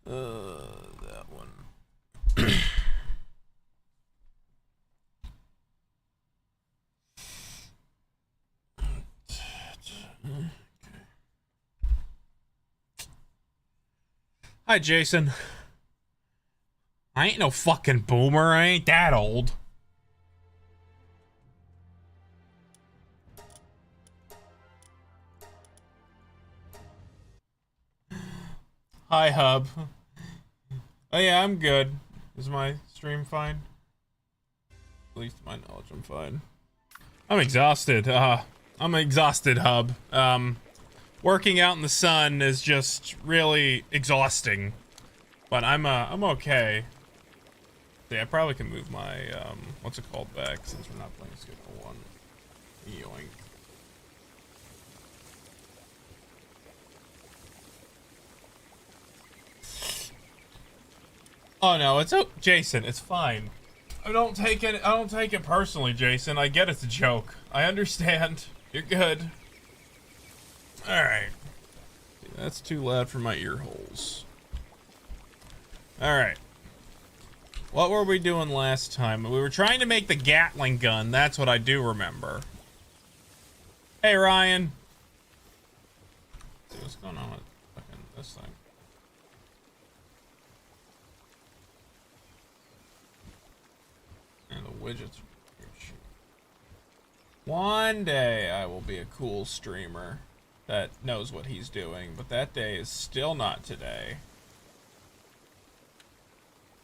That one. Hi, Jason. I ain't no fucking boomer. I ain't that old. Hi, Hub. Oh yeah, I'm good. Is my stream fine? At least to my knowledge, I'm fine. I'm exhausted. I'm exhausted, Hub. Working out in the sun is just really exhausting. But I'm okay. See, I probably can move my, what's it called back since we're not playing Schedule 1. Yoink. Oh no, it's Jason, it's fine. I don't take it personally, Jason. I get it's a joke. I understand. You're good. Alright. That's too loud for my ear holes. Alright. What were we doing last time? We were trying to make the Gatling gun. That's what I do remember. Hey, Ryan. Let's see what's going on with fucking this thing. And the widgets. One day I will be a cool streamer that knows what he's doing, but that day is still not today.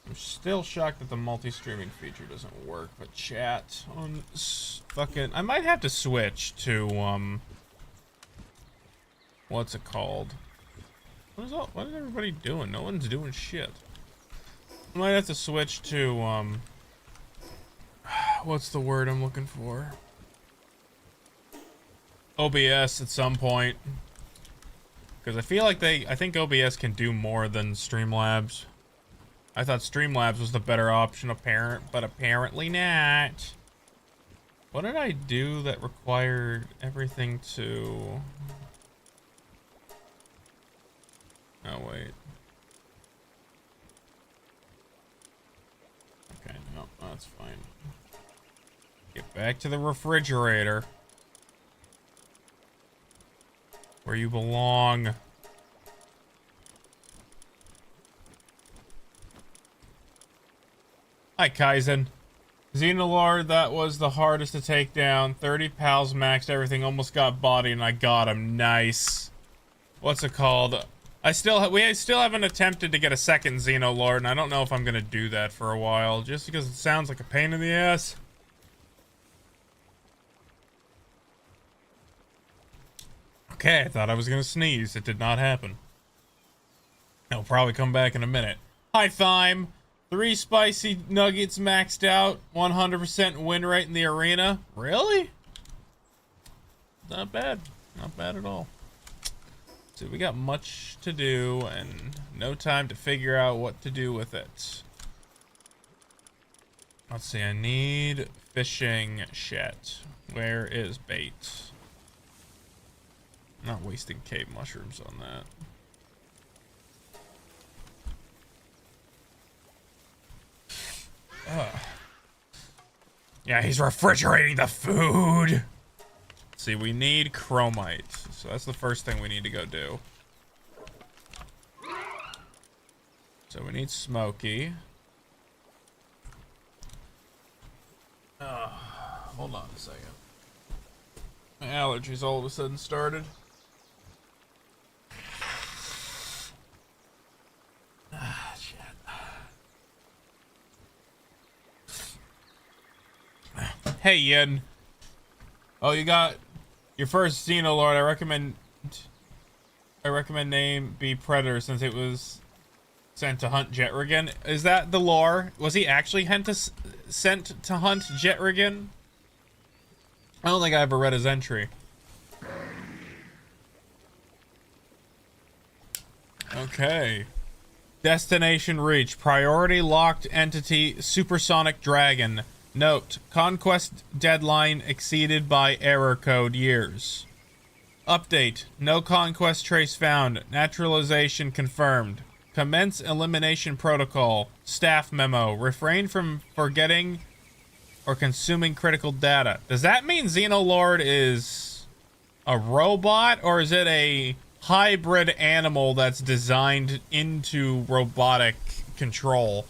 I'm still shocked that the multi-streaming feature doesn't work, but chat on fucking... I might have to switch to, what's it called? What is everybody doing? No one's doing shit. I might have to switch to, what's the word I'm looking for? OBS at some point. Because I feel like I think OBS can do more than Streamlabs. I thought Streamlabs was the better option, but apparently not. What did I do that required everything to... Oh, wait. Okay, no, that's fine. Get back to the refrigerator. Where you belong. Hi, Kaizen. Xenolord, that was the hardest to take down. 30 pals maxed everything, almost got body, and I got him. Nice. What's it called? We still haven't attempted to get a second Xenolord, and I don't know if I'm gonna do that for a while, just because it sounds like a pain in the ass. Okay, I thought I was gonna sneeze. It did not happen. It'll probably come back in a minute. Hi, Thyme. 3 spicy nuggets maxed out. 100% win rate in the arena. Really? Not bad. Not bad at all. So we got much to do and no time to figure out what to do with it. Let's see. I need fishing shit. Where is bait? Not wasting cave mushrooms on that. Ugh. Yeah, he's refrigerating the food. See, we need chromite, so that's the first thing we need to go do. So we need smoky. Hold on a second. My allergies all of a sudden started. Shit. Hey, Yin. Oh, you got your first Xenolord. I recommend name be Predator since it was sent to hunt Jetrigan. Is that the lore? Was he actually sent to hunt Jetrigan? I don't think I ever read his entry. Okay. Destination reach. Priority locked entity supersonic dragon. Note, conquest deadline exceeded by error code years. Update. No conquest trace found. Naturalization confirmed. Commence elimination protocol. Staff memo. Refrain from forgetting or consuming critical data. Does that mean Xenolord is a robot, or is it a hybrid animal that's designed into robotic control?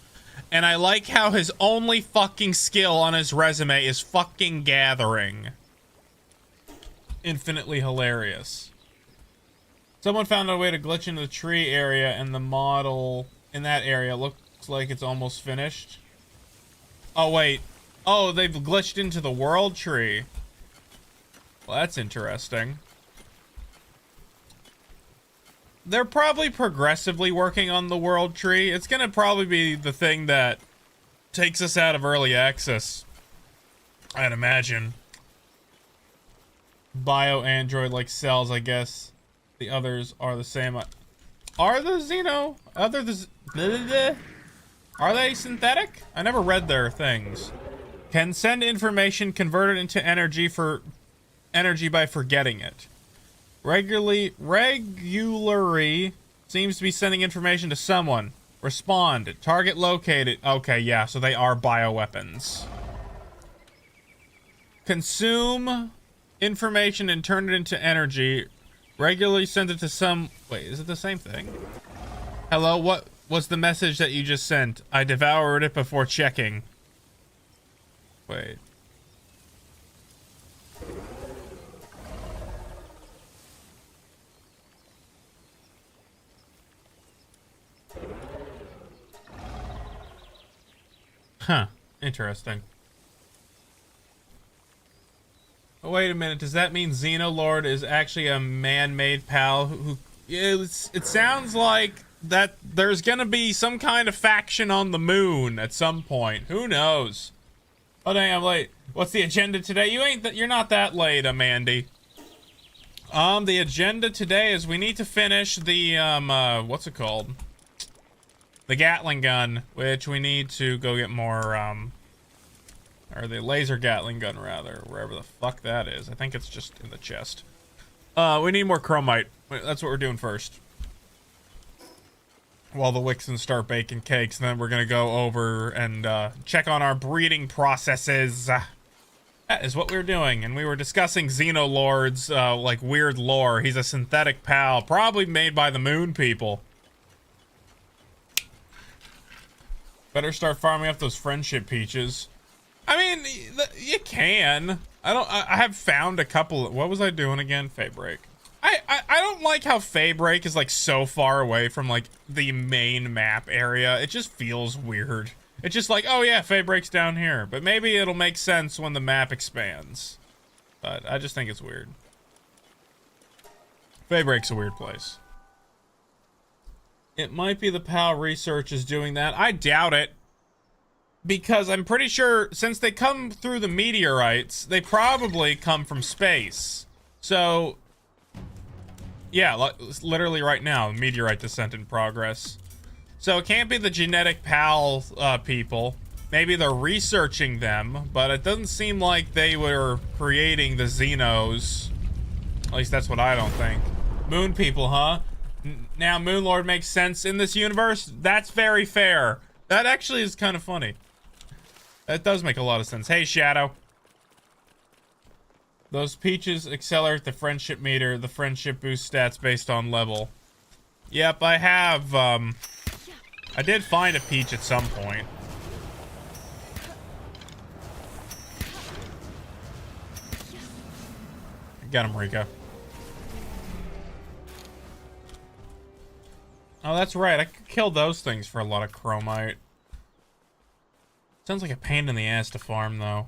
And I like how his only fucking skill on his resume is fucking gathering. Infinitely hilarious. Someone found a way to glitch into the tree area, and the model in that area looks like it's almost finished. Oh, wait. Oh, they've glitched into the world tree. Well, that's interesting. They're probably progressively working on the world tree. It's gonna probably be the thing that takes us out of early access, I'd imagine. Bio-android like cells, I guess. The others are the same. Are the Xeno? Are they synthetic? I never read their things. Can send information converted into energy by forgetting it. Regularly seems to be sending information to someone. Respond. Target located. Okay, yeah, so they are bioweapons. Consume information and turn it into energy. Regularly send it to some... Wait, is it the same thing? Hello, what was the message that you just sent? I devoured it before checking. Wait. Huh. Interesting. Oh, wait a minute. Does that mean Xenolord is actually a man-made pal who... It sounds like that there's gonna be some kind of faction on the moon at some point. Who knows? Oh, dang, I'm late. What's the agenda today? You're not that late, Mandy. The agenda today is we need to finish the, what's it called? The Gatling gun, which we need to go get more, or the laser Gatling gun, rather, wherever the fuck that is. I think it's just in the chest. We need more chromite. That's what we're doing first. While the Wixens start baking cakes, and then we're gonna go over and, check on our breeding processes. That is what we were doing, and we were discussing Xenolord's, like, weird lore. He's a synthetic pal, probably made by the moon people. Better start farming up those friendship peaches. I mean, you can. I have found a couple. What was I doing again? Faybreak. I don't like how Faybreak is like so far away from like the main map area. It just feels weird. It's just like, oh yeah, Faybreak's down here. But maybe it'll make sense when the map expands. But I just think it's weird. Faybreak's a weird place. It might be the PAL research is doing that. I doubt it. Because I'm pretty sure since they come through the meteorites, they probably come from space. So, yeah, literally right now, meteorite descent in progress. So it can't be the genetic PAL people. Maybe they're researching them, but it doesn't seem like they were creating the Xenos. At least that's what I don't think. Moon people, huh? Now Moonlord makes sense in this universe? That's very fair. That actually is kind of funny. That does make a lot of sense. Hey, Shadow. Those peaches accelerate the friendship meter. The friendship boost stats based on level. Yep, I have, I did find a peach at some point. Got him, Rika. Oh, that's right. I could kill those things for a lot of chromite. Sounds like a pain in the ass to farm, though.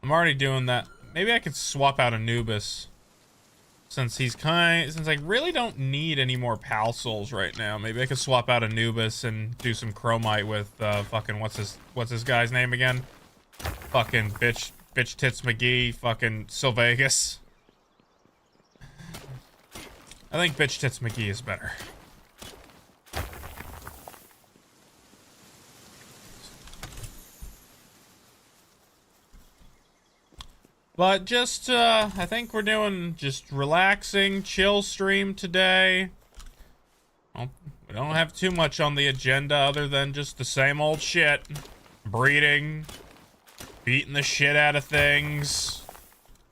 I'm already doing that. Maybe I could swap out Anubis. Since I really don't need any more PAL souls right now. Maybe I could swap out Anubis and do some chromite with, fucking, what's this guy's name again? Fucking bitch tits McGee, fucking Sylvegas. I think Bitch Tits McGee is better. But just, I think we're doing just relaxing, chill stream today. Well, we don't have too much on the agenda other than just the same old shit. Breeding, beating the shit out of things.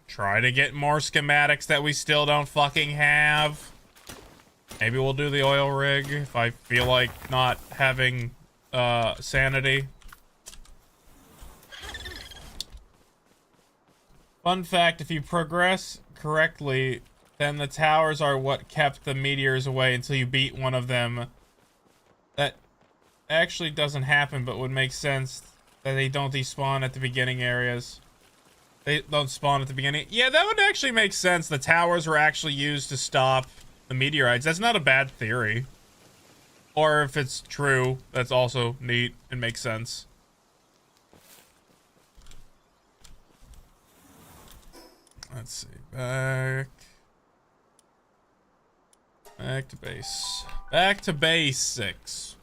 Try to get more schematics that we still don't fucking have. Maybe we'll do the oil rig if I feel like not having, sanity. Fun fact, if you progress correctly, then the towers are what kept the meteors away until you beat one of them. That actually doesn't happen, but would make sense that they don't despawn at the beginning areas. They don't spawn at the beginning. Yeah, that would actually make sense. The towers were actually used to stop the meteorites. That's not a bad theory. Or if it's true, that's also neat and makes sense. Let's see. Back to base. Back to basics.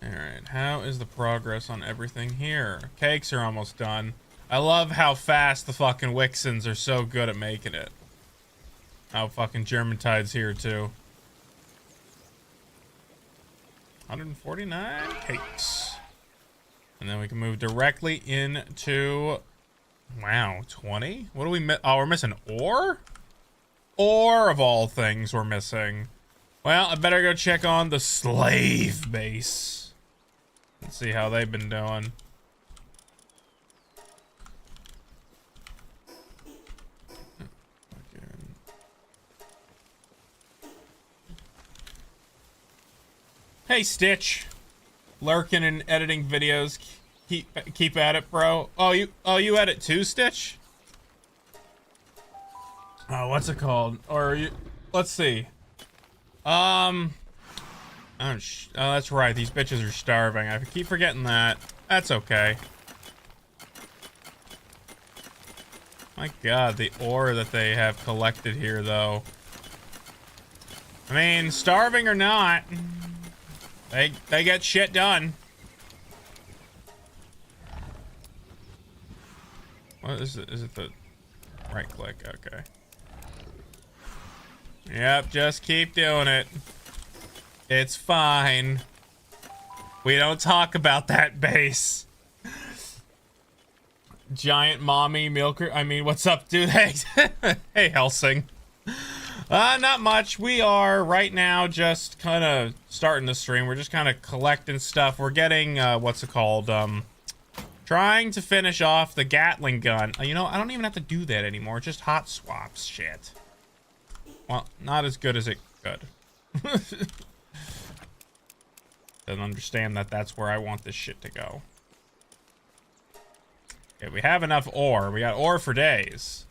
Alright, how is the progress on everything here? Cakes are almost done. I love how fast the fucking Wixens are so good at making it. How fucking German Tide's here too. 149 cakes. And then we can move directly into... Wow, 20? What do we miss? Oh, we're missing ore? Ore, of all things, we're missing. Well, I better go check on the slave base. Let's see how they've been doing. Hey, Stitch. Lurking and editing videos. Keep at it, bro. Oh, you edit too, Stitch? Oh, what's it called? Or you, let's see. Oh, that's right. These bitches are starving. I keep forgetting that. That's okay. My God, the ore that they have collected here, though. I mean, starving or not, they get shit done. What is it? Is it the right click? Okay. Yep, just keep doing it. It's fine. We don't talk about that base. Giant mommy milker. I mean, what's up, dude? Hey, hey, Helsing. Not much. We are right now just kind of starting the stream. We're just kind of collecting stuff. We're getting, what's it called? Trying to finish off the Gatling gun. You know, I don't even have to do that anymore. It's just hot swaps shit. Well, not as good as it could. Doesn't understand that that's where I want this shit to go. Okay, we have enough ore. We got ore for days.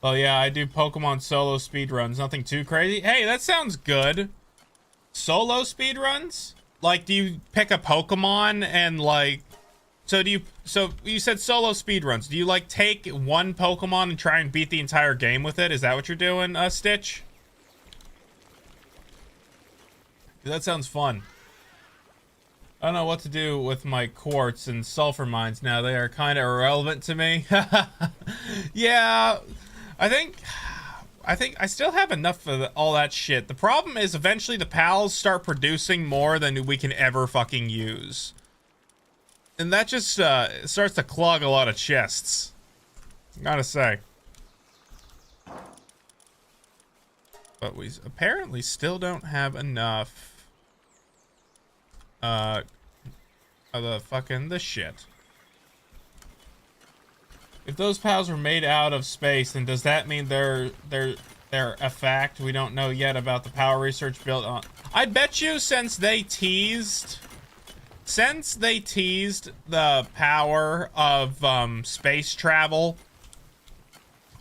Oh yeah, I do Pokemon solo speedruns. Nothing too crazy. Hey, that sounds good. Solo speedruns? Like, do you pick a Pokemon and like... So you said solo speedruns. Do you like take one Pokemon and try and beat the entire game with it? Is that what you're doing, Stitch? That sounds fun. I don't know what to do with my quartz and sulfur mines now. They are kind of irrelevant to me. Yeah, I think I still have enough of all that shit. The problem is eventually the pals start producing more than we can ever fucking use. And that just starts to clog a lot of chests. Gotta say. But we apparently still don't have enough of the shit. If those pals were made out of space, then does that mean they're a fact we don't know yet about the power research built on? I bet you since they teased the power of space travel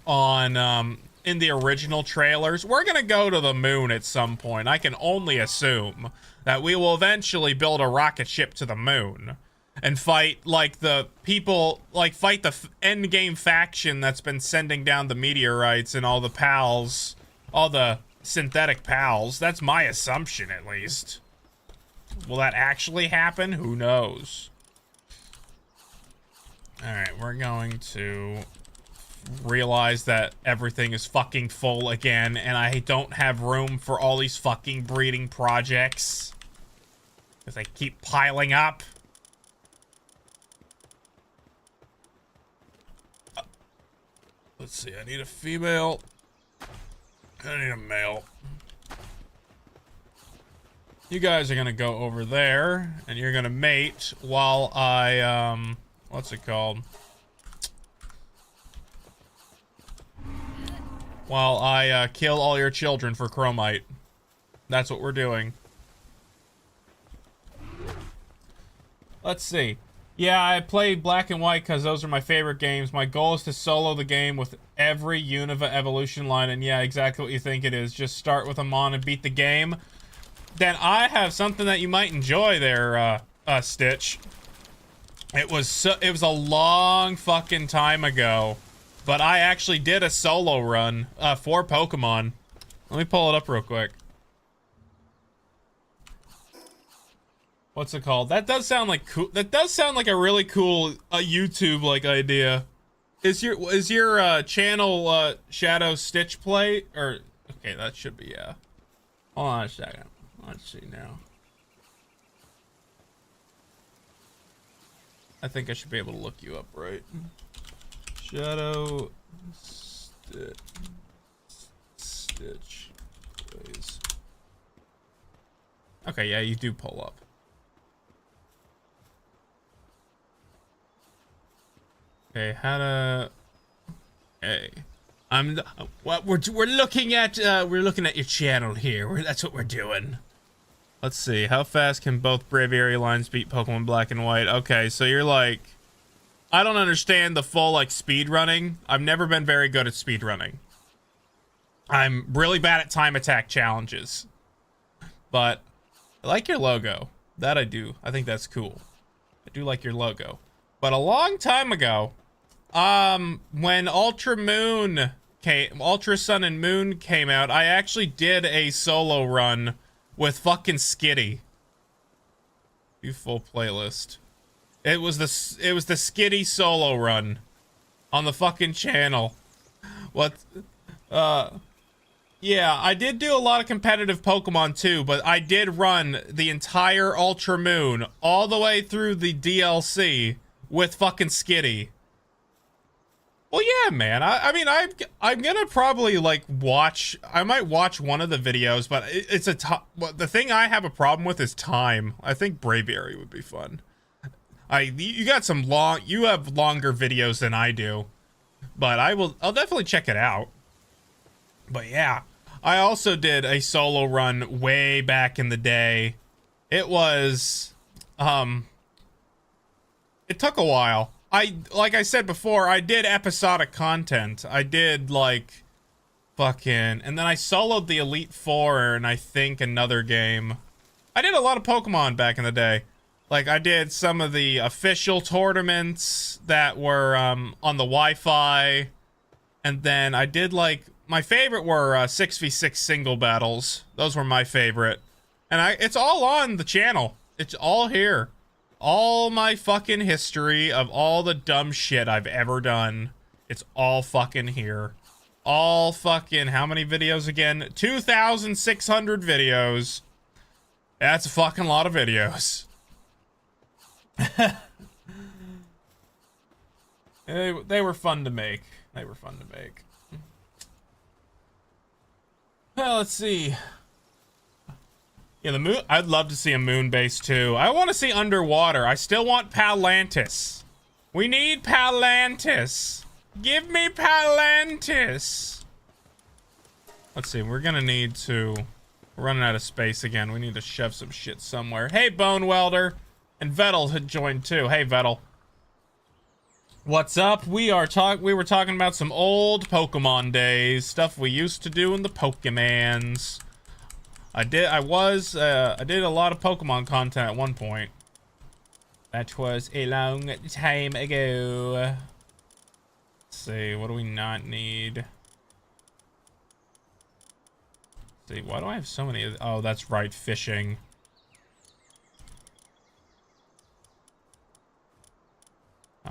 on in the original trailers, we're gonna go to the moon at some point. I can only assume that we will eventually build a rocket ship to the moon and fight like the people, like fight the end game faction that's been sending down the meteorites and all the pals, all the synthetic pals. That's my assumption, at least. Will that actually happen? Who knows? Alright, we're going to realize that everything is fucking full again, and I don't have room for all these fucking breeding projects. Because they keep piling up. Let's see, I need a female. I need a male. You guys are gonna go over there, and you're gonna mate while I, what's it called? While I, kill all your children for chromite. That's what we're doing. Let's see. Yeah, I play Black and White because those are my favorite games. My goal is to solo the game with every Unova evolution line, and yeah, exactly what you think it is. Just start with a Mon and beat the game. Then I have something that you might enjoy there, Stitch. It was a long fucking time ago, but I actually did a solo run, for Pokemon. Let me pull it up real quick. What's it called? That does sound like cool. That does sound like a really cool YouTube like idea. Is your channel Shadow Stitch Play or okay? That should be yeah. Hold on a second. Let's see now. I think I should be able to look you up, right? Shadow Stitch Plays. Okay, yeah, you do pull up. Okay, how to? Hey, what we're looking at your channel here. That's what we're doing. Let's see. How fast can both Braviary lines beat Pokemon Black and White? Okay, so you're like, I don't understand the full like speed running. I've never been very good at speed running. I'm really bad at time attack challenges. But I like your logo. That I do. I think that's cool. I do like your logo. But a long time ago, when Ultra Sun and Moon came out, I actually did a solo run with fucking Skitty. You full playlist. It was the Skitty solo run on the fucking channel. What? Yeah, I did do a lot of competitive Pokemon too, but I did run the entire Ultra Moon all the way through the DLC with fucking Skitty. Well, yeah, man. I mean, I'm gonna probably like watch. I might watch one of the videos, but it's the thing I have a problem with is time. I think Braviary would be fun. You got some you have longer videos than I do, but I'll definitely check it out. But yeah, I also did a solo run way back in the day. It was, it took a while. Like I said before, I did episodic content. I did like fucking, and then I soloed the Elite Four and I think another game. I did a lot of Pokemon back in the day. Like I did some of the official tournaments that were on the Wi-Fi, and then I did like my favorite were 6v6 single battles. Those were my favorite, and it's all on the channel. It's all here. All my fucking history of all the dumb shit I've ever done. It's all fucking here. All fucking, how many videos again? 2,600 videos. That's a fucking lot of videos. They were fun to make. They were fun to make. Well, let's see. Yeah, the moon. I'd love to see a moon base too. I want to see underwater. I still want Palantis. We need Palantis. Give me Palantis. Let's see. We're gonna need to. We're running out of space again. We need to shove some shit somewhere. Hey, Bone Welder, and Vettel had joined too. Hey, Vettel. What's up? We were talking about some old Pokemon days, stuff we used to do in the Pokemans. I did a lot of Pokemon content at one point. That was a long time ago. Let's see, what do we not need? Let's see, why do I have so many? Oh, that's right, fishing.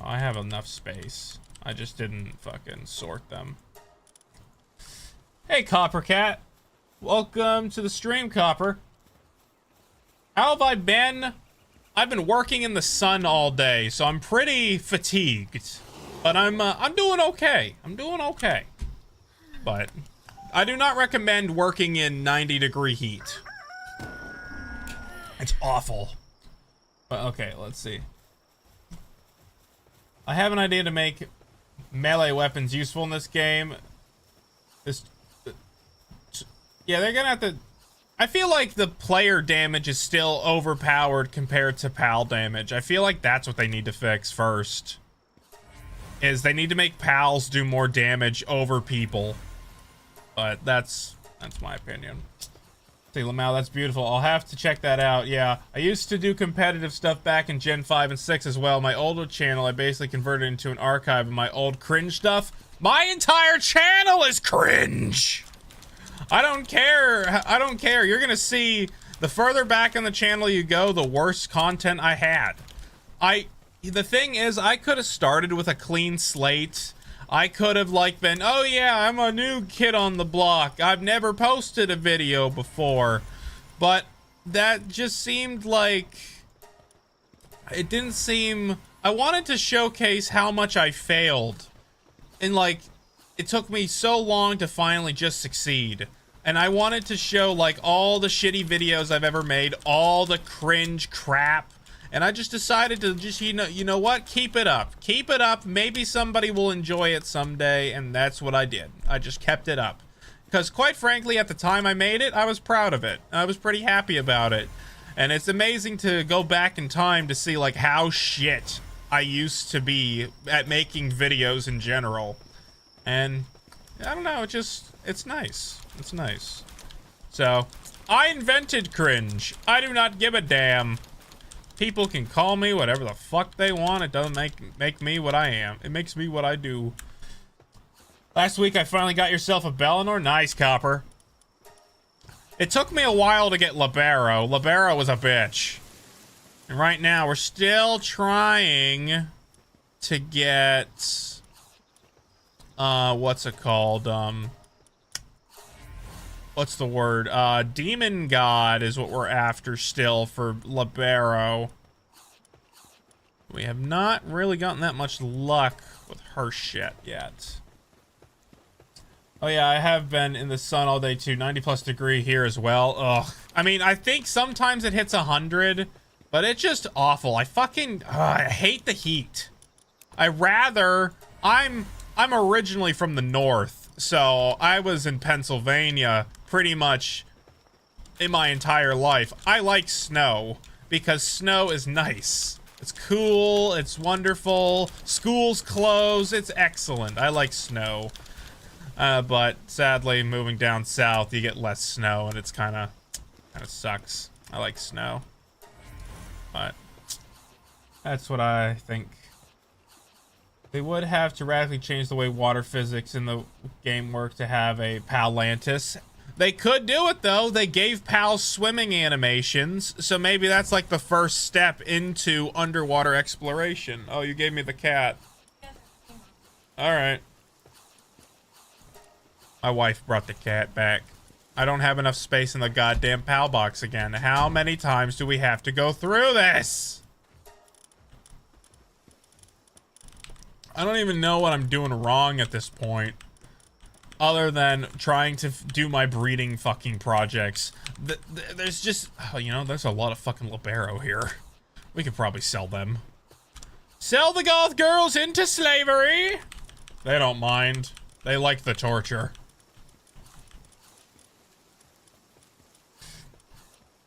I have enough space. I just didn't fucking sort them. Hey, Coppercat. Welcome to the stream, Copper. How have I been? I've been working in the sun all day, so I'm pretty fatigued. But I'm doing okay. I'm doing okay. But I do not recommend working in 90-degree heat. It's awful. But okay, let's see. I have an idea to make melee weapons useful in this game. Yeah, they're gonna have to... I feel like the player damage is still overpowered compared to PAL damage. I feel like that's what they need to fix first. Is they need to make PALs do more damage over people. But that's my opinion. See, Lamau, that's beautiful. I'll have to check that out. Yeah, I used to do competitive stuff back in Gen 5 and 6 as well. My older channel, I basically converted into an archive of my old cringe stuff. My entire channel is cringe! I don't care. I don't care. You're gonna see the further back in the channel you go, the worse content I had. The thing is, I could have started with a clean slate. I could have like been, oh yeah, I'm a new kid on the block. I've never posted a video before. But that just seemed like, it didn't seem, I wanted to showcase how much I failed. And like, it took me so long to finally just succeed. And I wanted to show like all the shitty videos I've ever made, all the cringe crap. And I just decided to just, you know what? Keep it up. Keep it up. Maybe somebody will enjoy it someday. And that's what I did. I just kept it up. Because quite frankly, at the time I made it, I was proud of it. I was pretty happy about it. And it's amazing to go back in time to see like how shit I used to be at making videos in general. And I don't know, it's nice. It's nice. So, I invented cringe. I do not give a damn. People can call me whatever the fuck they want. It doesn't make me what I am. It makes me what I do. Last week, I finally got yourself a Bellinor. Nice, Copper. It took me a while to get Libero. Libero was a bitch. And right now, we're still trying to get... what's it called? What's the word? Demon God is what we're after still for Libero. We have not really gotten that much luck with her shit yet. Oh yeah, I have been in the sun all day too. 90+ degree here as well. Ugh. I mean, I think sometimes it hits 100, but it's just awful. I hate the heat. I'm originally from the north, so I was in Pennsylvania pretty much in my entire life. I like snow because snow is nice. It's cool, it's wonderful, school's closed, it's excellent. I like snow. But sadly, moving down south, you get less snow, and it's kind of sucks. I like snow. But that's what I think. They would have to radically change the way water physics in the game work to have a Palantis. They could do it, though. They gave Pal swimming animations, so maybe that's like the first step into underwater exploration. Oh, you gave me the cat. Alright. My wife brought the cat back. I don't have enough space in the goddamn Pal box again. How many times do we have to go through this? I don't even know what I'm doing wrong at this point. Other than trying to do my breeding fucking projects. There's just... Oh, you know, there's a lot of fucking Libero here. We could probably sell them. Sell the goth girls into slavery! They don't mind. They like the torture.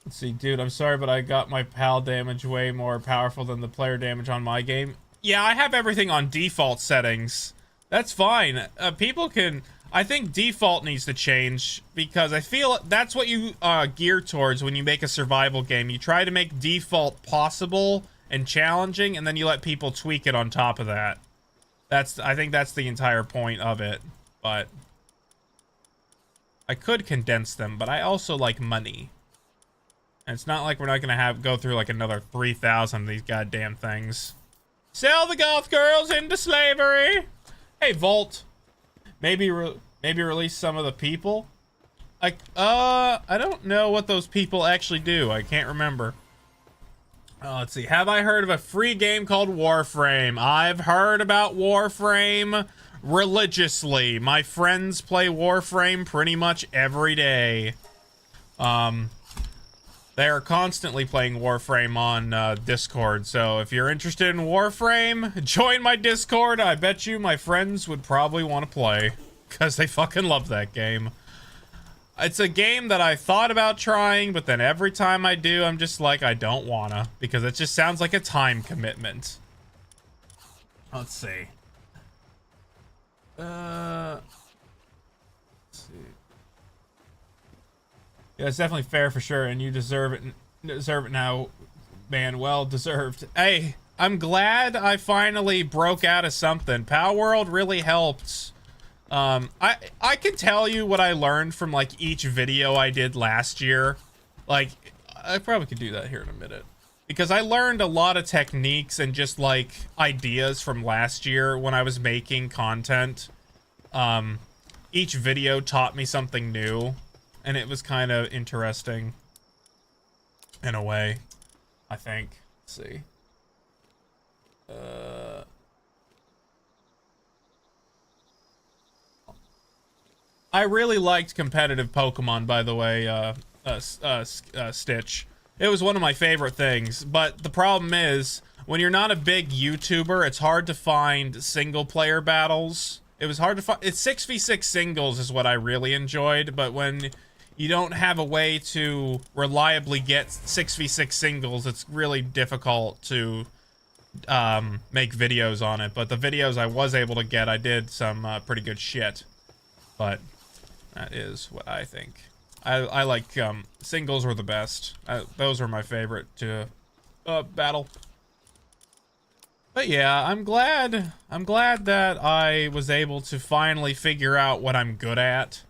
Let's see, dude, I'm sorry, but I got my PAL damage way more powerful than the player damage on my game. Yeah, I have everything on default settings. That's fine. People can... I think default needs to change because I feel that's what you gear towards when you make a survival game. You try to make default possible and challenging, and then you let people tweak it on top of that. I think that's the entire point of it. But I could condense them, but I also like money. And it's not like we're not gonna go through like another 3,000 of these goddamn things. Sell the goth girls into slavery. Hey, Volt. Maybe release some of the people. Like, I don't know what those people actually do. I can't remember. Let's see. Have I heard of a free game called Warframe? I've heard about Warframe religiously. My friends play Warframe pretty much every day. They are constantly playing Warframe on Discord, so if you're interested in Warframe, join my Discord. I bet you my friends would probably want to play, because they fucking love that game. It's a game that I thought about trying, but then every time I do, I'm just like, I don't wanna, because it just sounds like a time commitment. Let's see. Let's see. Yeah, it's definitely fair for sure, and you deserve it. Deserve it now, man. Well deserved. Hey, I'm glad I finally broke out of something. Palworld really helped. I can tell you what I learned from like each video I did last year. Like, I probably could do that here in a minute, because I learned a lot of techniques and just like ideas from last year when I was making content. Each video taught me something new. And it was kind of interesting, in a way, I think. Let's see. I really liked competitive Pokemon, by the way, Stitch. It was one of my favorite things, but the problem is, when you're not a big YouTuber, it's hard to find single-player battles. It was hard to find. It's 6v6 singles is what I really enjoyed, but when you don't have a way to reliably get 6v6 singles, it's really difficult to make videos on it. But the videos I was able to get, I did some pretty good shit. But that is what I think. I like singles were the best. Those are my favorite to battle. But yeah, I'm glad that I was able to finally figure out what I'm good at.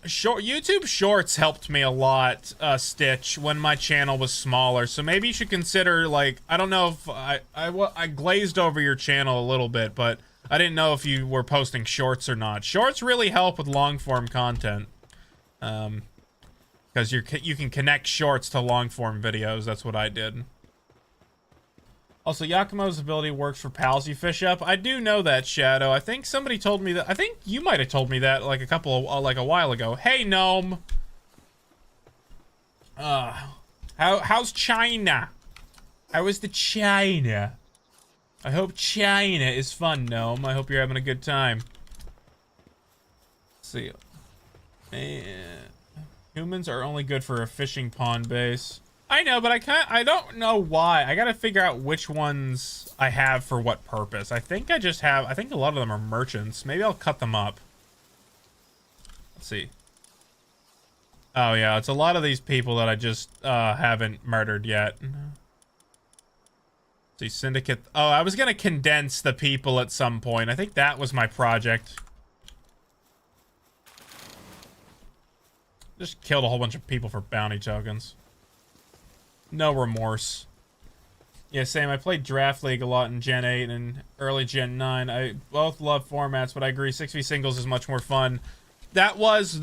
YouTube Shorts helped me a lot, Stitch, when my channel was smaller. So maybe you should consider, like, I don't know if I glazed over your channel a little bit, but I didn't know if you were posting shorts or not. Shorts really help with long form content, because you can connect shorts to long form videos. That's what I did. Also, Yakumo's ability works for pals you fish up. I do know that, Shadow. I think somebody told me that. I think you might have told me that like a while ago. Hey, Gnome. How's China? How is the China? I hope China is fun, Gnome. I hope you're having a good time. Let's see. Man, humans are only good for a fishing pond base. I know, but I don't know why. I gotta figure out which ones I have for what purpose. I think I think a lot of them are merchants. Maybe I'll cut them up. Let's see. Oh yeah, it's a lot of these people that I just haven't murdered yet. Let's see, syndicate. Oh, I was gonna condense the people at some point. I think that was my project. Just killed a whole bunch of people for bounty tokens. No remorse. Yeah, same. I played Draft League a lot in Gen 8 and early Gen 9. I both love formats, but I agree 6v singles is much more fun. That was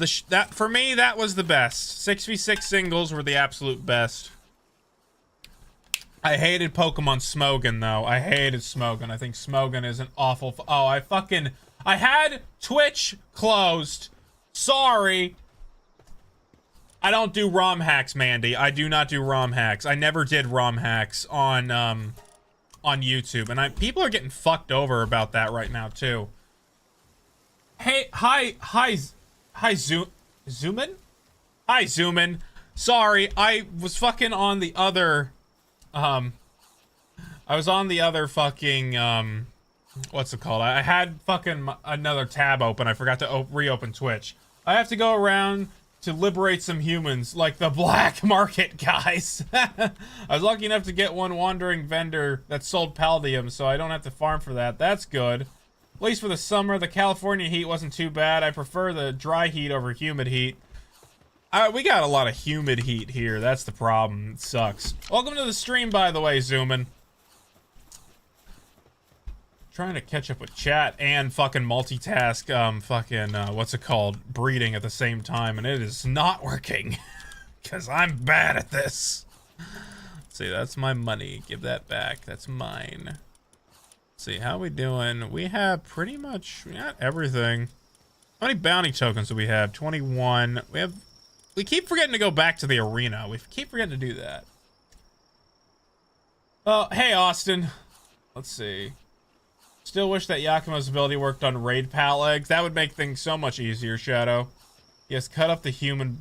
for me, that was the best. 6v6 singles were the absolute best. I hated Pokemon Smogon, though. I hated Smogon. I think Smogon is an awful... Oh, I had Twitch closed. Sorry. I don't do ROM hacks, Mandy. I do not do ROM hacks. I never did ROM hacks on YouTube, and people are getting fucked over about that right now too. Hey, hi, Zoomin? Hi, Zoomin. Sorry, I was fucking on the other, I was on the other fucking, what's it called? I had fucking another tab open. I forgot to reopen Twitch. I have to go around to liberate some humans, like the black market guys. I was lucky enough to get one wandering vendor that sold Paldium, so I don't have to farm for that. That's good. At least for the summer, the California heat wasn't too bad. I prefer the dry heat over humid heat. We got a lot of humid heat here. That's the problem. It sucks. Welcome to the stream, by the way, Zoomin. trying to catch up with chat and fucking multitask, what's it called? Breeding at the same time, and it is not working. Because I'm bad at this. Let's see, that's my money. Give that back. That's mine. Let's see, how we doing? We have pretty much, we got everything. How many bounty tokens do we have? 21. We keep forgetting to go back to the arena. We keep forgetting to do that. Well, hey, Austin. Let's see. Still wish that Yakumo's ability worked on raid pal eggs. That would make things so much easier, Shadow. Yes, cut up the human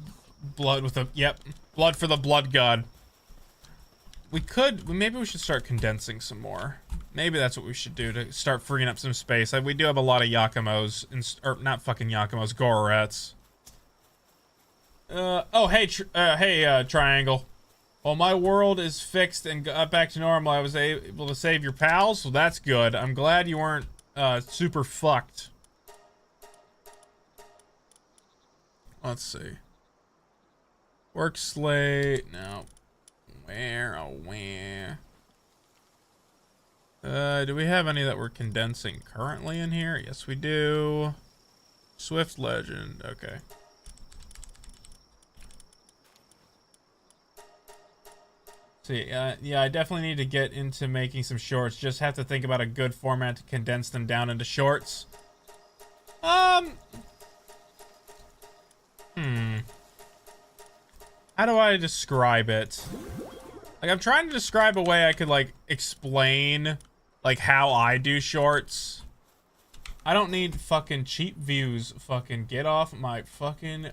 blood with a... Yep, blood for the blood god. Maybe we should start condensing some more. Maybe that's what we should do to start freeing up some space. We do have a lot of Yakumos, or not fucking Yakumos, Gororets. Oh, hey, Triangle. Well, my world is fixed and got back to normal. I was able to save your pals, so that's good. I'm glad you weren't, super fucked. Let's see. Work slate, no. Where, oh, where? Do we have any that we're condensing currently in here? Yes, we do. Swift Legend, okay. See, yeah, I definitely need to get into making some shorts. Just have to think about a good format to condense them down into shorts. How do I describe it? Like, I'm trying to describe a way I could, like, explain, like, how I do shorts. I don't need fucking cheap views. Fucking get off my fucking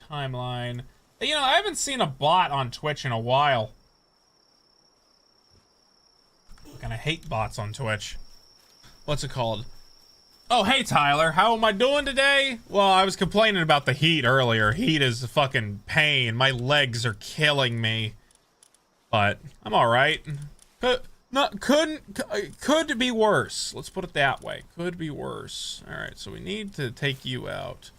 timeline. You know, I haven't seen a bot on Twitch in a while. Fucking, I hate bots on Twitch. What's it called? Oh, hey, Tyler. How am I doing today? Well, I was complaining about the heat earlier. Heat is a fucking pain. My legs are killing me. But I'm all right. Could be worse. Let's put it that way. Could be worse. All right, so we need to take you out.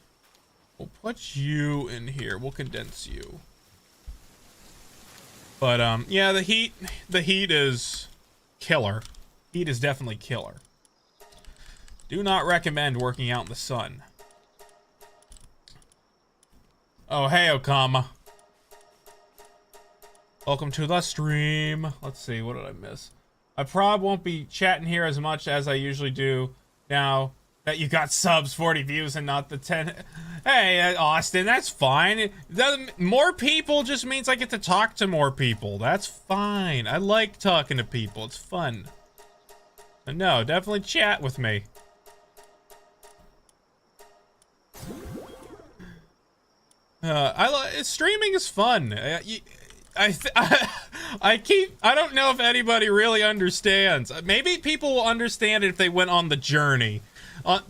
We'll put you in here. We'll condense you. But yeah, the heat is killer. Heat is definitely killer. Do not recommend working out in the sun. Oh, hey, Okama. Welcome to the stream. Let's see, what did I miss? I probably won't be chatting here as much as I usually do now that you got subs, 40 views, and not the 10. Hey, Austin, that's fine. It doesn't, more people just means I get to talk to more people. That's fine. I like talking to people. It's fun. But no, definitely chat with me. Streaming is fun. I don't know if anybody really understands. Maybe people will understand it if they went on the journey. A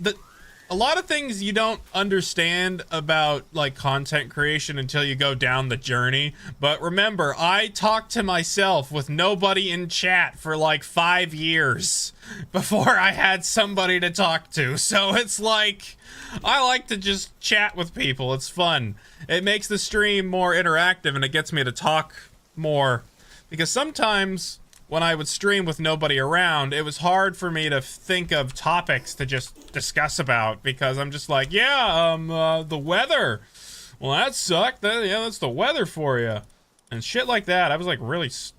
lot of things you don't understand about, like, content creation until you go down the journey. But remember, I talked to myself with nobody in chat for like 5 years before I had somebody to talk to. So it's like, I like to just chat with people. It's fun. It makes the stream more interactive and it gets me to talk more. Because sometimes when I would stream with nobody around, it was hard for me to think of topics to just discuss about, because I'm just like, yeah, the weather. Well, that sucked. Yeah, that's the weather for you. And shit like that. I was like really just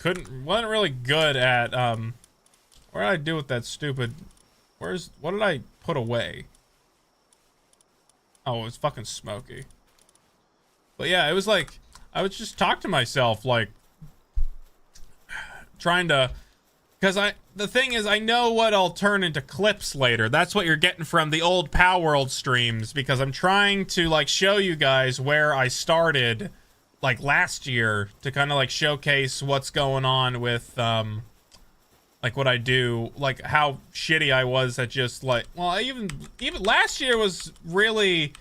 wasn't really good at, what did I do with that stupid, what did I put away? Oh, it was fucking smoky. But yeah, it was like, I would just talk to myself, like, trying to, because the thing is, I know what I'll turn into clips later. That's what you're getting from the old Palworld streams, because I'm trying to, like, show you guys where I started, like, last year, to kind of, like, showcase what's going on with, like, what I do, like, how shitty I was at just, like, well, even last year was really,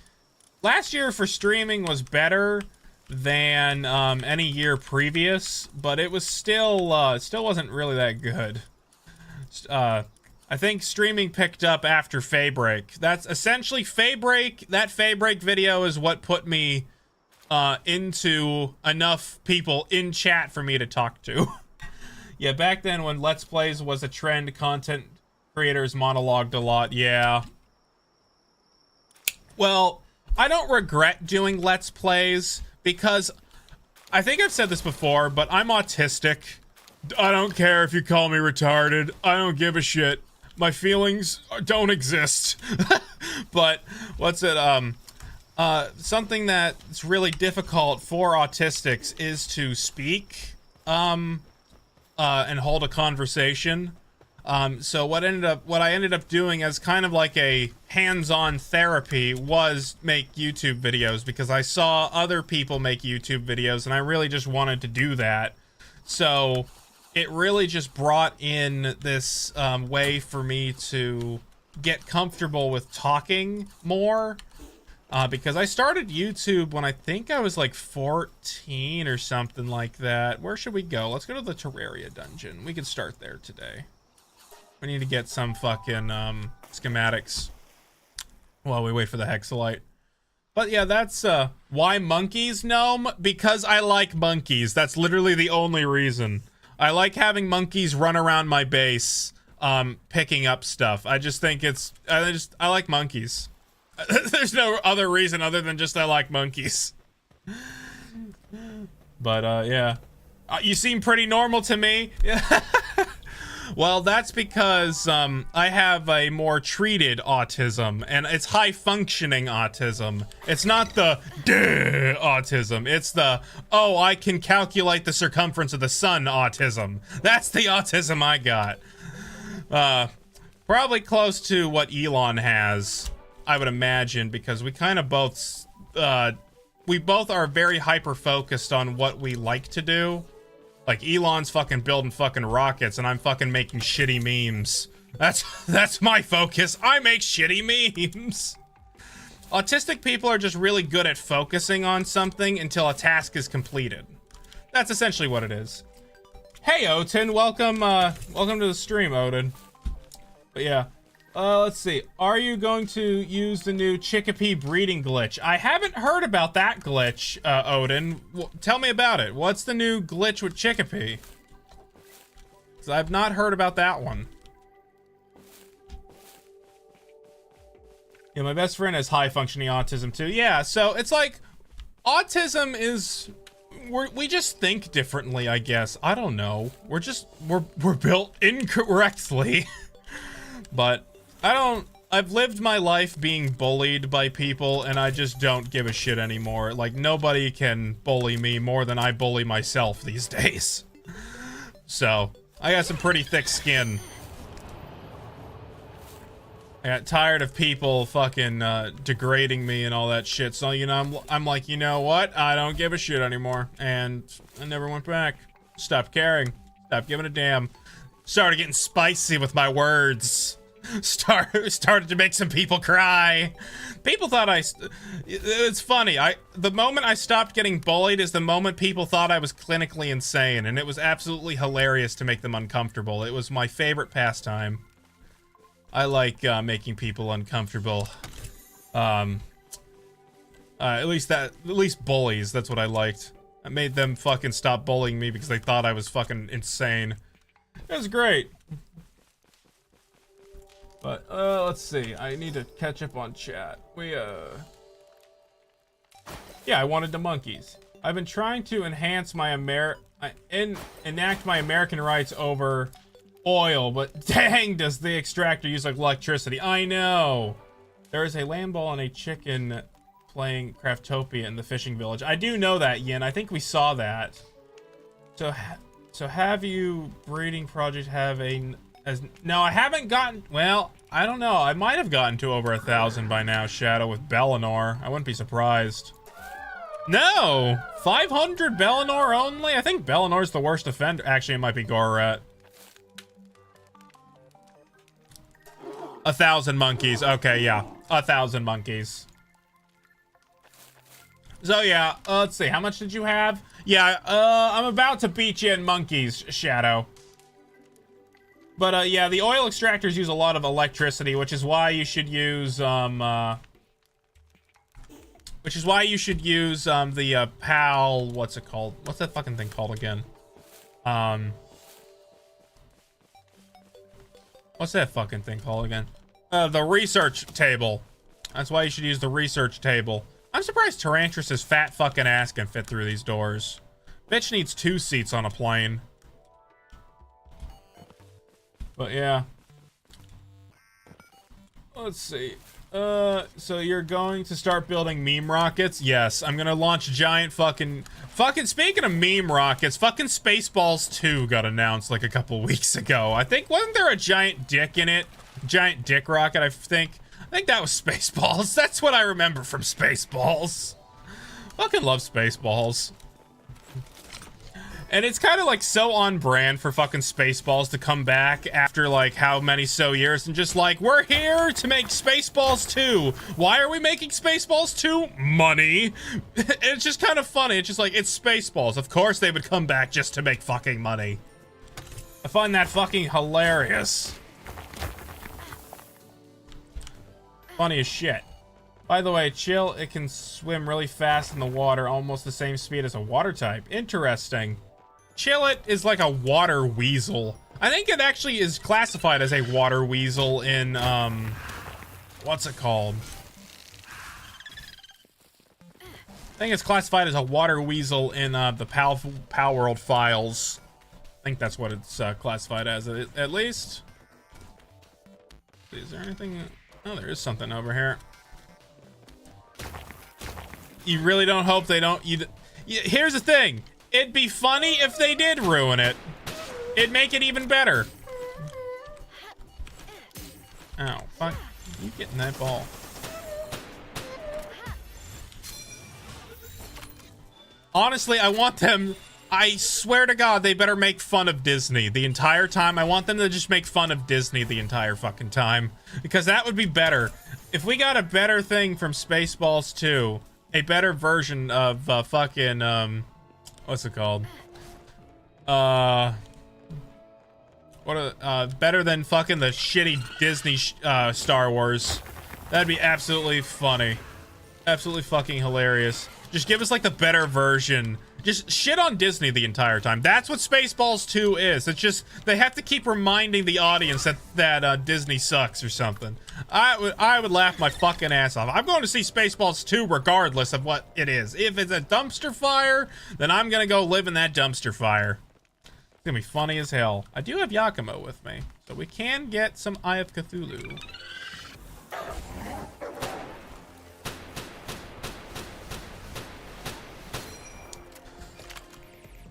last year for streaming was better than any year previous, but it was still wasn't really that good. I think streaming picked up after Faybreak. That's essentially Faybreak. That Faybreak video is what put me into enough people in chat for me to talk to. Yeah, back then when Let's Plays was a trend, content creators monologued a lot. Yeah. Well, I don't regret doing Let's Plays because I think I've said this before, but I'm autistic. I don't care if you call me retarded. I don't give a shit. My feelings don't exist. But what's it, something that's really difficult for autistics is to speak, and hold a conversation. So what I ended up doing as kind of like a hands-on therapy was make YouTube videos, because I saw other people make YouTube videos and I really just wanted to do that. So it really just brought in this way for me to get comfortable with talking more. Because I started YouTube when I think I was like 14 or something like that. Where should we go? Let's go to the Terraria dungeon. We can start there today. We need to get some fucking schematics while we wait for the Hexalite. But yeah, that's why monkeys, Gnome? Because I like monkeys. That's literally the only reason. I like having monkeys run around my base, picking up stuff. I just think it's, I like monkeys. There's no other reason other than just I like monkeys. But yeah. You seem pretty normal to me. Well, that's because I have a more treated autism, and it's high-functioning autism. It's not the duh autism. It's the, oh, I can calculate the circumference of the sun autism. That's the autism I got. Probably close to what Elon has, I would imagine, because we kind of both, we both are very hyper-focused on what we like to do. Like, Elon's fucking building fucking rockets, and I'm fucking making shitty memes. That's my focus. I make shitty memes. Autistic people are just really good at focusing on something until a task is completed. That's essentially what it is. Hey, Odin, welcome to the stream, Odin. But yeah. Let's see. Are you going to use the new Chickpea breeding glitch? I haven't heard about that glitch, Odin. Tell me about it. What's the new glitch with Chickpea? Because I've not heard about that one. Yeah, my best friend has high-functioning autism, too. Yeah, so it's like, autism is... We just think differently, I guess. I don't know. We're built incorrectly. But... I've lived my life being bullied by people, and I just don't give a shit anymore. Like, nobody can bully me more than I bully myself these days. So, I got some pretty thick skin. I got tired of people fucking, degrading me and all that shit, so, you know, I'm like, you know what? I don't give a shit anymore. And I never went back. Stopped caring. Stopped giving a damn. Started getting spicy with my words. Started to make some people cry. People thought it's funny. The moment I stopped getting bullied is the moment people thought I was clinically insane, and it was absolutely hilarious to make them uncomfortable. It was my favorite pastime. I like making people uncomfortable. At least bullies. That's what I liked. I made them fucking stop bullying me because they thought I was fucking insane. It was great. But, let's see. I need to catch up on chat. Yeah, I wanted the monkeys. I've been trying to enhance my enact my American rights over oil, but dang, does the extractor use like electricity. I know. There is a land ball and a chicken playing Craftopia in the fishing village. I do know that, Yin. I think we saw that. So have you breeding project have a... No, I haven't gotten... Well, I don't know. I might have gotten to over 1,000 by now, Shadow, with Bellinor. I wouldn't be surprised. No! 500 Bellinor only? I think Bellinor's the worst offender. Actually, it might be Gorat. 1,000 monkeys. Okay, yeah. 1,000 monkeys. So, yeah. Let's see. How much did you have? Yeah, I'm about to beat you in monkeys, Shadow. But, yeah, the oil extractors use a lot of electricity, which is why you should use, the, PAL, what's it called? What's that fucking thing called again? What's that fucking thing called again? The research table. That's why you should use the research table. I'm surprised Tarantrus's fat fucking ass can fit through these doors. Bitch needs 2 seats on a plane. But yeah. Let's see. So you're going to start building meme rockets? Yes, I'm gonna launch giant fucking speaking of meme rockets, fucking Spaceballs 2 got announced like a couple weeks ago. I think, wasn't there a giant dick in it? Giant dick rocket, I think that was Spaceballs. That's what I remember from Spaceballs. Fucking love Spaceballs. And it's kind of like so on brand for fucking Spaceballs to come back after like how many years and just like, we're here to make Spaceballs 2. Why are we making Spaceballs 2? Money. It's just kind of funny. It's just like, it's Spaceballs. Of course they would come back just to make fucking money. I find that fucking hilarious. Funny as shit. By the way, chill, it can swim really fast in the water, almost the same speed as a water type. Interesting. Chillet is like a water weasel. I think it actually is classified as a water weasel in, what's it called? I think it's classified as a water weasel in, the Palworld files. I think that's what it's, classified as, at least. Is there anything? Oh, there is something over here. You really don't hope they don't, here's the thing. It'd be funny if they did ruin it. It'd make it even better. Ow, fuck. You getting that ball. Honestly, I want them, I swear to God, they better make fun of Disney the entire time. I want them to just make fun of Disney the entire fucking time. Because that would be better. If we got a better thing from Spaceballs 2, a better version of fucking, what's it called? Better than fucking the shitty Disney Star Wars. That'd be absolutely funny. Absolutely fucking hilarious. Just give us like the better version. Just shit on Disney the entire time. That's what Spaceballs 2 is. It's just, they have to keep reminding the audience that Disney sucks or something. I would laugh my fucking ass off. I'm going to see Spaceballs 2 regardless of what it is. If it's a dumpster fire, then I'm gonna go live in that dumpster fire. It's gonna be funny as hell. I do have Yakimo with me, so we can get some Eye of Cthulhu.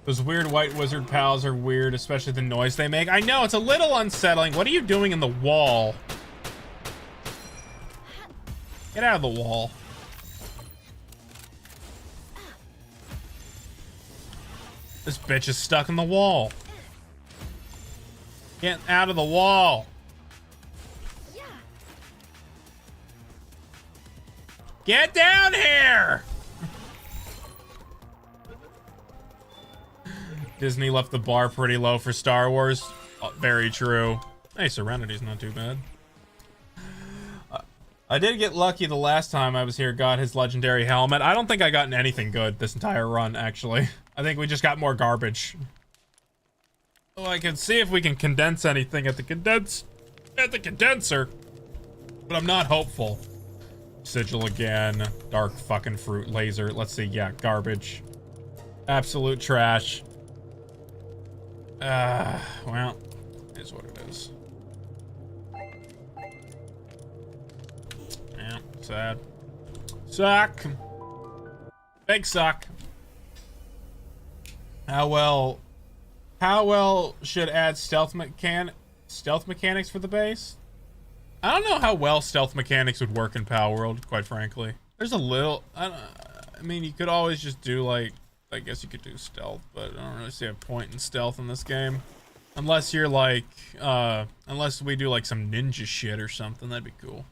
Those weird white wizard pals are weird, especially the noise they make. I know, it's a little unsettling. What are you doing in the wall? Get out of the wall. This bitch is stuck in the wall. Get out of the wall. Get down here! Disney left the bar pretty low for Star Wars. Very true. Hey, Serenity's not too bad. I did get lucky the last time I was here, got his legendary helmet. I don't think I gotten anything good this entire run, actually. I think we just got more garbage. Oh, I can see if we can condense anything at the condenser. But I'm not hopeful. Sigil again. Dark fucking fruit laser. Let's see. Yeah, garbage. Absolute trash. Well, it is what it is. Yeah, sad. Suck. Big suck. How well should add stealth mechanics for the base? I don't know how well stealth mechanics would work in Palworld, quite frankly. There's a little, I mean, you could always just do like, I guess you could do stealth, but I don't really see a point in stealth in this game. Unless you're like, unless we do like some ninja shit or something, that'd be cool.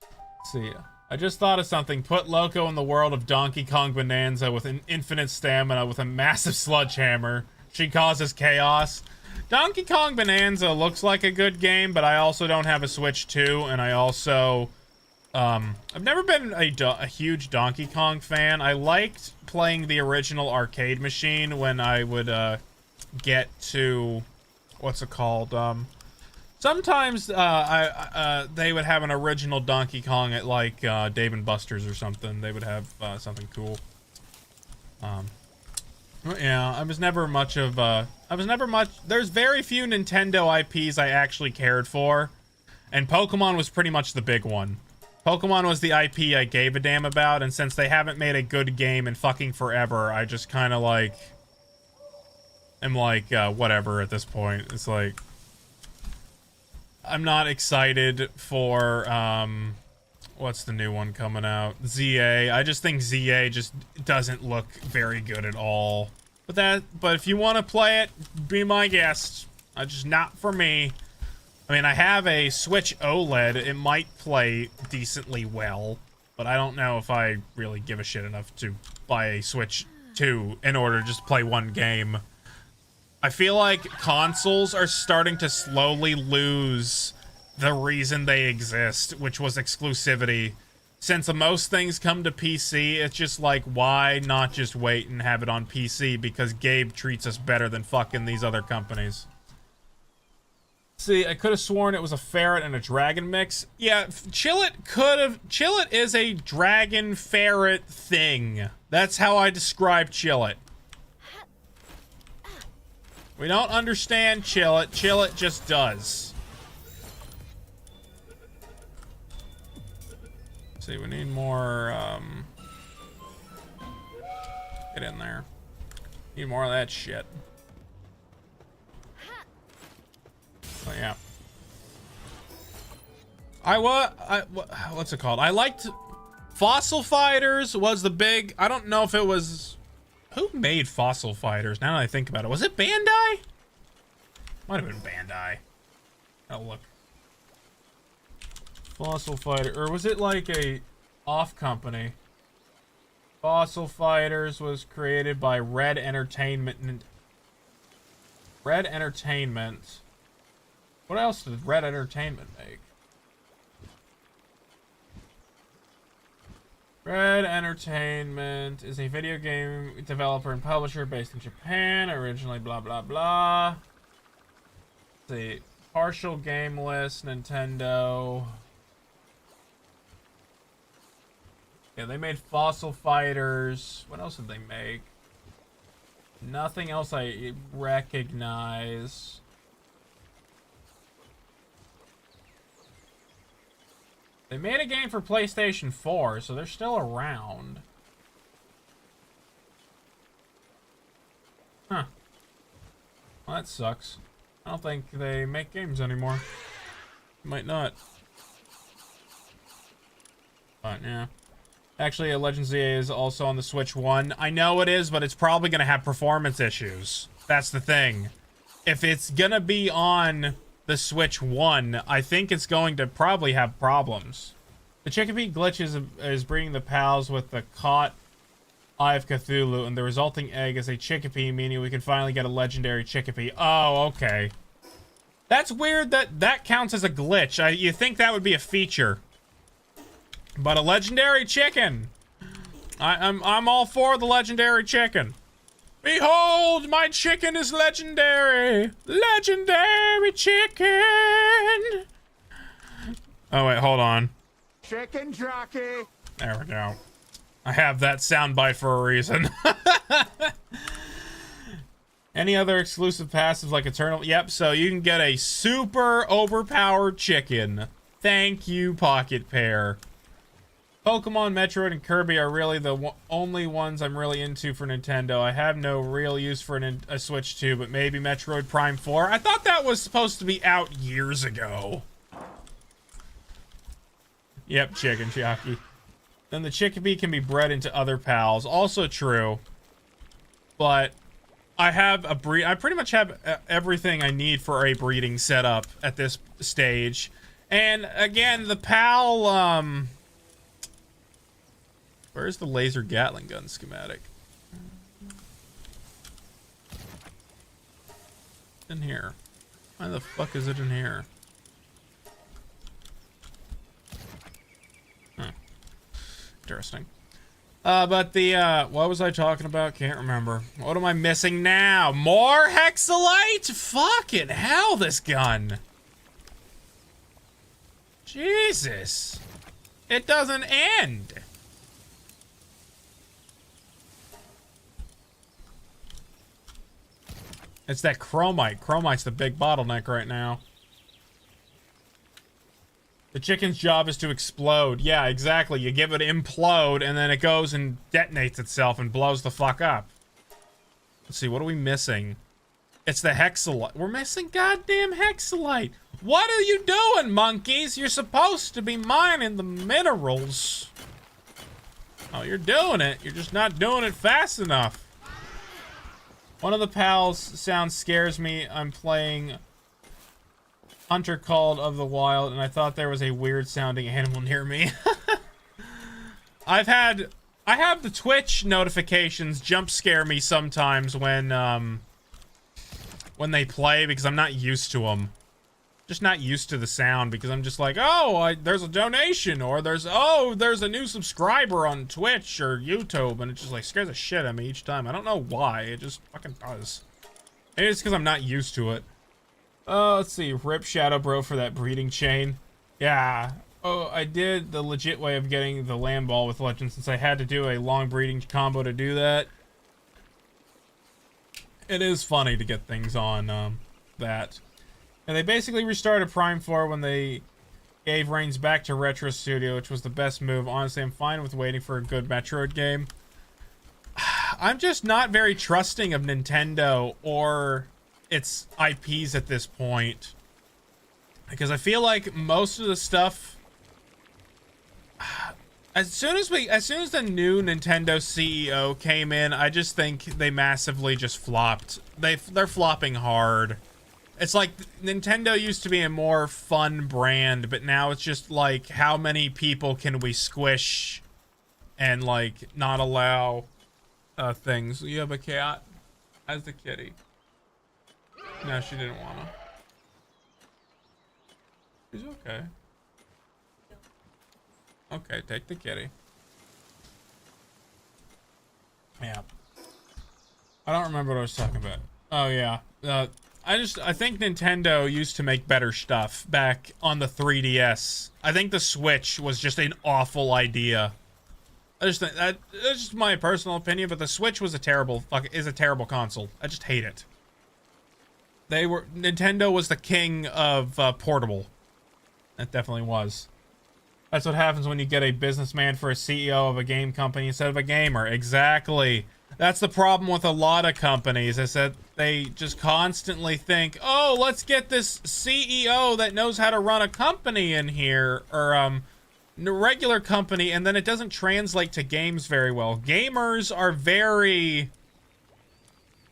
Let's see. I just thought of something. Put Loco in the world of Donkey Kong Bonanza with an infinite stamina with a massive sledgehammer. She causes chaos. Donkey Kong Bonanza looks like a good game, but I also don't have a Switch 2, and I also, I've never been a huge Donkey Kong fan. I liked playing the original arcade machine when I would, get to, what's it called, Sometimes they would have an original Donkey Kong at like Dave and Buster's or something. They would have something cool. Yeah, I was never much. There's very few Nintendo IPs I actually cared for, and Pokemon was pretty much the big one. Pokemon was the IP I gave a damn about, and since they haven't made a good game in fucking forever, I just kind of like am like whatever at this point. It's like I'm not excited for what's the new one coming out? ZA. I just think ZA just doesn't look very good at all. But if you want to play it, be my guest. Just not for me. I mean, I have a Switch OLED. It might play decently well, but I don't know if I really give a shit enough to buy a Switch 2 in order to just play one game. I feel like consoles are starting to slowly lose the reason they exist, which was exclusivity. Since most things come to PC, it's just like, why not just wait and have it on PC? Because Gabe treats us better than fucking these other companies. See, I could have sworn it was a ferret and a dragon mix. Yeah, Chillet is a dragon ferret thing. That's how I describe Chillet. We don't understand Chillet. Chillet just does. See, we need more, get in there. Need more of that shit. Oh, yeah. What's it called? I liked Fossil Fighters was the big, I don't know if it was, who made Fossil Fighters? Now that I think about it, was it Bandai? Might have been Bandai. Oh, look. Fossil Fighter, or was it like a off company? Fossil Fighters was created by Red Entertainment. Red Entertainment. What else did Red Entertainment make? Red Entertainment is a video game developer and publisher based in Japan, originally blah blah blah. Let's see. Partial game list, Nintendo. Yeah, they made Fossil Fighters. What else did they make? Nothing else I recognize. They made a game for PlayStation 4, so they're still around. Huh. Well, that sucks. I don't think they make games anymore. Might not. But, yeah. Actually, Legends ZA is also on the Switch 1. I know it is, but it's probably going to have performance issues. That's the thing. If it's going to be on the Switch 1, I think it's going to probably have problems. The Chickpea glitch is breeding the pals with the caught Eye of Cthulhu, and the resulting egg is a Chickpea, meaning we can finally get a legendary Chickpea. Oh, okay. That's weird that counts as a glitch. You think that would be a feature. But a legendary chicken. I'm all for the legendary chicken. Behold, my chicken is legendary. Legendary chicken. Oh wait, hold on. Chicken jockey. There we go. I have that soundbite for a reason. Any other exclusive passives like Eternal? Yep, so you can get a super overpowered chicken. Thank you, Pocket Pair. Pokemon, Metroid, and Kirby are really the only ones I'm really into for Nintendo. I have no real use for a Switch 2, but maybe Metroid Prime 4. I thought that was supposed to be out years ago. Yep, chicken jockey. Then the Chickpea can be bred into other pals. Also true. But I have a I pretty much have everything I need for a breeding setup at this stage. And again, the pal, where's the laser Gatling gun schematic? In here. Why the fuck is it in here? Huh. Interesting. But the, what was I talking about? Can't remember. What am I missing now? More Hexalite? Fucking hell, this gun. Jesus. It doesn't end. It's that chromite. Chromite's the big bottleneck right now. The chicken's job is to explode. Yeah, exactly. You give it implode, and then it goes and detonates itself and blows the fuck up. Let's see, what are we missing? It's the hexalite. We're missing goddamn hexalite. What are you doing, monkeys? You're supposed to be mining the minerals. Oh, you're doing it. You're just not doing it fast enough. One of the pals sound scares me. I'm playing Hunter Called of the Wild, and I thought there was a weird sounding animal near me. I have the Twitch notifications jump scare me sometimes when they play, because I'm not used to them. Just not used to the sound, because I'm just like, oh, there's a donation, or there's a new subscriber on Twitch or YouTube, and it just like scares the shit out of me each time. I don't know why, it just fucking does. Maybe it's because I'm not used to it. Let's see, rip Shadow Bro for that breeding chain. Yeah. Oh, I did the legit way of getting the land ball with Legend, since I had to do a long breeding combo to do that. It is funny to get things on that. And they basically restarted Prime 4 when they gave reins back to Retro Studio, which was the best move. Honestly, I'm fine with waiting for a good Metroid game. I'm just not very trusting of Nintendo or its IPs at this point, because I feel like most of the stuff, as soon as the new Nintendo CEO came in, I just think they massively just flopped. They're flopping hard. It's like Nintendo used to be a more fun brand, but now it's just like, how many people can we squish and like not allow things. You have a cat as the kitty. No, she didn't wanna. She's okay. Okay, take the kitty. Yeah. I don't remember what I was talking about. Oh yeah. I think Nintendo used to make better stuff back on the 3DS. I think the Switch was just an awful idea. I just think that's just my personal opinion, but the Switch was is a terrible console. I just hate it. Nintendo was the king of portable. That definitely was. That's what happens when you get a businessman for a CEO of a game company instead of a gamer. Exactly. That's the problem with a lot of companies, is that they just constantly think, oh, let's get this CEO that knows how to run a company in here, or a regular company, and then it doesn't translate to games very well. Gamers are very,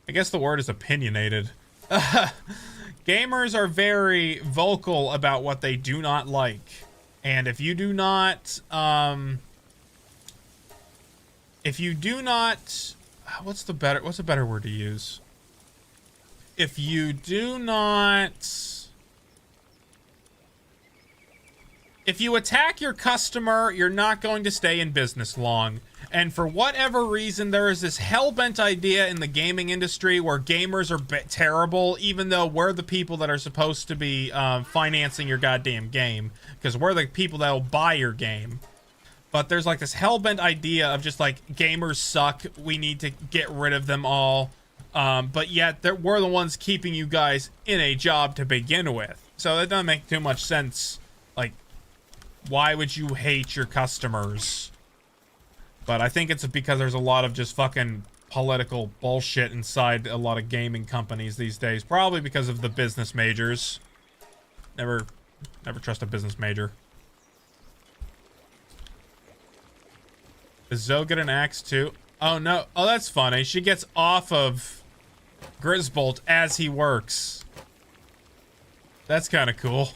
I guess the word is opinionated. Gamers are very vocal about what they do not like. And if you do not, what's a better word to use? If you attack your customer, you're not going to stay in business long. And for whatever reason, there is this hell-bent idea in the gaming industry where gamers are terrible, even though we're the people that are supposed to be financing your goddamn game, because we're the people that will buy your game. But there's like this hell-bent idea of just like, gamers suck, we need to get rid of them all. But yet, we're the ones keeping you guys in a job to begin with. So that doesn't make too much sense. Like, why would you hate your customers? But I think it's because there's a lot of just fucking political bullshit inside a lot of gaming companies these days. Probably because of the business majors. Never trust a business major. Does Zoe get an axe too? Oh no. Oh, that's funny. She gets off of Grisbolt as he works. That's kind of cool.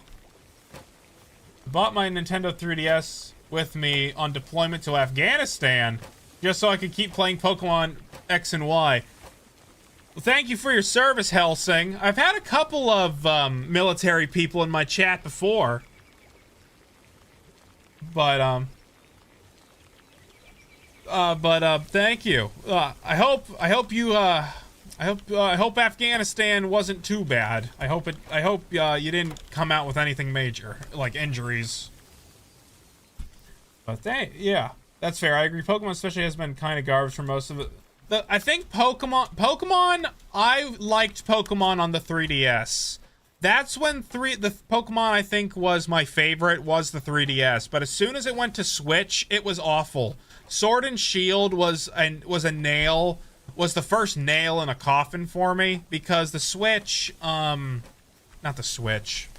I bought my Nintendo 3DS with me on deployment to Afghanistan just so I could keep playing Pokemon X and Y. Well, thank you for your service, Helsing. I've had a couple of military people in my chat before. But thank you. I hope you I hope Afghanistan wasn't too bad. I hope you didn't come out with anything major, like injuries. But yeah, that's fair. I agree. Pokemon especially has been kind of garbage for most of it. I think Pokemon, I liked Pokemon on the 3DS. That's when the Pokemon I think was my favorite was the 3DS. But as soon as it went to Switch, it was awful. Sword and Shield was the first nail in a coffin for me, because the Switch, not the Switch.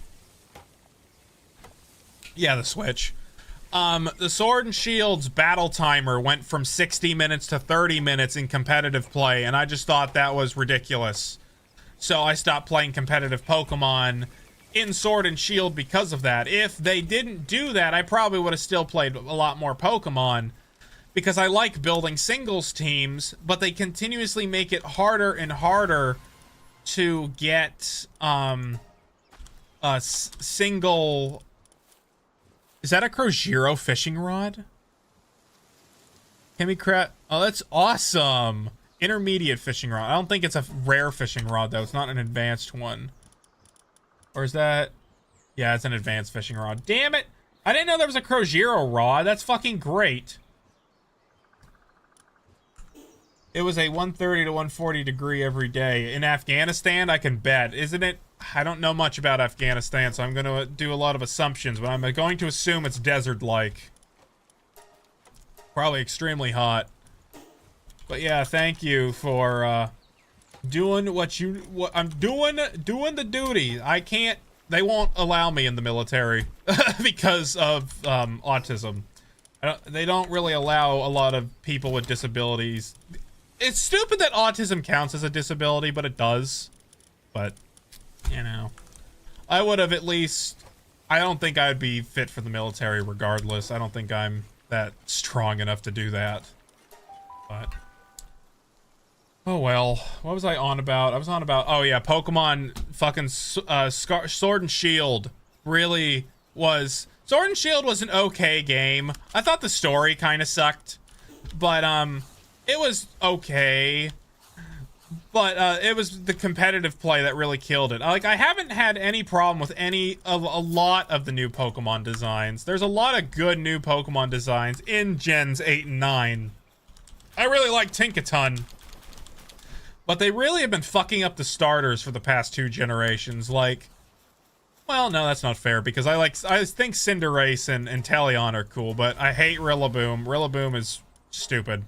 Yeah, the Switch. The Sword and Shield's battle timer went from 60 minutes to 30 minutes in competitive play, and I just thought that was ridiculous. So I stopped playing competitive Pokemon in Sword and Shield because of that. If they didn't do that, I probably would have still played a lot more Pokemon, because I like building singles teams, but they continuously make it harder and harder to get a single... Is that a Crojiro fishing rod? Chemicrat. Oh, that's awesome. Intermediate fishing rod. I don't think it's a rare fishing rod, though. It's not an advanced one. Or is that... Yeah, it's an advanced fishing rod. Damn it! I didn't know there was a Crojiro rod. That's fucking great. It was a 130 to 140 degree every day. In Afghanistan, I can bet. Isn't it? I don't know much about Afghanistan, so I'm going to do a lot of assumptions, but I'm going to assume it's desert-like. Probably extremely hot. But yeah, thank you for doing what I'm doing the duty. I can't, they won't allow me in the military because of autism. They don't really allow a lot of people with disabilities. It's stupid that autism counts as a disability, but it does. But, you know, I would have at least, I don't think I'd be fit for the military regardless. I don't think I'm that strong enough to do that. But, oh well. What was I on about? I was on about, oh yeah, Pokemon fucking Sword and Shield really was, Sword and Shield was an okay game. I thought the story kind of sucked, but it was okay. But it was the competitive play that really killed it. Like, I haven't had any problem with a lot of the new Pokemon designs. There's a lot of good new Pokemon designs in Gens 8 and 9. I really like Tinkaton. But they really have been fucking up the starters for the past 2 generations. Like, well, no, that's not fair, because I think Cinderace and Teleon are cool, but I hate Rillaboom. Rillaboom is stupid.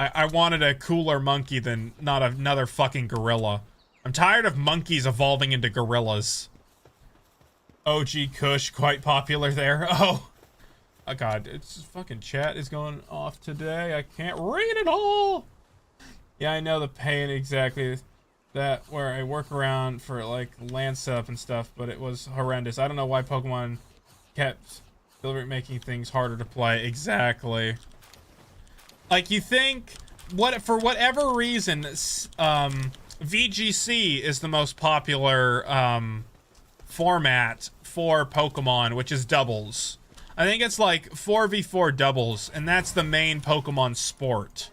I wanted a cooler monkey than not another fucking gorilla. I'm tired of monkeys evolving into gorillas. OG Kush, quite popular there. Oh god, it's fucking chat is going off today. I can't read it all. Yeah, I know the pain exactly. That where I work around for like Lance Up and stuff, but it was horrendous. I don't know why Pokemon kept deliberately making things harder to play. Exactly. Like, you think, for whatever reason, VGC is the most popular format for Pokemon, which is doubles. I think it's like 4v4 doubles, and that's the main Pokemon sport.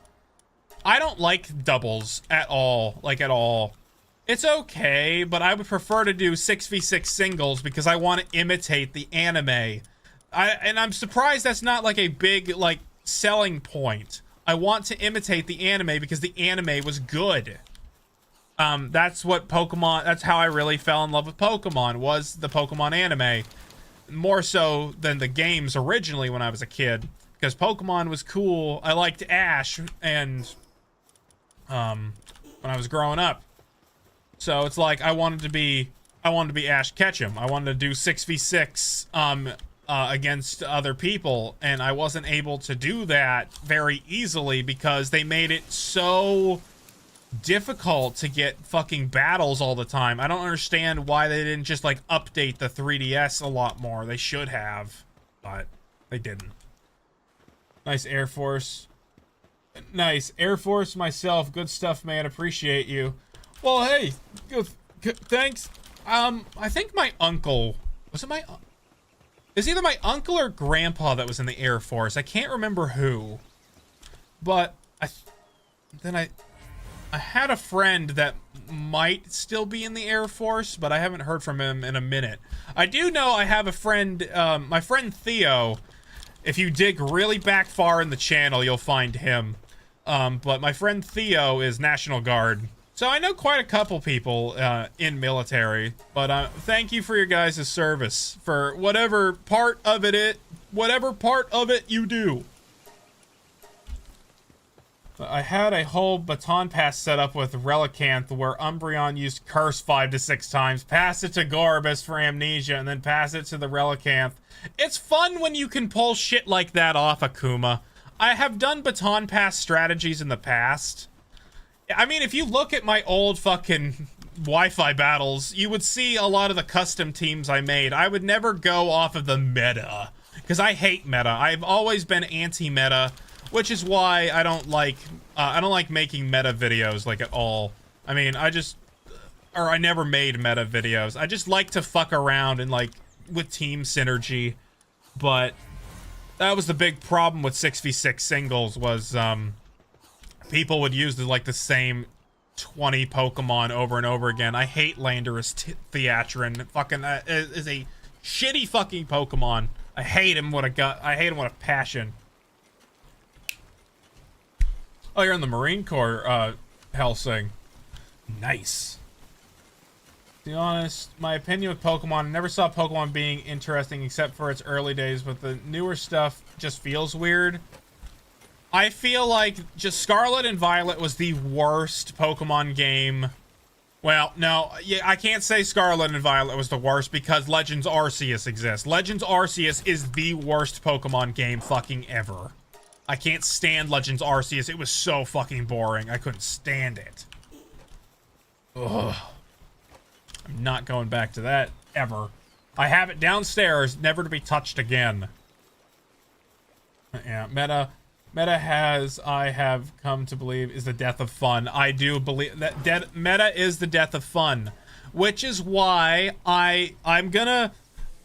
I don't like doubles at all, like at all. It's okay, but I would prefer to do 6v6 singles because I want to imitate the anime. And I'm surprised that's not like a big, like, selling point. I want to imitate the anime because the anime was good. That's what Pokemon, that's how I really fell in love with Pokemon, was the Pokemon anime. More so than the games originally when I was a kid. Because Pokemon was cool. I liked Ash and when I was growing up. So it's like I wanted to be Ash Ketchum. I wanted to do 6v6 against other people, and I wasn't able to do that very easily because they made it so difficult to get fucking battles all the time. I don't understand why they didn't just like update the 3DS a lot more. They should have, but they didn't. Nice Air Force. Nice Air Force myself. Good stuff, man. Appreciate you. Well, hey, thanks. I think my uncle, was it my it's either my uncle or grandpa that was in the Air Force. I can't remember who. But I had a friend that might still be in the Air Force, but I haven't heard from him in a minute. I do know I have a friend, my friend Theo. If you dig really back far in the channel, you'll find him. But my friend Theo is National Guard. So I know quite a couple people in military. But thank you for your guys' service. For whatever part of it you do. I had a whole baton pass set up with Relicanth where Umbreon used Curse 5 to 6 times, pass it to Gorbis for Amnesia, and then pass it to the Relicanth. It's fun when you can pull shit like that off, Akuma. I have done baton pass strategies in the past. I mean, if you look at my old fucking Wi-Fi battles, you would see a lot of the custom teams I made. I would never go off of the meta, because I hate meta. I've always been anti-meta. Which is why I don't like making meta videos, like, at all. I mean, I never made meta videos. I just like to fuck around and, like, with team synergy. But that was the big problem with 6v6 singles was, people would use, the same 20 Pokemon over and over again. I hate Landorus Theatron. Fucking, is a shitty fucking Pokemon. I hate him with a passion. Oh, you're in the Marine Corps, Helsing. Nice. To be honest, my opinion with Pokemon, I never saw Pokemon being interesting except for its early days, but the newer stuff just feels weird. I feel like just Scarlet and Violet was the worst Pokemon game. Well, no, yeah, I can't say Scarlet and Violet was the worst because Legends Arceus exists. Legends Arceus is the worst Pokemon game fucking ever. I can't stand Legends Arceus. It was so fucking boring. I couldn't stand it. Ugh. I'm not going back to that ever. I have it downstairs, never to be touched again. Yeah, meta has, I have come to believe, is the death of fun. I do believe that meta is the death of fun, which is why I'm gonna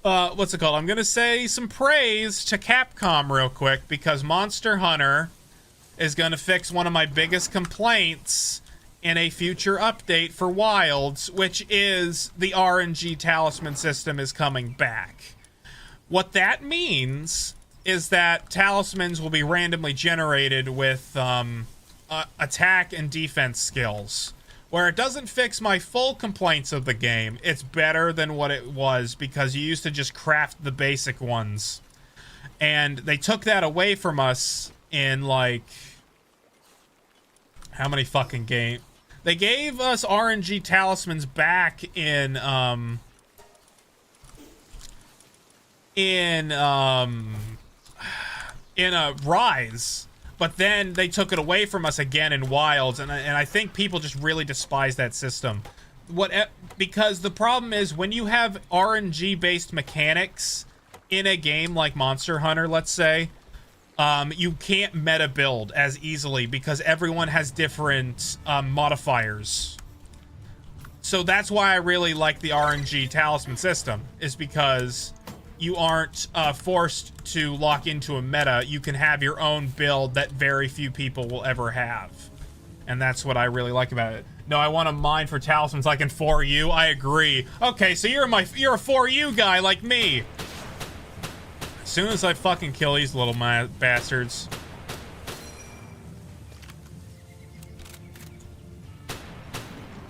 what's it called? I'm gonna say some praise to Capcom real quick because Monster Hunter is gonna fix one of my biggest complaints in a future update for Wilds, which is the RNG talisman system is coming back. What that means is that talismans will be randomly generated with attack and defense skills. Where it doesn't fix my full complaints of the game, it's better than what it was because you used to just craft the basic ones. And they took that away from us in, like, how many fucking games? They gave us RNG talismans back in Rise. But then they took it away from us again in Wilds, and I think people just really despise that system. Because the problem is when you have RNG-based mechanics in a game like Monster Hunter, let's say, you can't meta build as easily because everyone has different modifiers. So that's why I really like the RNG talisman system, is because you aren't forced to lock into a meta. You can have your own build that very few people will ever have. And that's what I really like about it. No, I want to mine for talismans like in 4U. I agree. Okay, so you're a 4U guy like me. As soon as I fucking kill these little bastards.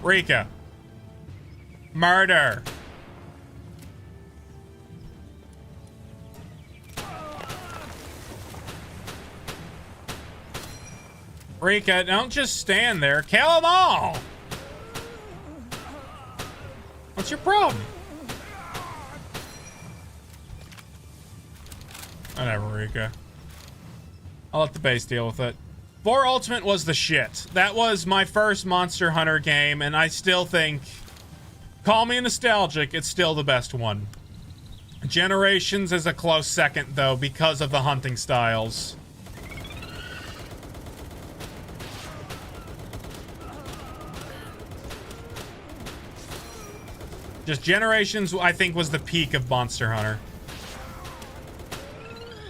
Rika. Murder. Rika, don't just stand there. Kill them all! What's your problem? Whatever, Rika. I'll let the base deal with it. 4 Ultimate was the shit. That was my first Monster Hunter game, and I still think... Call me nostalgic, it's still the best one. Generations is a close second, though, because of the hunting styles. Just Generations, I think, was the peak of Monster Hunter.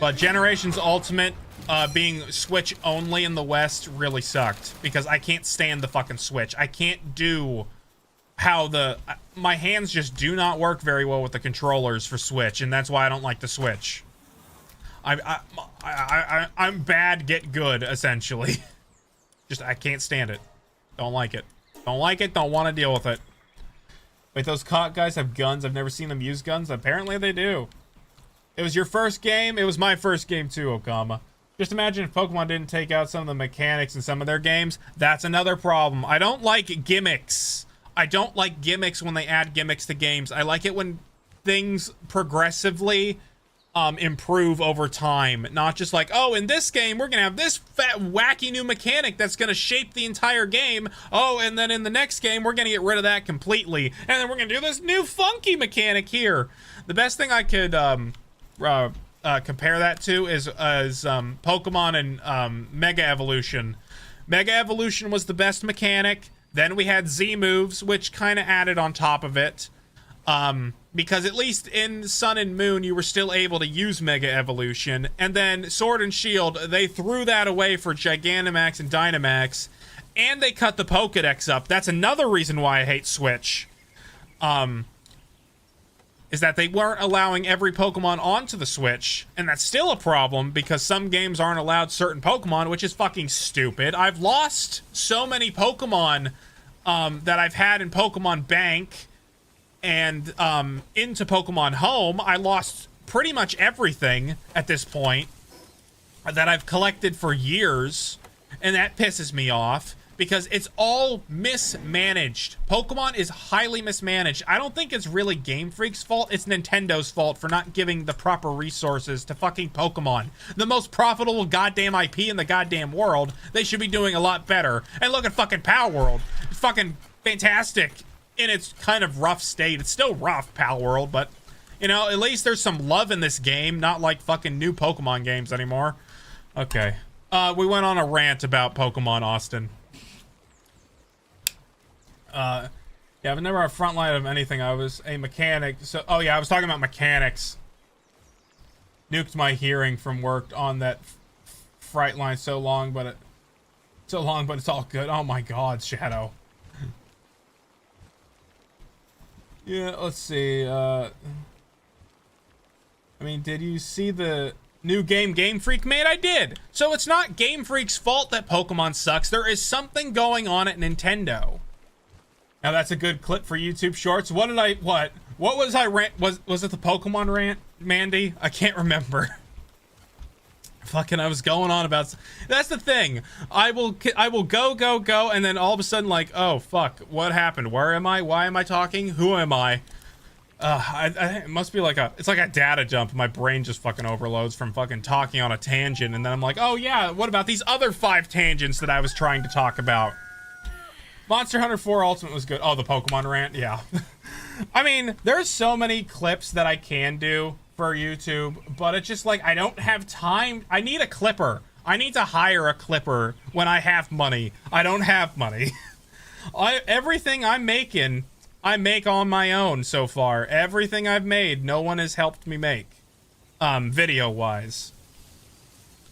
But Generations Ultimate being Switch only in the West really sucked because I can't stand the fucking Switch. I can't do how my hands just do not work very well with the controllers for Switch, and that's why I don't like the Switch. I'm bad, get good, essentially. Just, I can't stand it. Don't like it. Don't like it, don't want to deal with it. Wait, those COD guys have guns? I've never seen them use guns. Apparently they do. It was your first game? It was my first game too, Okama. Just imagine if Pokemon didn't take out some of the mechanics in some of their games. That's another problem. I don't like gimmicks. I don't like gimmicks when they add gimmicks to games. I like it when things progressively improve over time. Not just like, oh, in this game, we're gonna have this fat, wacky new mechanic that's gonna shape the entire game. Oh, and then in the next game, we're gonna get rid of that completely. And then we're gonna do this new funky mechanic here. The best thing I could compare that to is Pokemon and Mega Evolution. Mega Evolution was the best mechanic. Then we had Z moves, which kind of added on top of it. Because at least in Sun and Moon, you were still able to use Mega Evolution. And then Sword and Shield, they threw that away for Gigantamax and Dynamax. And they cut the Pokedex up. That's another reason why I hate Switch. Is that they weren't allowing every Pokemon onto the Switch. And that's still a problem because some games aren't allowed certain Pokemon, which is fucking stupid. I've lost so many Pokemon that I've had in Pokemon Bank and into Pokemon Home. I lost pretty much everything at this point that I've collected for years. And that pisses me off. Because it's all mismanaged. Pokemon is highly mismanaged. I don't think it's really Game Freak's fault. It's Nintendo's fault for not giving the proper resources to fucking Pokemon. The most profitable goddamn IP in the goddamn world. They should be doing a lot better. And look at fucking Palworld. It's fucking fantastic in its kind of rough state. It's still rough, Palworld, but, you know, at least there's some love in this game. Not like fucking new Pokemon games anymore. Okay. We went on a rant about Pokemon, Austin. Yeah, I was never a front line of anything. I was a mechanic. So, oh yeah, I was talking about mechanics. Nuked my hearing from work on that fright line so long, but it's all good. Oh my God, Shadow. Yeah, let's see. I mean, did you see the new game Game Freak made? I did. So it's not Game Freak's fault that Pokemon sucks. There is something going on at Nintendo. Now that's a good clip for YouTube Shorts. What was I rant? Was it the Pokemon rant, Mandy? I can't remember. Fucking, I was going on about. That's the thing. I will go, and then all of a sudden, like, oh fuck, what happened? Where am I? Why am I talking? Who am I? It must be like it's like a data dump. My brain just fucking overloads from fucking talking on a tangent, and then I'm like, oh yeah, what about these other 5 tangents that I was trying to talk about? Monster Hunter 4 Ultimate was good. Oh, the Pokemon rant? Yeah. I mean, there's so many clips that I can do for YouTube, but it's just like, I don't have time. I need a clipper. I need to hire a clipper when I have money. I don't have money. Everything I'm making, I make on my own so far. Everything I've made, no one has helped me make. Video-wise.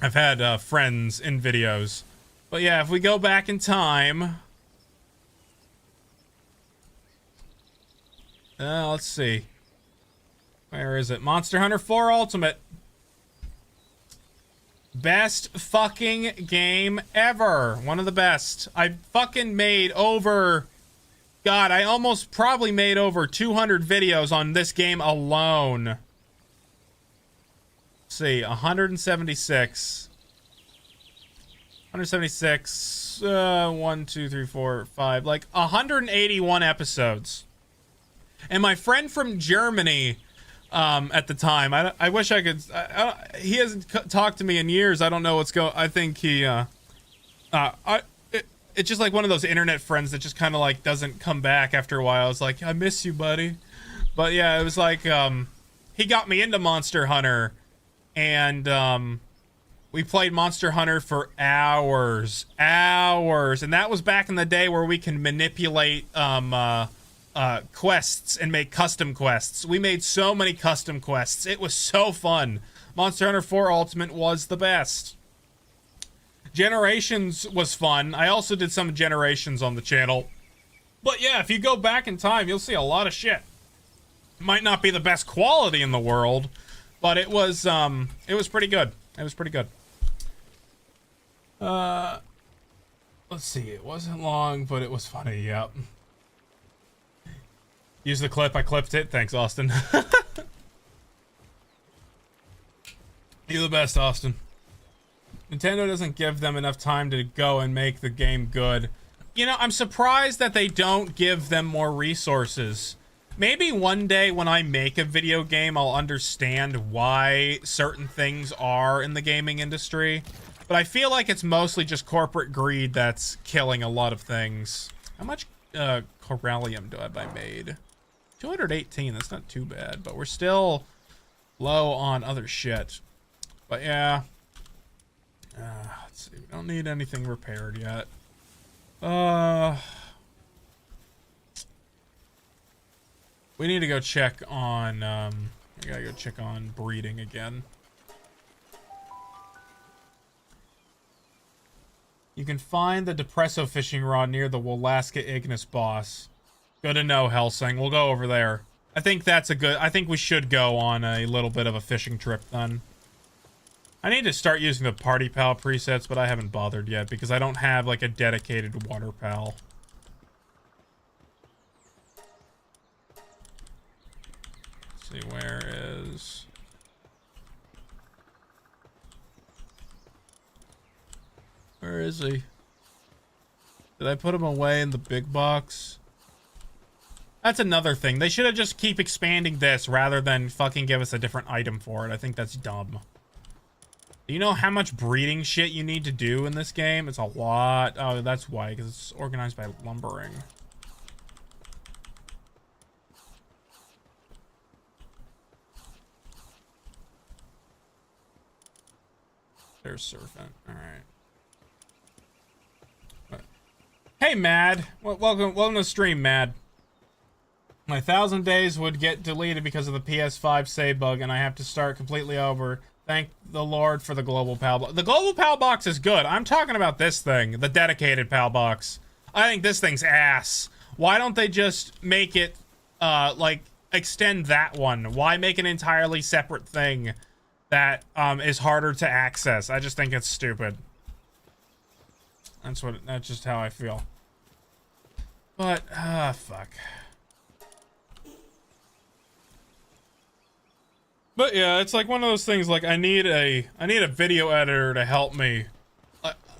I've had friends in videos. But yeah, if we go back in time... let's see. Where is it? Monster Hunter 4 Ultimate. Best fucking game ever. One of the best. I fucking made over... God, I almost probably made over 200 videos on this game alone. Let's see, 176. 176. 1, 2, 3, 4, 5. Like, 181 episodes. And my friend from Germany, at the time, I wish I could, he hasn't talked to me in years. I don't know what's going, I think he, it's just like one of those internet friends that just kind of like doesn't come back after a while. It's like, I miss you, buddy. But yeah, it was like, he got me into Monster Hunter, and, we played Monster Hunter for hours, and that was back in the day where we can manipulate, quests and make custom quests. We made so many custom quests. It was so fun. Monster Hunter 4 Ultimate was the best. Generations was fun. I also did some Generations on the channel. But yeah, if you go back in time, you'll see a lot of shit. Might not be the best quality in the world, but it was pretty good. It was pretty good. Let's see. It wasn't long, but it was funny. Yep. Use the clip. I clipped it. Thanks, Austin. You're the best, Austin. Nintendo doesn't give them enough time to go and make the game good. You know, I'm surprised that they don't give them more resources. Maybe one day when I make a video game, I'll understand why certain things are in the gaming industry. But I feel like it's mostly just corporate greed that's killing a lot of things. How much Corellium do I have I made? 218, that's not too bad. But we're still low on other shit. But yeah. Let's see, we don't need anything repaired yet. We need to go check on, we gotta go check on breeding again. You can find the Depresso fishing rod near the Wolaska Ignis boss. Good to know, Helsing. We'll go over there. I think that's a good, I think we should go on a little bit of a fishing trip then. I need to start using the Party Pal presets, but I haven't bothered yet because I don't have like a dedicated water pal. Let's see, where is... Where is he? Did I put him away in the big box? That's another thing. They should have just keep expanding this rather than fucking give us a different item for it. I think that's dumb. Do you know how much breeding shit you need to do in this game? It's a lot. Oh, that's why, because it's organized by lumbering. There's Serpent. Alright. Hey, Mad. Welcome to the stream, Mad. My 1,000 days would get deleted because of the PS5 save bug, and I have to start completely over. Thank the Lord for the Global Pal Box. The Global Pal Box is good. I'm talking about this thing, the dedicated Pal Box. I think this thing's ass. Why don't they just make it, like, extend that one? Why make an entirely separate thing that, is harder to access? I just think it's stupid. That's just how I feel. But, fuck. But yeah, it's like one of those things, like, I need a video editor to help me.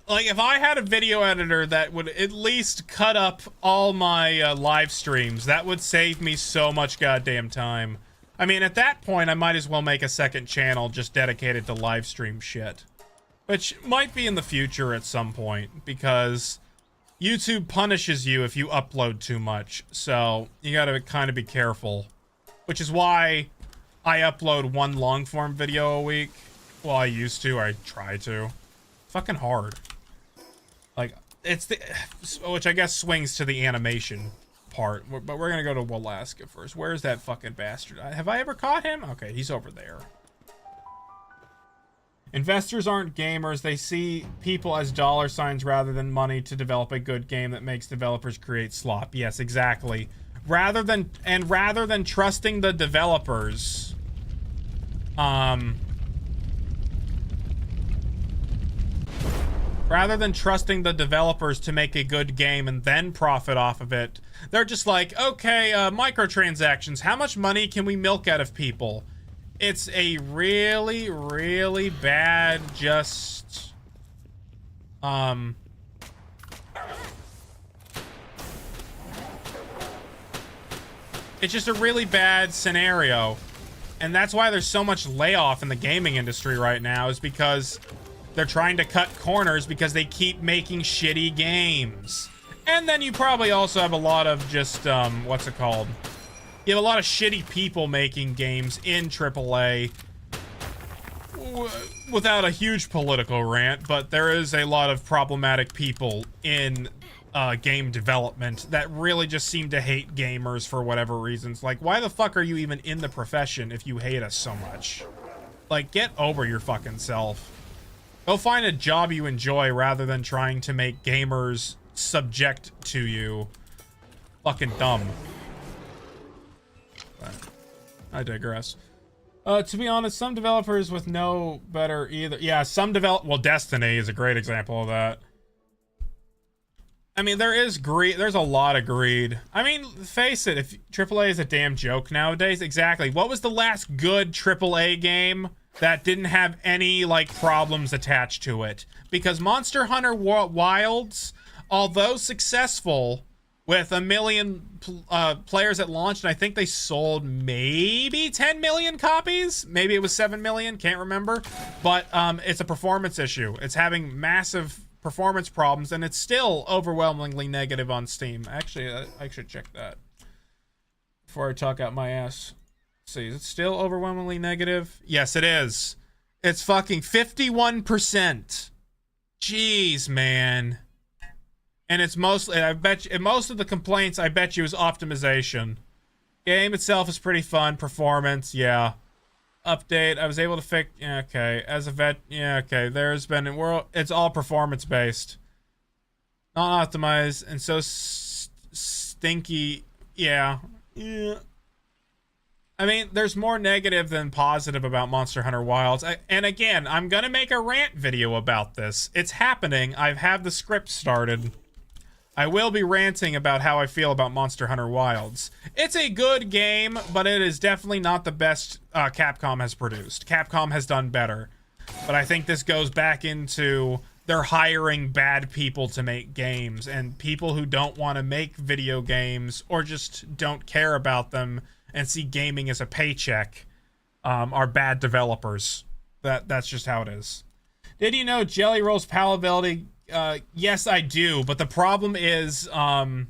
Like, if I had a video editor that would at least cut up all my, live streams, that would save me so much goddamn time. I mean, at that point, I might as well make a second channel just dedicated to live stream shit. Which might be in the future at some point, because YouTube punishes you if you upload too much, so you gotta kind of be careful. Which is why I upload one long-form video a week. Well, I used to, or I try to. Fucking hard. Like, it's the... Which I guess swings to the animation part, but we're gonna go to Wolaska first. Where's that fucking bastard? Have I ever caught him? Okay, he's over there. Investors aren't gamers. They see people as dollar signs rather than money to develop a good game that makes developers create slop. Yes, exactly. Rather than trusting the developers, to make a good game and then profit off of it, they're just like, okay, microtransactions, how much money can we milk out of people? It's a really, really bad, just, it's just a really bad scenario. And that's why there's so much layoff in the gaming industry right now, is because they're trying to cut corners because they keep making shitty games. And then you probably also have a lot of just, what's it called? You have a lot of shitty people making games in AAA without a huge political rant, but there is a lot of problematic people in game development that really just seem to hate gamers for whatever reasons. Like, why the fuck are you even in the profession if you hate us so much? Like, get over your fucking self. Go find a job you enjoy rather than trying to make gamers subject to you. Fucking dumb. But I digress. To be honest, some developers with no better either. Yeah, well, Destiny is a great example of that. I mean, there is greed. There's a lot of greed. I mean, face it, if AAA is a damn joke nowadays, exactly. What was the last good AAA game that didn't have any, like, problems attached to it? Because Monster Hunter Wilds, although successful with 1 million players at launch, and I think they sold maybe 10 million copies. Maybe it was 7 million, can't remember. But it's a performance issue. It's having massive performance problems, and it's still overwhelmingly negative on Steam. Actually, I should check that before I talk out my ass. Let's see, is it still overwhelmingly negative? Yes, it is. It's fucking 51%. Jeez, man. And it's mostly, I bet you, most of the complaints, I bet you, is optimization. Game itself is pretty fun. Performance, yeah. Update, I was able to fix, yeah, okay. As a vet, yeah, okay. There's been, it's all performance based. Not optimized, and so stinky, yeah. Yeah. I mean, there's more negative than positive about Monster Hunter Wilds. And again, I'm gonna make a rant video about this. It's happening. I have the script started. I will be ranting about how I feel about Monster Hunter Wilds. It's a good game, but it is definitely not the best Capcom has produced. Capcom has done better. But I think this goes back into they're hiring bad people to make games, and people who don't want to make video games or just don't care about them and see gaming as a paycheck are bad developers. That's just how it is. Did you know Jelly Roll's palatability? Yes, I do, but the problem is, I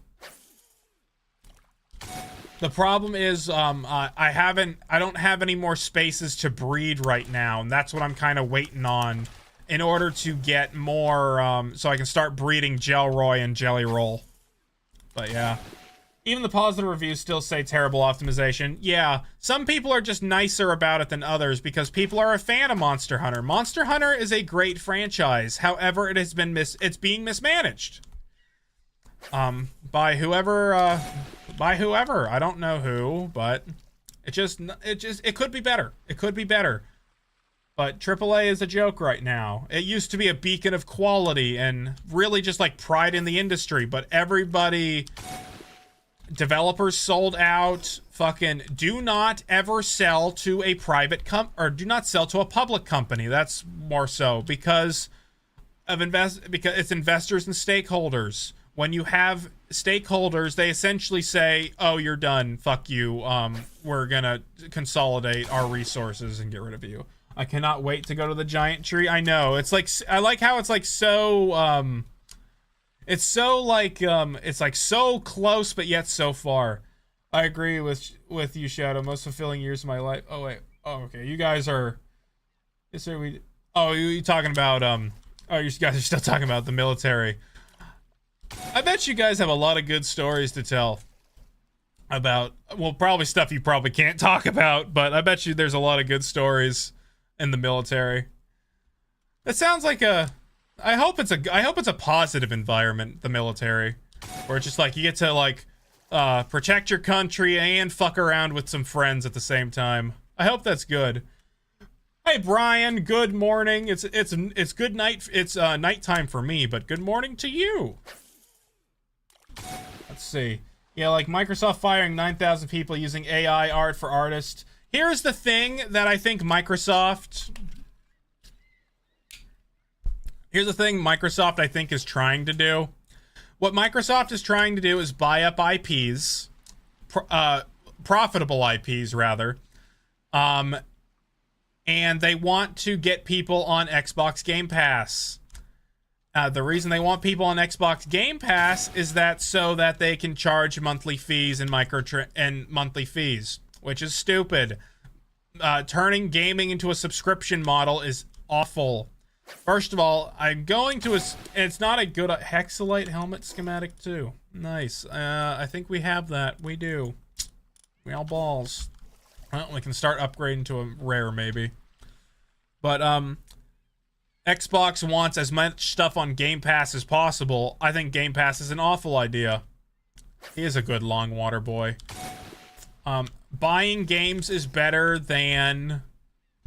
don't have any more spaces to breed right now, and that's what I'm kind of waiting on in order to get more, so I can start breeding Gelroy and Jelly Roll. But yeah. Even the positive reviews still say terrible optimization. Yeah, some people are just nicer about it than others because people are a fan of Monster Hunter. Monster Hunter is a great franchise. However, it has been it's being mismanaged. By whoever, I don't know who, but it could be better. It could be better. But AAA is a joke right now. It used to be a beacon of quality and really just like pride in the industry, but developers sold out. Fucking do not ever sell to a private or do not sell to a public company. That's more so because because it's investors and stakeholders. When you have stakeholders, they essentially say, "Oh, you're done. Fuck you. We're gonna consolidate our resources and get rid of you." I cannot wait to go to the giant tree. I know. It's like I like how it's like so it's so like it's like so close but yet so far. I agree with you, Shadow. Most fulfilling years of my life. Oh wait. Oh okay. You guys are. Yes sir. Oh, you talking about oh, you guys are still talking about the military. I bet you guys have a lot of good stories to tell about, well, probably stuff you probably can't talk about, but I bet you there's a lot of good stories in the military. It sounds like I hope it's a positive environment, the military, where it's just like you get to like protect your country and fuck around with some friends at the same time. I hope that's good. Hey Brian, good morning. It's good night. It's nighttime for me, but good morning to you. Let's see. Yeah, like Microsoft firing 9,000 people using AI art for artists. Here's the thing that I think Microsoft I think is trying to do. What Microsoft is trying to do is buy up IPs, profitable IPs rather, and they want to get people on Xbox Game Pass. The reason they want people on Xbox Game Pass is that so that they can charge monthly fees and monthly fees, which is stupid. Turning gaming into a subscription model is awful. First of all, I'm going to it's not a good Hexalite helmet schematic too. Nice. I think we have that. We do. We all balls. Well, we can start upgrading to a rare maybe. But Xbox wants as much stuff on Game Pass as possible. I think Game Pass is an awful idea. He is a good long water boy. Buying games is better than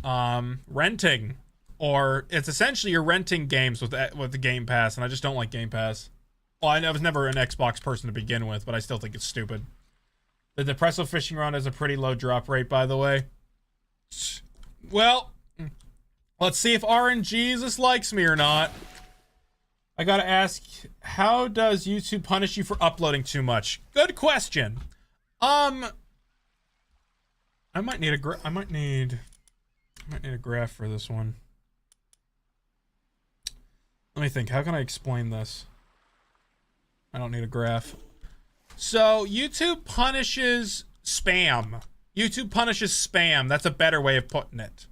renting. Or it's essentially you're renting games with the Game Pass, and I just don't like Game Pass. Well, I was never an Xbox person to begin with, but I still think it's stupid. The Depresso Fishing Rod has a pretty low drop rate, by the way. Well, let's see if RNGesus likes me or not. I gotta ask, how does YouTube punish you for uploading too much? Good question. I might need a graph for this one. Let me think. How can I explain this? I don't need a graph. So, YouTube punishes spam. YouTube punishes spam. That's a better way of putting it.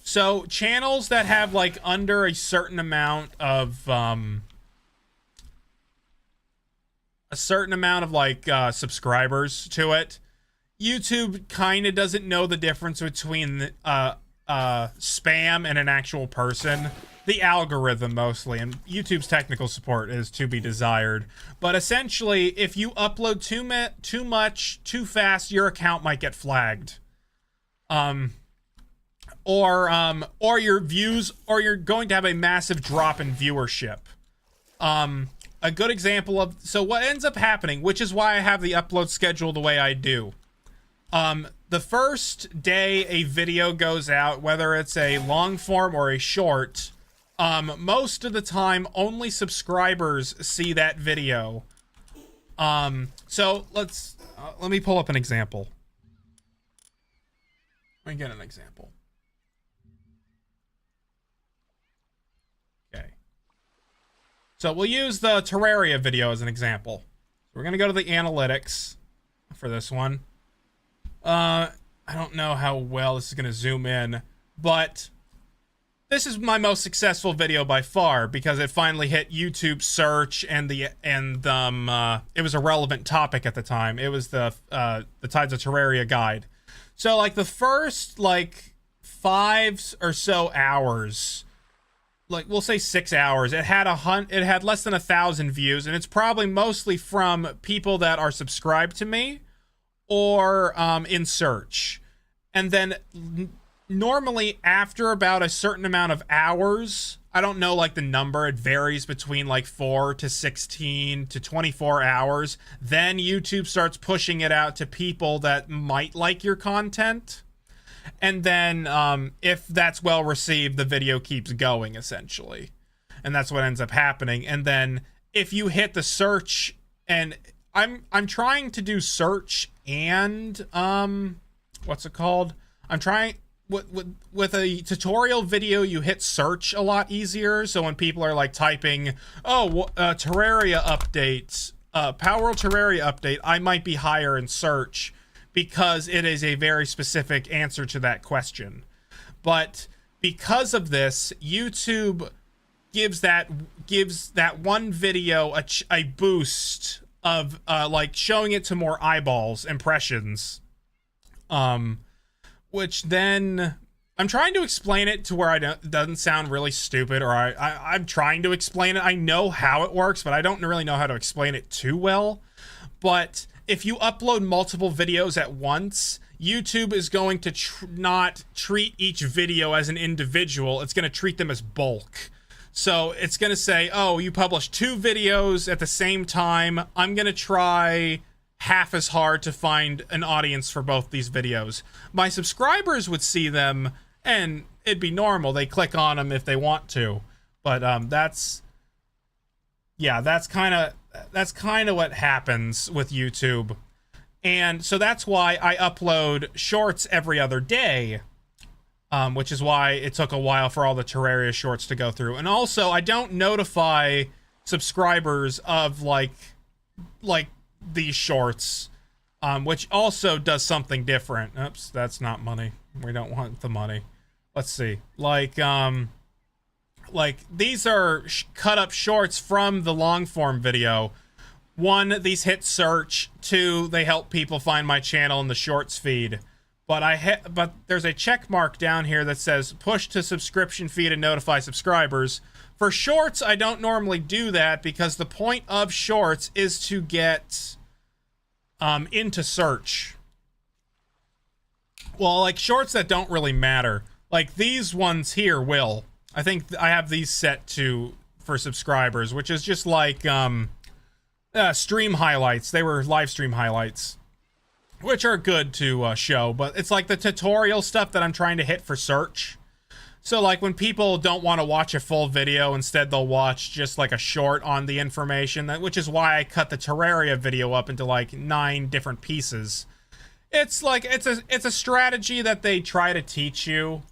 So, channels that have, like, under a certain amount of, subscribers to it, YouTube kind of doesn't know the difference between, spam and an actual person. The algorithm mostly, and YouTube's technical support is to be desired. But essentially, if you upload too much, too fast, your account might get flagged. Or your views, or you're going to have a massive drop in viewership. A good example of, so what ends up happening, which is why I have the upload schedule the way I do. The first day a video goes out, whether it's a long form or a short, most of the time only subscribers see that video. So let me pull up an example. Let me get an example. Okay. So we'll use the Terraria video as an example. We're gonna go to the analytics for this one. I don't know how well this is gonna zoom in, but this is my most successful video by far because it finally hit YouTube search and it was a relevant topic at the time. It was the Tides of Terraria guide. So like the first like 5 or so hours, like we'll say 6 hours, it had less than 1,000 views, and it's probably mostly from people that are subscribed to me or in search. And then normally after about a certain amount of hours, I don't know like the number, it varies between like 4 to 16 to 24 hours, then YouTube starts pushing it out to people that might like your content. And then if that's well received, the video keeps going essentially. And that's what ends up happening. And then if you hit the search, and I'm trying to do search and what's it called? I'm trying with a tutorial video, you hit search a lot easier. So when people are like typing, Terraria updates, Palworld Terraria update, I might be higher in search because it is a very specific answer to that question. But because of this, YouTube gives that one video a boost of like showing it to more eyeballs, impressions. Which then I'm trying to explain it to where it doesn't sound really stupid, or I'm trying to explain it. I know how it works, but I don't really know how to explain it too well. But if you upload multiple videos at once, YouTube is going to not treat each video as an individual. It's going to treat them as bulk. So it's going to say, oh, you published 2 videos at the same time. I'm going to try half as hard to find an audience for both these videos. My subscribers would see them and it'd be normal. They click on them if they want to. But that's kind of what happens with YouTube. And so that's why I upload shorts every other day, which is why it took a while for all the Terraria shorts to go through. And also, I don't notify subscribers of like these shorts, which also does something different. Oops, that's not money. We don't want the money. Let's see. Like these are cut up shorts from the long form video. 1, these hit search. 2, they help people find my channel in the shorts feed. but there's a check mark down here that says push to subscription feed and notify subscribers. For shorts, I don't normally do that because the point of shorts is to get into search. Well, like shorts that don't really matter. Like these ones here will. I think I have these set to for subscribers, which is just like stream highlights. They were live stream highlights, which are good to show, but it's like the tutorial stuff that I'm trying to hit for search. So like when people don't want to watch a full video, instead they'll watch just like a short on the information, which is why I cut the Terraria video up into like 9 different pieces. It's like it's a strategy that they try to teach you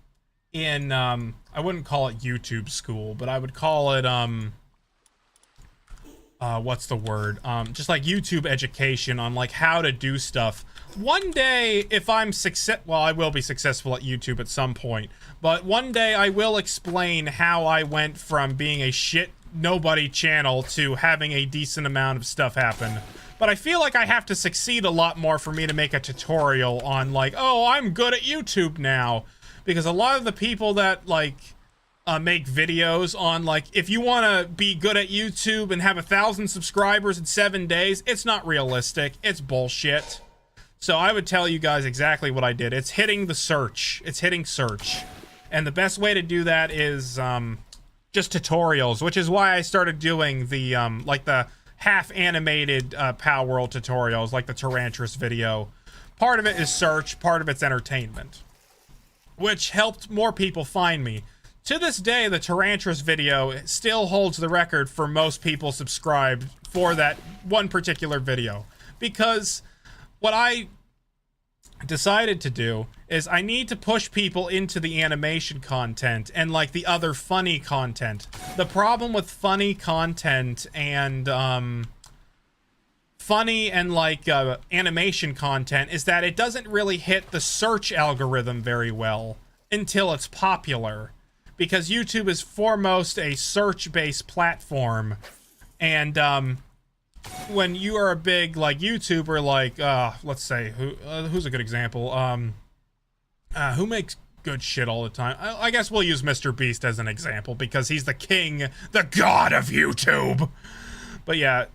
in I wouldn't call it YouTube school, but I would call it what's the word? Just like YouTube education on like how to do stuff. One day, if I'm well, I will be successful at YouTube at some point, but one day I will explain how I went from being a shit nobody channel to having a decent amount of stuff happen. But I feel like I have to succeed a lot more for me to make a tutorial on like, oh, I'm good at YouTube now. Because a lot of the people that like make videos on like, if you want to be good at YouTube and have 1,000 subscribers in 7 days, it's not realistic. It's bullshit. So I would tell you guys exactly what I did. It's hitting the search. It's hitting search. And the best way to do that is just tutorials, which is why I started doing the like the half animated Palworld tutorials, like the Tarantras video. Part of it is search, part of it's entertainment, which helped more people find me. To this day, the Tarantras video still holds the record for most people subscribed for that one particular video. Because what I decided to do is I need to push people into the animation content and like the other funny content. The problem with funny content and animation content is that it doesn't really hit the search algorithm very well until it's popular, because YouTube is foremost a search-based platform. And when you are a big like YouTuber, like let's say who's a good example, who makes good shit all the time? I guess we'll use Mr. Beast as an example because he's the king, the god of YouTube. But yeah,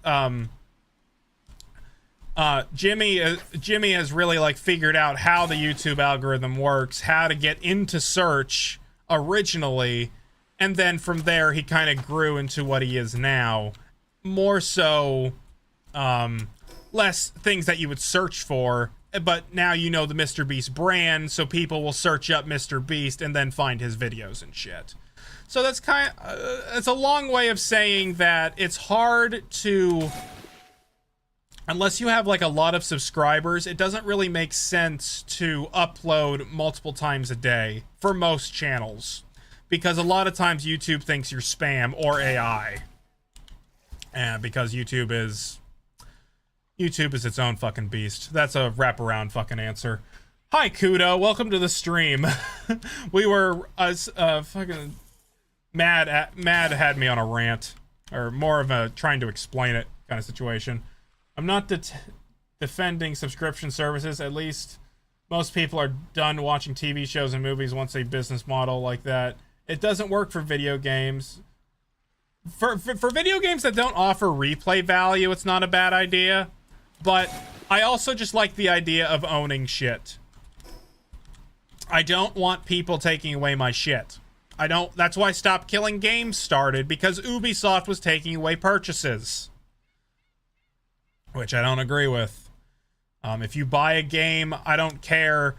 Jimmy has really like figured out how the YouTube algorithm works, how to get into search originally, and then from there he kind of grew into what he is now. More so, less things that you would search for, but now you know the Mr. Beast brand, so people will search up Mr. Beast and then find his videos and shit. So that's kind of, it's a long way of saying that it's hard to, unless you have like a lot of subscribers, it doesn't really make sense to upload multiple times a day for most channels, because a lot of times YouTube thinks you're spam or AI. And because YouTube is its own fucking beast. That's a wraparound fucking answer. Hi, Kudo. Welcome to the stream. We were fucking Mad had me on a rant, or more of a trying to explain it kind of situation. I'm not defending subscription services. At least most people are done watching TV shows and movies once a business model like that. It doesn't work for video games. For video games that don't offer replay value, it's not a bad idea. But I also just like the idea of owning shit. I don't want people taking away my shit. That's why Stop Killing Games started, because Ubisoft was taking away purchases. Which I don't agree with. If you buy a game, I don't care.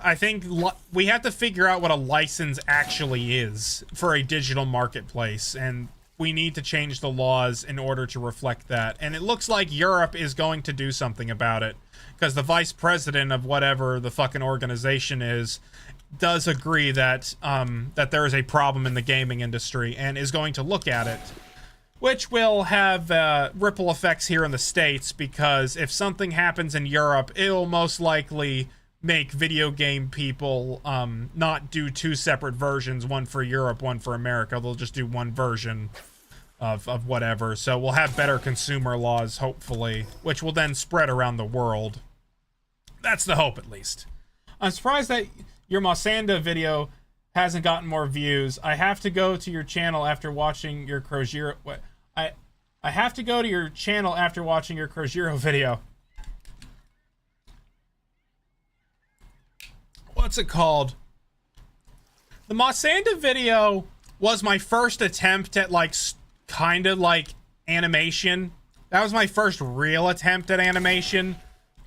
I think we have to figure out what a license actually is for a digital marketplace, and we need to change the laws in order to reflect that. And it looks like Europe is going to do something about it, because the vice president of whatever the fucking organization is does agree that that there is a problem in the gaming industry and is going to look at it, which will have ripple effects here in the States, because if something happens in Europe, it'll most likely make video game people not do 2 separate versions, one for Europe, one for America. They'll just do one version of whatever. So we'll have better consumer laws, hopefully, which will then spread around the world. That's the hope, at least. I'm surprised that your Masanda video hasn't gotten more views. I have to go to your channel after watching your Crojiro. What? I have to go to your channel after watching your Crojiro video. What's it called? The Masanda video was my first attempt at like kind of like animation. That was my first real attempt at animation.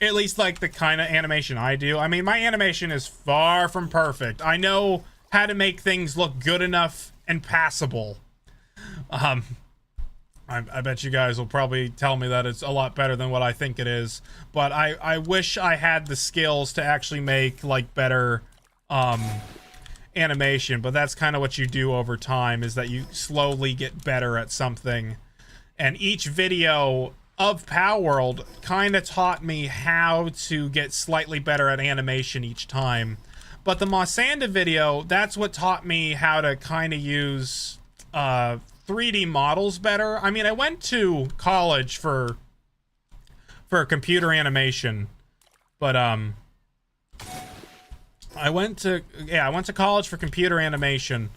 At least like the kind of animation I do. I mean, my animation is far from perfect. I know how to make things look good enough and passable. I bet you guys will probably tell me that it's a lot better than what I think it is. But I wish I had the skills to actually make like better animation. But that's kind of what you do over time, is that you slowly get better at something. And each video of Palworld kind of taught me how to get slightly better at animation each time. But the Masanda video, that's what taught me how to kind of use 3D models better. I mean, I went to college for computer animation, but I went to college for computer animation.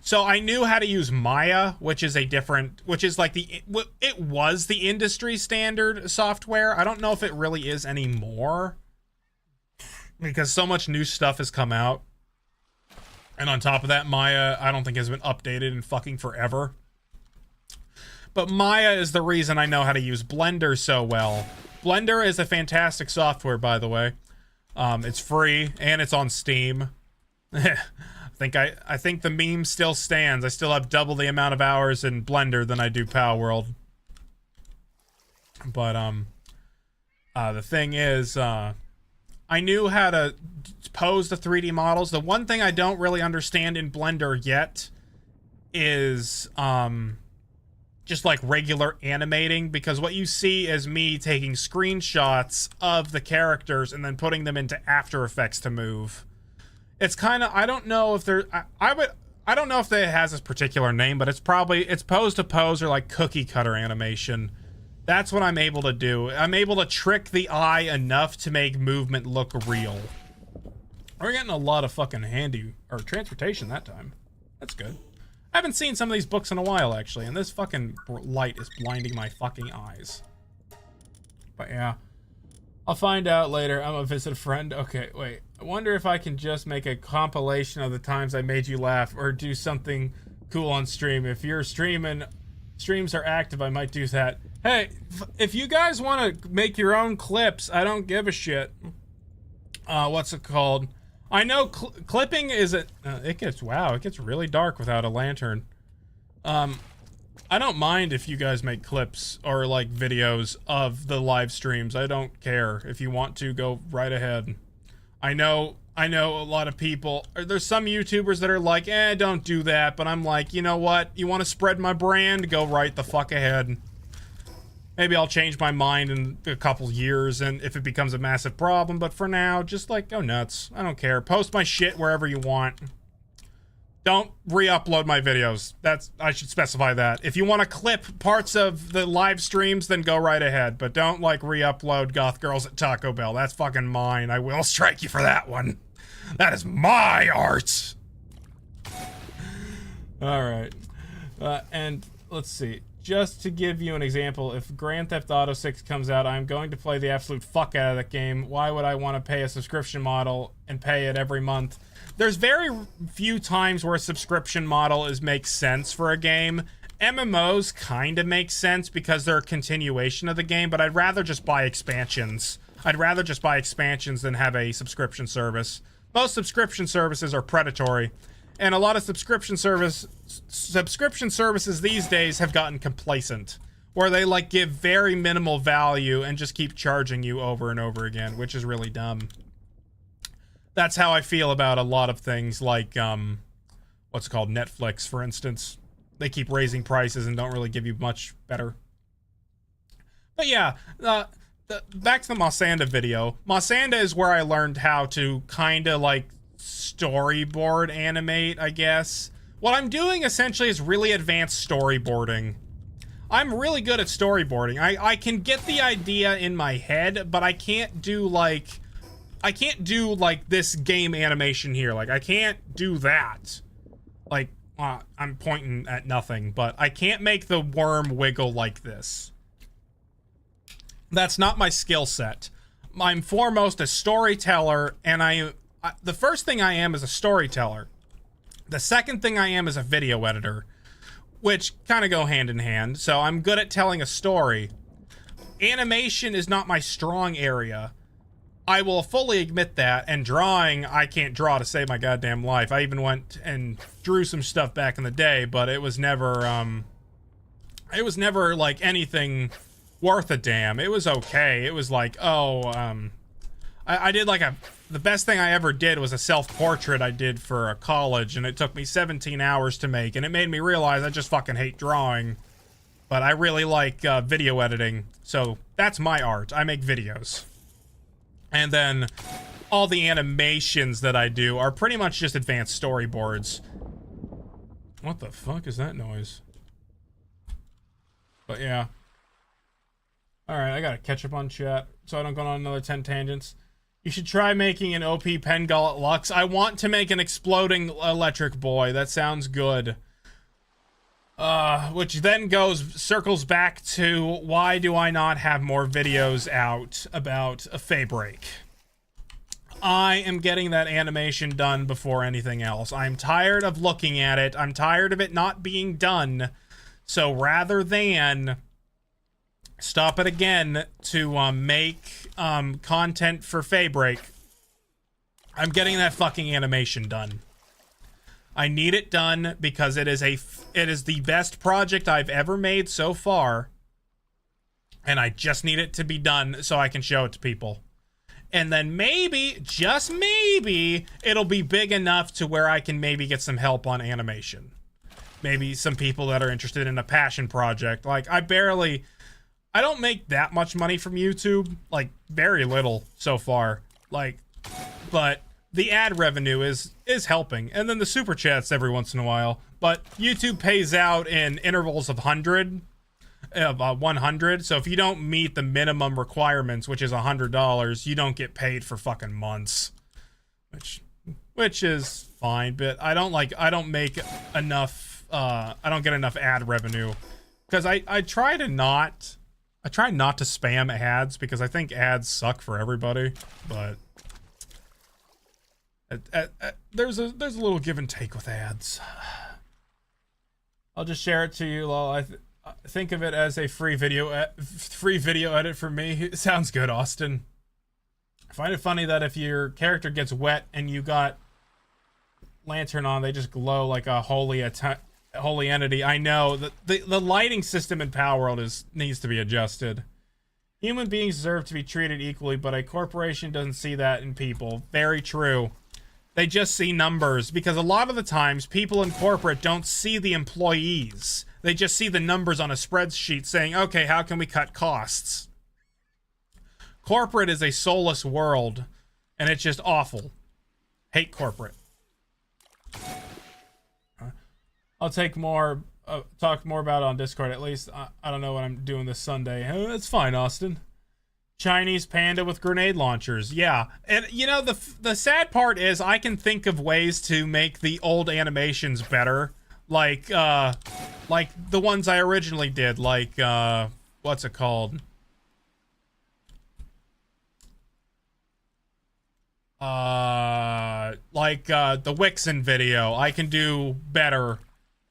So I knew how to use Maya, which is like it was the industry standard software. I don't know if it really is anymore, because so much new stuff has come out. And on top of that, Maya, I don't think has been updated in fucking forever. But Maya is the reason I know how to use Blender so well. Blender is a fantastic software, by the way. It's free and it's on Steam. I think the meme still stands. I still have double the amount of hours in Blender than I do Palworld. But the thing is, I knew how to pose the 3D models. The one thing I don't really understand in Blender yet is just like regular animating, because what you see is me taking screenshots of the characters and then putting them into After Effects to move. It's kind of, I don't know if there, I don't know if it has this particular name, but it's pose to pose or like cookie cutter animation. That's what I'm able to do. I'm able to trick the eye enough to make movement look real. We're getting a lot of fucking handy, or transportation that time. That's good. I haven't seen some of these books in a while, actually, and this fucking light is blinding my fucking eyes. But yeah. I'll find out later. I'm gonna visit a friend. Okay, wait. I wonder if I can just make a compilation of the times I made you laugh, or do something cool on stream. If your streams are active, I might do that. Hey, if you guys want to make your own clips, I don't give a shit. What's it called? I know clipping is it gets really dark without a lantern. I don't mind if you guys make clips or like videos of the live streams. I don't care. If you want to, go right ahead. I know a lot of people, there's some YouTubers that are like, don't do that, but I'm like, you know what? You want to spread my brand? Go right the fuck ahead. Maybe I'll change my mind in a couple years and if it becomes a massive problem, but for now, just like, go nuts. I don't care. Post my shit wherever you want. Don't re-upload my videos. I should specify that. If you want to clip parts of the live streams, then go right ahead. But don't, like, re-upload Goth Girls at Taco Bell. That's fucking mine. I will strike you for that one. That is my art! Alright. And, let's see. Just to give you an example, if Grand Theft Auto 6 comes out, I'm going to play the absolute fuck out of that game. Why would I want to pay a subscription model and pay it every month? There's very few times where a subscription model makes sense for a game. MMOs kind of make sense because they're a continuation of the game, but I'd rather just buy expansions. I'd rather just buy expansions than have a subscription service. Most subscription services are predatory, and a lot of subscription services these days have gotten complacent, where they like give very minimal value and just keep charging you over and over again, which is really dumb. That's how I feel about a lot of things like, what's it called, Netflix, for instance. They keep raising prices and don't really give you much better. But yeah, back to the Masanda video. Masanda is where I learned how to kind of like storyboard animate, I guess. What I'm doing essentially is really advanced storyboarding. I'm really good at storyboarding. I can get the idea in my head, but I can't do like... do like this game animation here. Like I can't do that. Like I'm pointing at nothing, but I can't make the worm wiggle like this. That's not my skill set. I'm foremost a storyteller, and the first thing I am is a storyteller. The second thing I am is a video editor, which kind of go hand in hand. So I'm good at telling a story. Animation is not my strong area. I will fully admit that, and drawing, I can't draw to save my goddamn life. I even went and drew some stuff back in the day, but it was never like anything worth a damn. It was okay. It was like, I did like the best thing I ever did was a self-portrait I did for a college, and it took me 17 hours to make, and it made me realize I just fucking hate drawing. But I really like video editing, so that's my art. I make videos. And then all the animations that I do are pretty much just advanced storyboards. What the fuck is that noise? But yeah. Alright, I gotta catch up on chat so I don't go on another 10 tangents. You should try making an OP Pen Gullet Lux. I want to make an exploding electric boy. That sounds good. Which then circles back to why do I not have more videos out about a Faybreak? I am getting that animation done before anything else. I'm tired of looking at it. I'm tired of it not being done. So rather than stop it again to make content for Faybreak, I'm getting that fucking animation done. I need it done because it is the best project I've ever made so far, and I just need it to be done so I can show it to people. And then maybe, just maybe, it'll be big enough to where I can maybe get some help on animation. Maybe some people that are interested in a passion project. Like, I don't make that much money from YouTube. Like, very little so far. Like, but the ad revenue is helping. And then the super chats every once in a while. But YouTube pays out in intervals of 100. So if you don't meet the minimum requirements, which is $100, you don't get paid for fucking months. Which is fine, but I don't make enough, I don't get enough ad revenue. Because I try not to spam ads because I think ads suck for everybody, but there's a little give and take with ads. I'll just share it to you, lol. Think of it as a free video edit for me. It sounds good, Austin. I find it funny that if your character gets wet and you got lantern on, they just glow like a holy entity. I know that the lighting system in Palworld needs to be adjusted. Human beings deserve to be treated equally, but a corporation doesn't see that in people. Very true. They just see numbers, because a lot of the times people in corporate don't see the employees. They just see the numbers on a spreadsheet saying, okay, how can we cut costs? Corporate is a soulless world, and it's just awful. Hate corporate. I'll talk more about it on Discord. At least I don't know what I'm doing this Sunday. It's fine, Austin. Chinese panda with grenade launchers. Yeah, and you know the sad part is I can think of ways to make the old animations better, like the ones I originally did, like what's it called? The Wixen video. I can do better.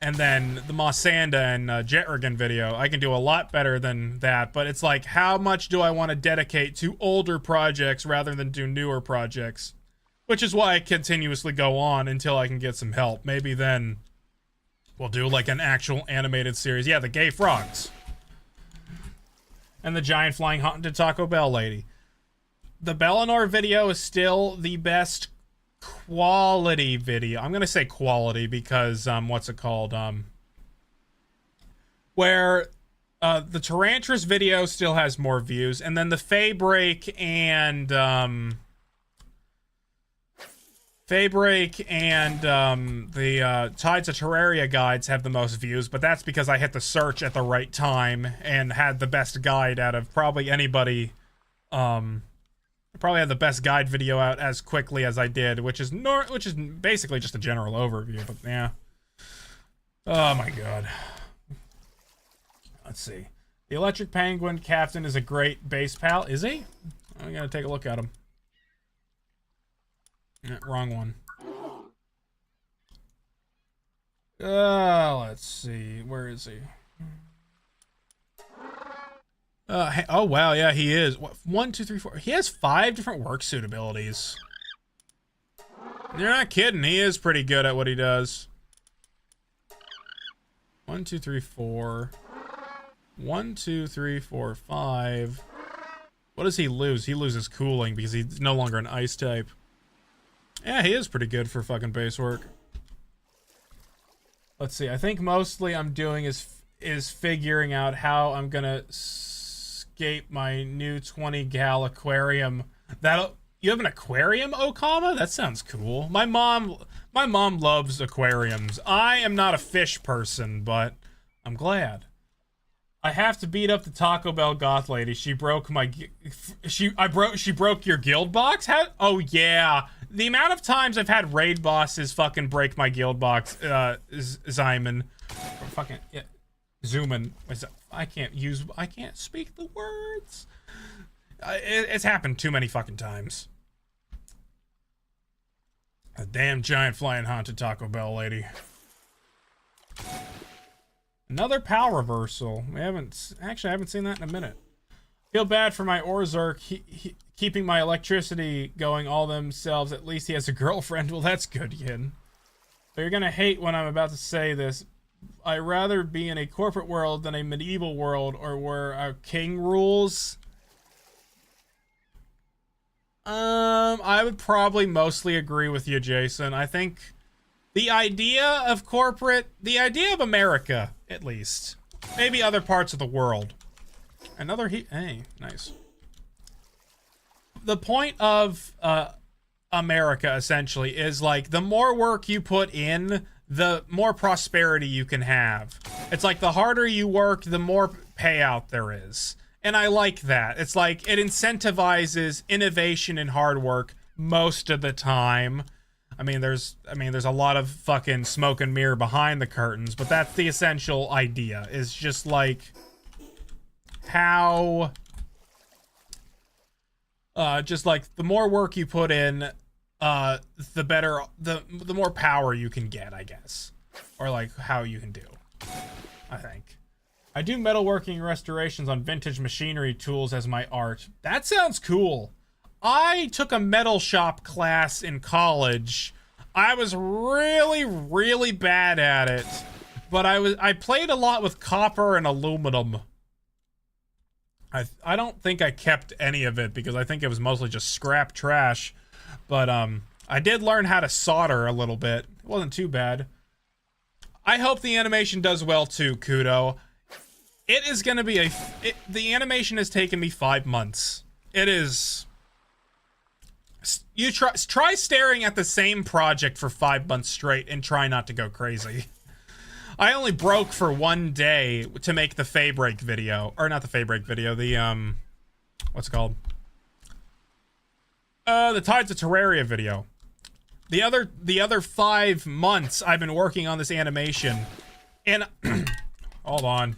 And then the Mossanda and Jetrigan video, I can do a lot better than that. But it's like, how much do I want to dedicate to older projects rather than do newer projects? Which is why I continuously go on until I can get some help. Maybe then we'll do like an actual animated series. Yeah, the gay frogs. And the giant flying haunted Taco Bell lady. The Bellinor video is still the best quality video. I'm gonna say quality because what's it called, where the Tarantras video still has more views, and then the Faybreak and the Tides of Terraria guides have the most views, but that's because I hit the search at the right time and had the best guide out of probably anybody I probably had the best guide video out as quickly as I did, which is basically just a general overview, but yeah. Oh my god. Let's see. The Electric Penguin Captain is a great base pal. Is he? I gotta take a look at him. Wrong one. Let's see. Where is he? Hey, oh wow, yeah, he is. What, 1, 2, 3, 4. He has 5 different work suit abilities. You're not kidding. He is pretty good at what he does. 1, 2, 3, 4. 1, 2, 3, 4, 5. What does he lose? He loses cooling because he's no longer an ice type. Yeah, he is pretty good for fucking base work. Let's see. I think mostly I'm doing is figuring out how I'm gonna escape my new 20-gal aquarium. You have an aquarium, Okama? That sounds cool. My mom loves aquariums. I am not a fish person, but I'm glad. I have to beat up the Taco Bell goth lady. She broke my she broke your guild box? How? Oh yeah. The amount of times I've had raid bosses fucking break my guild box, Zyman. Or fucking yeah. Zoomin. I can't speak the words. It's happened too many fucking times. A damn giant flying haunted Taco Bell lady. Another PAL reversal. I haven't seen that in a minute. Feel bad for my Orzark. Keeping my electricity going all themselves. At least he has a girlfriend. Well, that's good, Yin. But you're gonna hate when I'm about to say this. I'd rather be in a corporate world than a medieval world or where a king rules. I would probably mostly agree with you, Jason. I think the idea of America, at least. Maybe other parts of the world. Another hey, nice. The point of America, essentially, is like the more work you put in, the more prosperity you can have. It's like the harder you work, the more payout there is. And I like that. It's like it incentivizes innovation and hard work most of the time. I mean, there's a lot of fucking smoke and mirror behind the curtains, but that's the essential idea. Is just like how just like the more work you put in, the better, the more power you can get, I guess. Or like how you can do, I think. I do metalworking restorations on vintage machinery tools as my art. That sounds cool. I took a metal shop class in college. I was really, really bad at it, but I played a lot with copper and aluminum. I don't think I kept any of it because I think it was mostly just scrap trash, but I did learn how to solder a little bit. It wasn't too bad. I hope the animation does well too, Kudo. It is gonna be the animation has taken me 5 months. It is. You try staring at the same project for 5 months straight and try not to go crazy. I only broke for 1 day to make the Fae Break video, or not the Fae Break video, the what's it called? The Tides of Terraria video. The other 5 months I've been working on this animation, and hold on.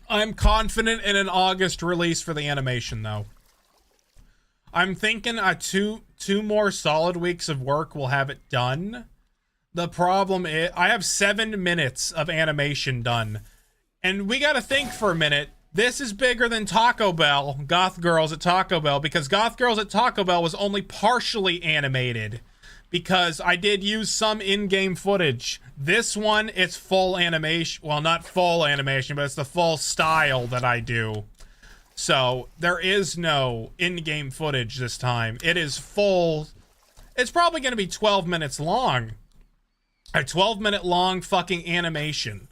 I'm confident in an August release for the animation, though. I'm thinking two more solid weeks of work will have it done. The problem is, I have 7 minutes of animation done. And we gotta think for a minute. This is bigger than Taco Bell, Goth Girls at Taco Bell, because Goth Girls at Taco Bell was only partially animated. Because I did use some in-game footage. This one, it's full animation. Well, not full animation, but it's the full style that I do. So, there is no in-game footage this time. It is full. It's probably going to be 12 minutes long. A 12-minute long fucking animation.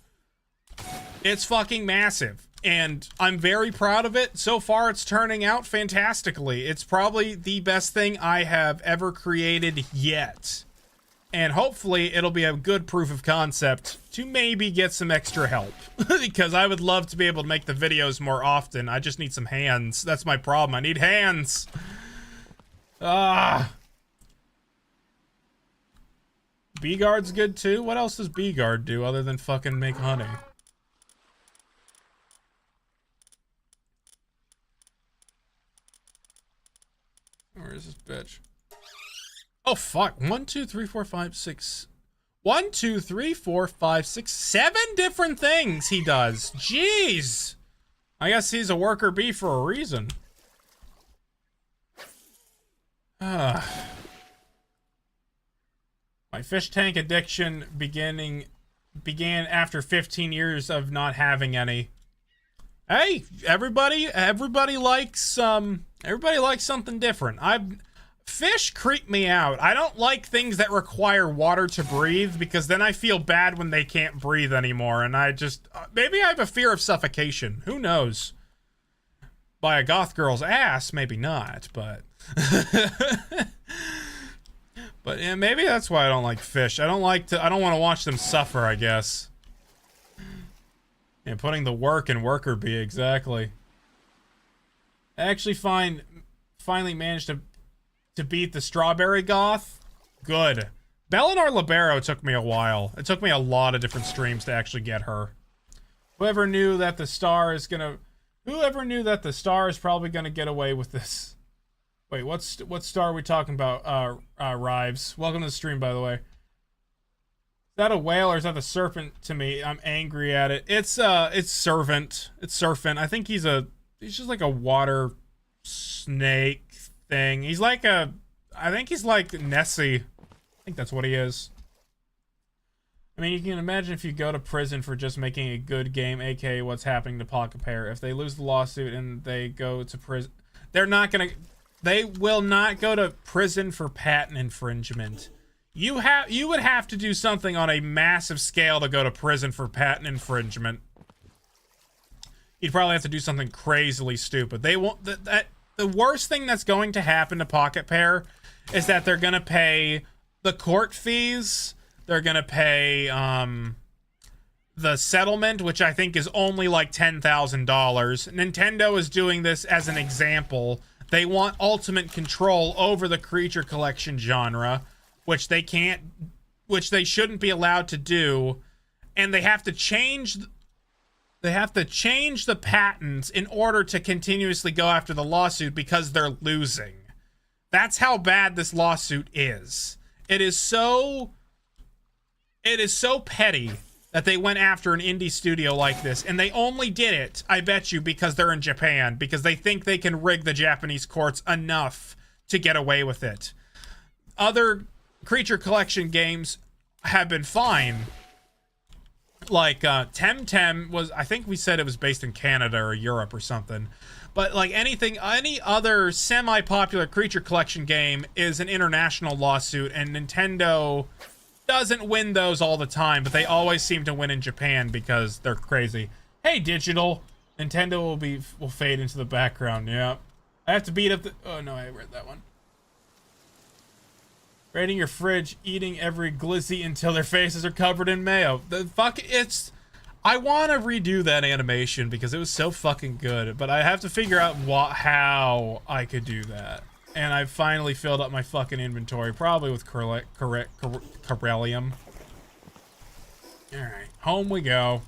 It's fucking massive. And I'm very proud of it. So far, it's turning out fantastically. It's probably the best thing I have ever created yet. And hopefully it'll be a good proof of concept to maybe get some extra help. Because I would love to be able to make the videos more often. I just need some hands. That's my problem. I need hands. Bee-Guard's good too? What else does Bee-Guard do other than fucking make honey? Where is this bitch? Oh fuck. 1, 2, 3, 4, 5, 6. 1, 2, 3, 4, 5, 6, 7 different things he does. Jeez. I guess he's a worker bee for a reason. My fish tank addiction began after 15 years of not having any. Hey, everybody likes something different. Fish creep me out. I don't like things that require water to breathe because then I feel bad when they can't breathe anymore, and I just maybe I have a fear of suffocation. Who knows? By a goth girl's ass, maybe not, but but yeah, maybe that's why I don't like fish. I don't want to watch them suffer, I guess. And putting the work in worker bee, exactly. I actually finally managed to beat the strawberry goth. Good. Belenar Libero took me a while. It took me a lot of different streams to actually get her. Whoever knew that the star is probably gonna get away with this. Wait, what star are we talking about? Rives. Welcome to the stream, by the way. Is that a whale or is that the serpent to me? I'm angry at it. It's servant. It's serpent. I think he's just like a water snake thing. He's like I think he's like Nessie. I think that's what he is. I mean, you can imagine if you go to prison for just making a good game, aka what's happening to Pocket Pair. If they lose the lawsuit and they go to prison, they will not go to prison for patent infringement. You would have to do something on a massive scale to go to prison for patent infringement. You'd probably have to do something crazily stupid. They won't. The worst thing that's going to happen to Pocket Pair is that they're gonna pay the court fees. They're gonna pay the settlement, which I think is only like $10,000. Nintendo is doing this as an example. They want ultimate control over the creature collection genre, which they shouldn't be allowed to do, and they have to change the patents in order to continuously go after the lawsuit because they're losing. That's how bad this lawsuit is. It is so petty that they went after an indie studio like this, and they only did it, I bet you, because they're in Japan, because they think they can rig the Japanese courts enough to get away with it. Other creature collection games have been fine. Like, Temtem was, I think we said it was based in Canada or Europe or something. But, like, any other semi-popular creature collection game is an international lawsuit, and Nintendo doesn't win those all the time, but they always seem to win in Japan because they're crazy. Hey, Digital! Nintendo will fade into the background, yeah. I have to beat up the... Oh, no, I read that one. Raiding your fridge, eating every glizzy until their faces are covered in mayo. The fuck, I want to redo that animation because it was so fucking good, but I have to figure out how I could do that. And I've finally filled up my fucking inventory, probably with Corellium. Alright, home we go.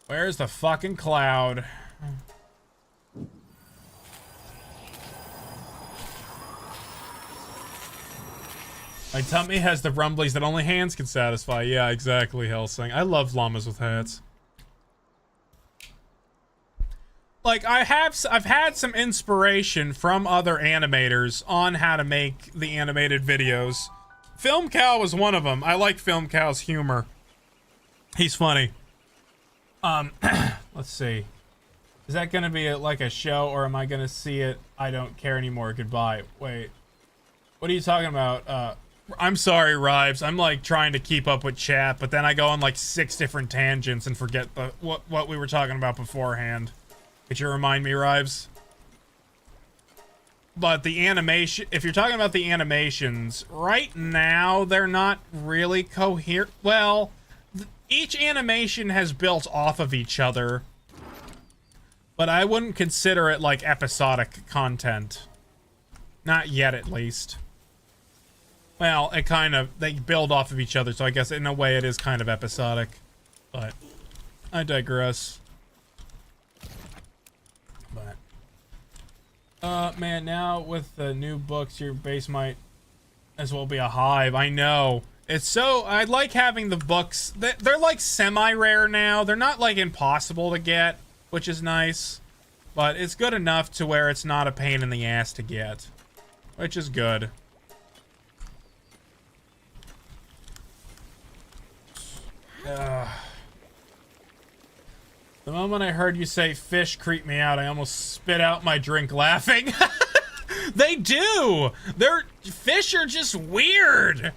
Where's the fucking cloud? My tummy has the rumblies that only hands can satisfy. Yeah, exactly, Helsing. I love llamas with hats. Like, I've had some inspiration from other animators on how to make the animated videos. Film Cow was one of them. I like Film Cow's humor. He's funny. Let's see. Is that gonna be like a show, or am I gonna see it? I don't care anymore. Goodbye. Wait. What are you talking about? I'm sorry, Rives. I'm like trying to keep up with chat, but then I go on like 6 different tangents and forget what we were talking about beforehand. Could you remind me, Rives? But the animation, if you're talking about the animations, right now, they're not really coherent. Well, each animation has built off of each other. But I wouldn't consider it like episodic content. Not yet, at least. Well, it kind of, they build off of each other, so I guess in a way it is kind of episodic. But I digress. But man, now with the new books, your base might as well be a hive. I know. It's so, I like having the books. They're like semi-rare now. They're not like impossible to get, which is nice. But it's good enough to where it's not a pain in the ass to get, which is good. The moment I heard you say fish creep me out, I almost spit out my drink laughing. They do! Fish are just weird.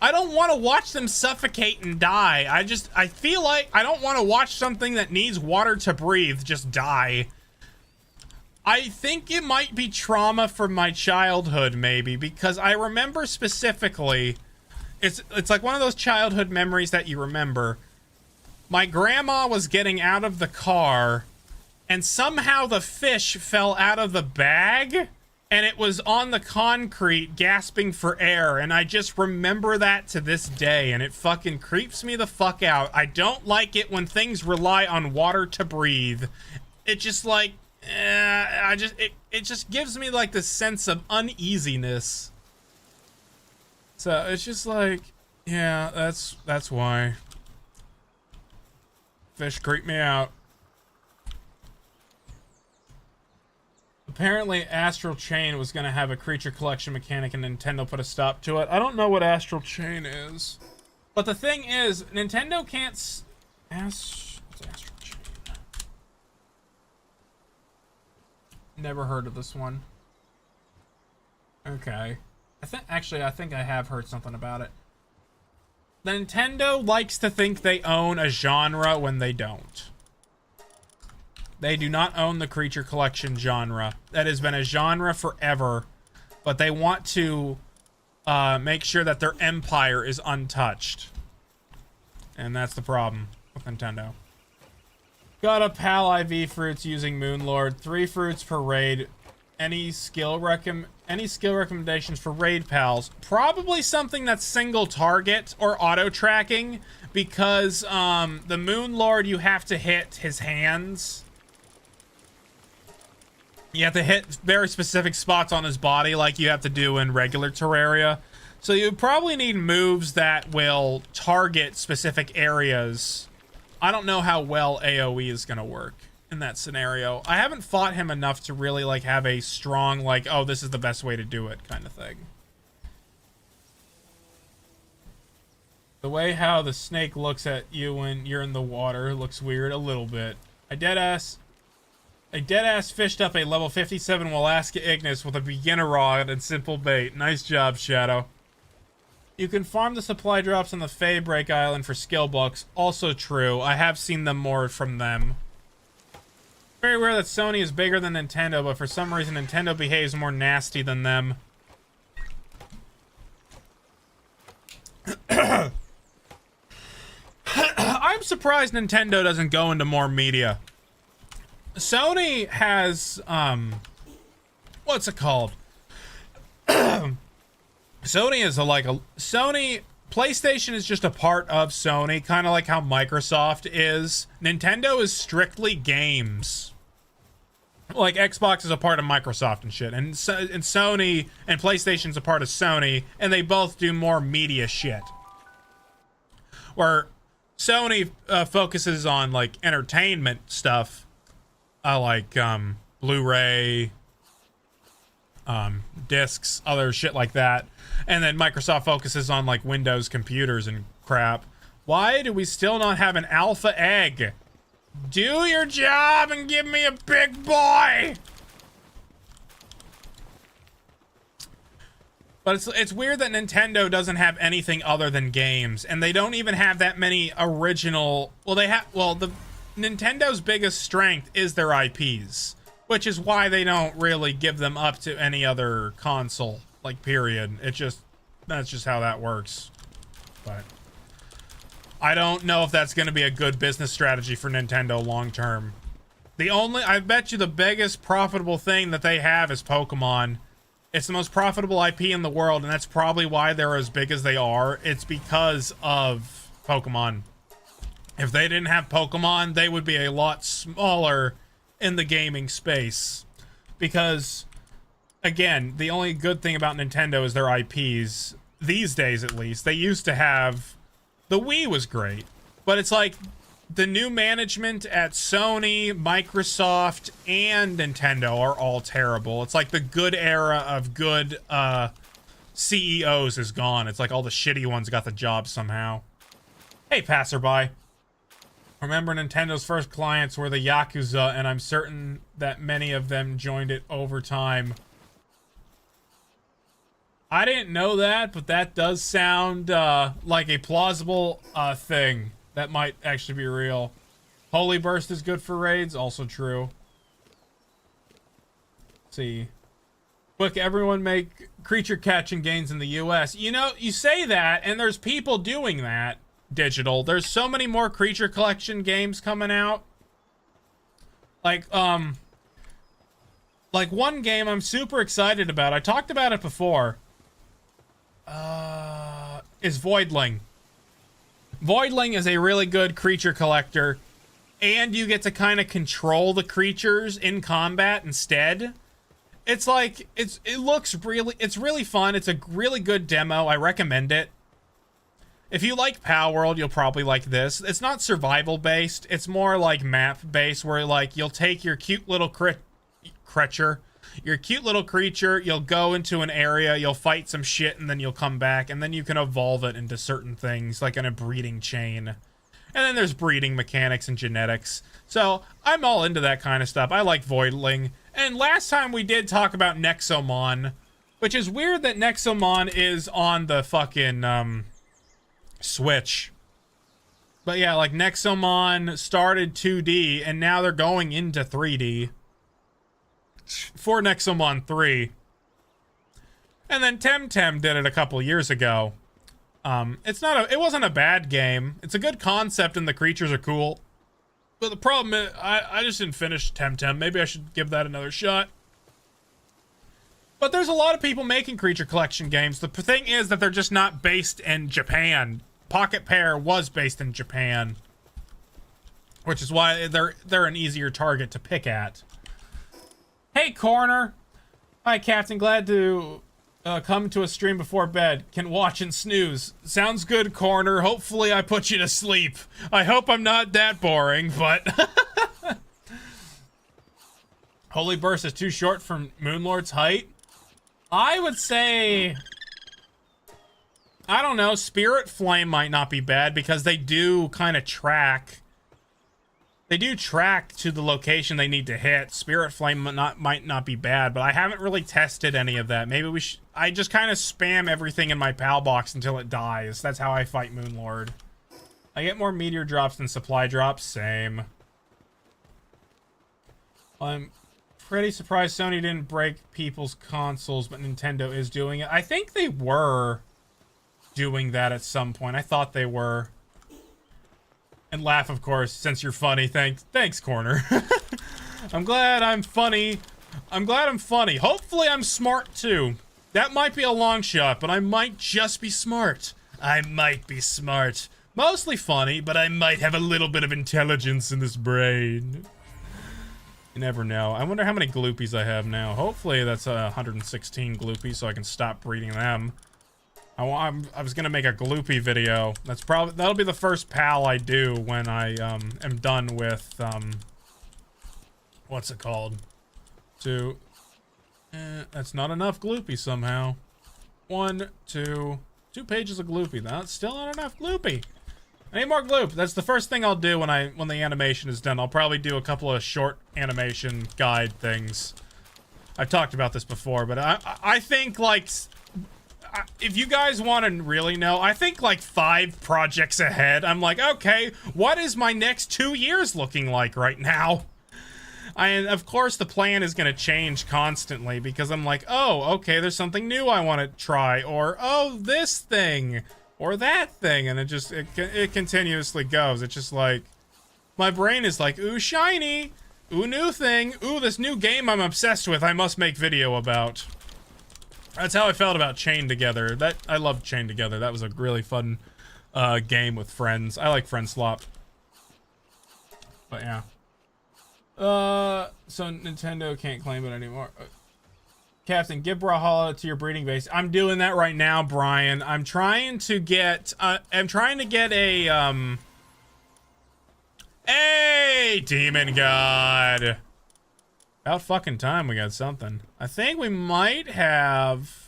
I don't want to watch them suffocate and die. I feel like I don't want to watch something that needs water to breathe just die. I think it might be trauma from my childhood, maybe, because I remember specifically, it's like one of those childhood memories that you remember. My grandma was getting out of the car, and somehow the fish fell out of the bag, and it was on the concrete gasping for air, and I just remember that to this day, and it fucking creeps me the fuck out. I don't like it when things rely on water to breathe. It just like, it just gives me like this sense of uneasiness. So it's just like, yeah, that's why. Fish creep me out. Apparently Astral Chain was gonna have a creature collection mechanic and Nintendo put a stop to it. I don't know what Astral Chain is. But the thing is, Nintendo can't what's Astral Chain? Never heard of this one. Okay. I think I have heard something about it. Nintendo likes to think they own a genre when they don't. They do not own the creature collection genre. That has been a genre forever, but they want to make sure that their empire is untouched. And that's the problem with Nintendo. Got a PAL IV fruits using Moonlord. 3 fruits per raid. Any skill recommendations for raid pals? Probably something that's single target or auto tracking, because the Moonlord, you have to hit his hands. You have to hit very specific spots on his body like you have to do in regular Terraria. So you probably need moves that will target specific areas. I don't know how well AoE is gonna work in that scenario. I haven't fought him enough to really like have a strong like, oh, this is the best way to do it kind of thing. The way how the snake looks at you when you're in the water looks weird a little bit. I deadass fished up a level 57 Walaska Ignis with a beginner rod and simple bait. Nice job, Shadow. You can farm the supply drops on the Faybreak Island for skill books. Also true. I have seen them more from them. Very rare that Sony is bigger than Nintendo, but for some reason Nintendo behaves more nasty than them. I'm surprised Nintendo doesn't go into more media. Sony has, what's it called? Sony is PlayStation is just a part of Sony, kind of like how Microsoft is. Nintendo is strictly games. Like Xbox is a part of Microsoft and shit, and Sony and PlayStation's a part of Sony, and they both do more media shit. Where Sony focuses on like entertainment stuff, like Blu-ray, discs, other shit like that. And then Microsoft focuses on like Windows computers and crap. Why do we still not have an alpha egg? Do your job and give me a big boy! But it's weird that Nintendo doesn't have anything other than games, and they don't even have that many original. Well, Nintendo Nintendo's biggest strength is their IPs. which is why they don't really give them up to any other console, like, period. That's just how that works. But I don't know if that's going to be a good business strategy for Nintendo long term. I bet you the biggest profitable thing that they have is Pokemon. It's the most profitable IP in the world, and that's probably why they're as big as they are. It's because of Pokemon. If they didn't have Pokemon, they would be a lot smaller in the gaming space. Because, again, the only good thing about Nintendo is their IPs. These days, at least. They used to have... The Wii was great. But it's like, the new management at Sony, Microsoft, and Nintendo are all terrible. It's like the good era of good CEOs is gone. It's like all the shitty ones got the job somehow. Hey, passerby. Remember Nintendo's first clients were the Yakuza, and I'm certain that many of them joined it over time. I didn't know that, but that does sound like a plausible thing. That might actually be real. Holy Burst is good for raids, also true. Let's see. Quick, everyone make creature catching games in the US. You know, you say that, and there's people doing that. Digital. There's so many more creature collection games coming out. Like one game I'm super excited about. I talked about it before. Is Voidling. Voidling is a really good creature collector, and you get to kind of control the creatures in combat instead. It's like, it's really fun. It's a really good demo. I recommend it. If you like Palworld, you'll probably like this. It's not survival based. It's more like map based, where like you'll take your cute little creature, you'll go into an area, you'll fight some shit, and then you'll come back, and then you can evolve it into certain things, like in a breeding chain. And then there's breeding mechanics and genetics. So I'm all into that kind of stuff. I like Voidling. And last time we did talk about Nexomon, which is weird that Nexomon is on the fucking Switch. But yeah, like Nexomon started 2D and now they're going into 3D for Nexomon 3. And then Temtem did it a couple years ago. It wasn't a bad game. It's a good concept and the creatures are cool. But the problem is, I just didn't finish Temtem. Maybe I should give that another shot. But there's a lot of people making creature collection games. The thing is that they're just not based in Japan. Pocket Pair was based in Japan, which is why they're an easier target to pick at. Hey, Corner. Hi, Captain. Glad to come to a stream before bed. Can watch and snooze. Sounds good, Corner. Hopefully I put you to sleep. I hope I'm not that boring, but... Holy Burst is too short for Moonlord's height? I would say... I don't know, Spirit Flame might not be bad because they do kind of track. They do track to the location they need to hit. Spirit Flame might not be bad, but I haven't really tested any of that. Maybe we should... I just kind of spam everything in my PAL box until it dies. That's how I fight Moonlord. I get more meteor drops than supply drops. Same. I'm pretty surprised Sony didn't break people's consoles, but Nintendo is doing it. I think they were doing that at some point. I thought they were. And laugh, of course, since you're funny. Thanks, Corner. I'm glad I'm funny. I'm glad I'm funny. Hopefully I'm smart too. That might be a long shot, but I might just be smart. I might be smart. Mostly funny, but I might have a little bit of intelligence in this brain. You never know. I wonder how many gloopies I have now. Hopefully that's 116 gloopies so I can stop breeding them. I was gonna make a gloopy video. That'll be the first PAL I do when I am done with what's it called? That's not enough gloopy somehow. 2 pages of gloopy. That's still not enough gloopy. I need more gloop. That's the first thing I'll do when the animation is done. I'll probably do a couple of short animation guide things. I've talked about this before, but I think like. If you guys want to really know, I think like 5 projects ahead. I'm like, okay, what is my next 2 years looking like right now? And of course the plan is going to change constantly because I'm like, oh, okay, there's something new I want to try, or oh, this thing, or that thing, and it continuously goes. It's just like, my brain is like, ooh, shiny, ooh, new thing, ooh, this new game I'm obsessed with, I must make video about. That's how I felt about Chained Together. I loved Chained Together. That was a really fun game with friends. I like friend swap. But yeah. So Nintendo can't claim it anymore. Captain, give Brawlhalla to your breeding base. I'm doing that right now, Brian. I'm trying to get a, hey, Demon God. About fucking time we got something. I think we might have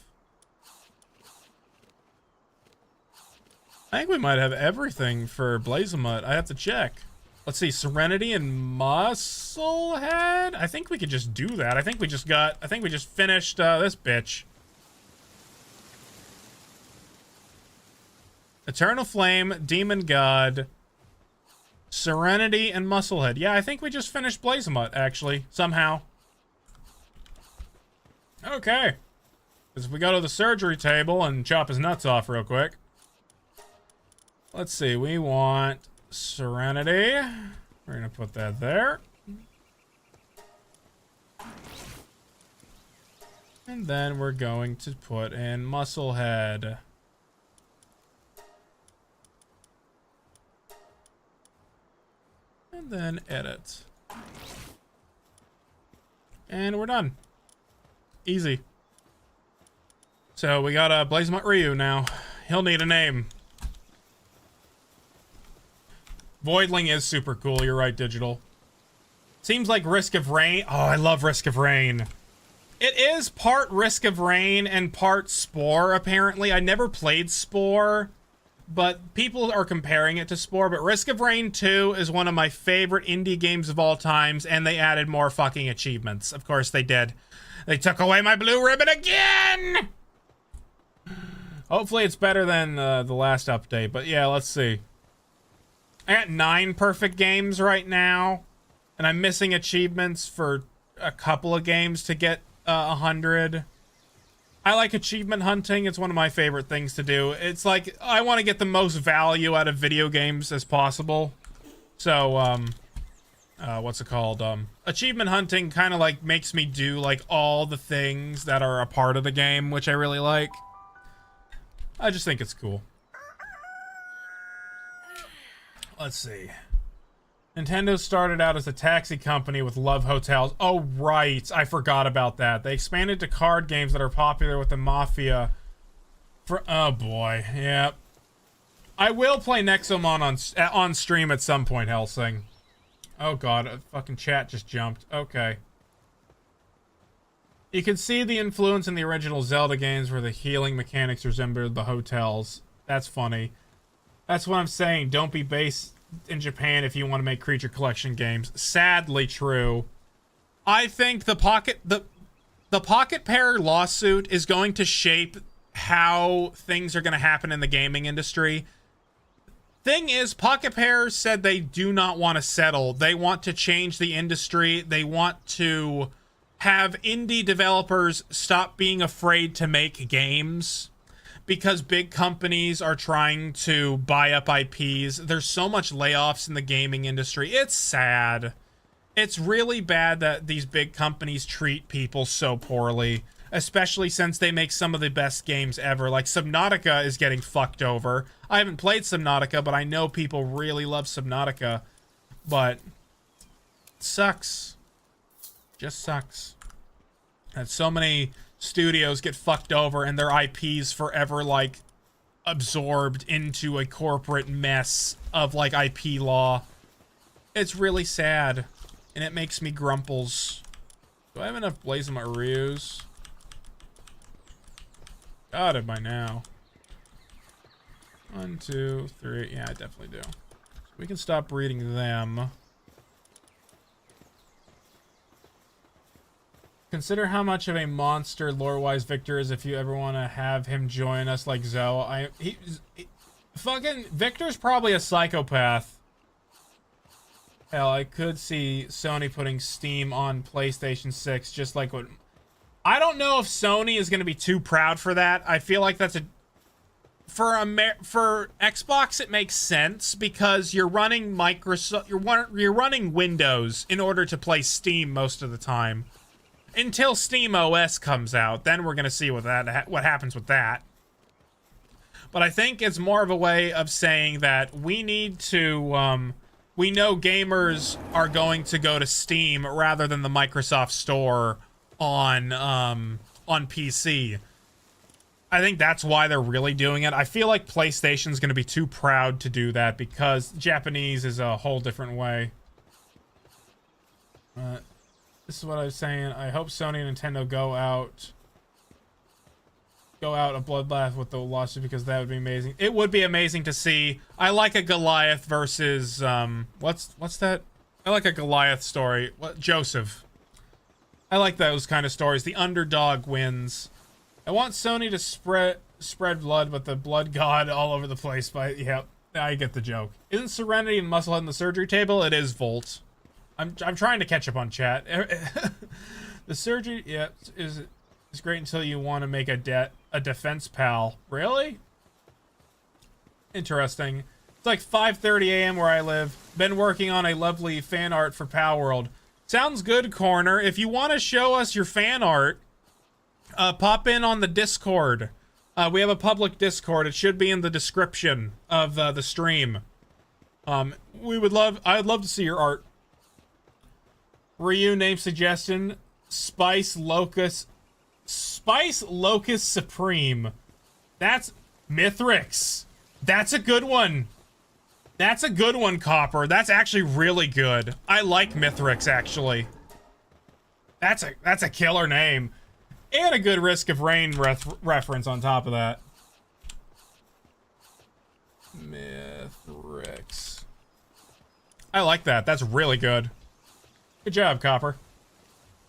everything for Blazemut. I have to check. Let's see, Serenity and Musclehead? I think we could just do that. I think we just finished this bitch. Eternal Flame, Demon God, Serenity, and Musclehead. Yeah, I think we just finished Blazemut, actually, somehow. Okay. Because if we go to the surgery table and chop his nuts off real quick. Let's see, we want Serenity. We're gonna put that there. And then we're going to put in Musclehead. And then edit. And we're done. Easy. So we got a Blazemut Ryu now. He'll need a name. Voidling is super cool. You're right, Digital. Seems like Risk of Rain. Oh, I love Risk of Rain. It is part Risk of Rain and part Spore, apparently. I never played Spore, but people are comparing it to Spore. But Risk of Rain 2 is one of my favorite indie games of all times, and they added more fucking achievements. Of course they did. They took away my blue ribbon again! Hopefully it's better than the last update, but yeah, let's see. I got 9 perfect games right now, and I'm missing achievements for a couple of games to get 100. I like achievement hunting. It's one of my favorite things to do. It's like, I want to get the most value out of video games as possible. So, what's it called? Achievement hunting kind of like makes me do like all the things that are a part of the game, which I really like. I just think it's cool. Let's see. Nintendo started out as a taxi company with Love Hotels. Oh, right. I forgot about that. They expanded to card games that are popular with the Mafia. Oh, boy. Yep. I will play Nexomon on stream at some point, Helsing. Oh, God. A fucking chat just jumped. Okay. You can see the influence in the original Zelda games where the healing mechanics resembled the hotels. That's funny. That's what I'm saying. Don't be based in Japan if you want to make creature collection games. Sadly true. I think the Pocket Pair lawsuit is going to shape how things are going to happen in the gaming industry. Thing is, Pocket Pair said they do not want to settle. They want to change the industry. They want to have indie developers stop being afraid to make games. Because big companies are trying to buy up IPs. There's so much layoffs in the gaming industry. It's sad. It's really bad that these big companies treat people so poorly. Especially since they make some of the best games ever. Like Subnautica is getting fucked over. I haven't played Subnautica, but I know people really love Subnautica. But it sucks. Just sucks. And so many studios get fucked over and their IPs forever like absorbed into a corporate mess of like IP law. It's really sad and it makes me grumples. Do I have enough Blazemut Ryus? Got it by now. 1, 2, 3. Yeah, I definitely do. So we can stop breeding them. Consider how much of a monster lore-wise Victor is if you ever want to have him join us like Zoe. Fucking Victor's probably a psychopath. Hell, I could see Sony putting Steam on PlayStation 6, just like what... I don't know if Sony is going to be too proud for that. I feel like that's a... For Xbox, it makes sense because you're running Microsoft... You're running Windows in order to play Steam most of the time. Until Steam OS comes out, then we're going to see what happens with that. But I think it's more of a way of saying that we need to... we know gamers are going to go to Steam rather than the Microsoft Store on PC. I think that's why they're really doing it. I feel like PlayStation's going to be too proud to do that because Japanese is a whole different way. This is what I was saying. I hope Sony and Nintendo go out a bloodbath with the lawsuit because that would be amazing. It would be amazing to see. I like a Goliath versus what's that? I like a Goliath story. What, Joseph? I like those kind of stories. The underdog wins. I want Sony to spread blood, but the blood god all over the place. But yeah, I get the joke. Isn't Serenity and Musclehead in the surgery table? It is Volt. I'm trying to catch up on chat. The surgery, yeah, is great until you want to make a defense pal. Really? Interesting. It's like 5:30 a.m. where I live. Been working on a lovely fan art for Palworld. Sounds good, Corner. If you want to show us your fan art, pop in on the Discord. We have a public Discord. It should be in the description of the stream. I'd love to see your art. Ryu name suggestion: Spice Locust Supreme. That's Mithrix. That's a good one. That's a good one, Copper. That's actually really good. I like Mithrix, actually. That's a killer name. And a good Risk of Rain reference on top of that. Mithrix. I like that. That's really good. Good job, Copper.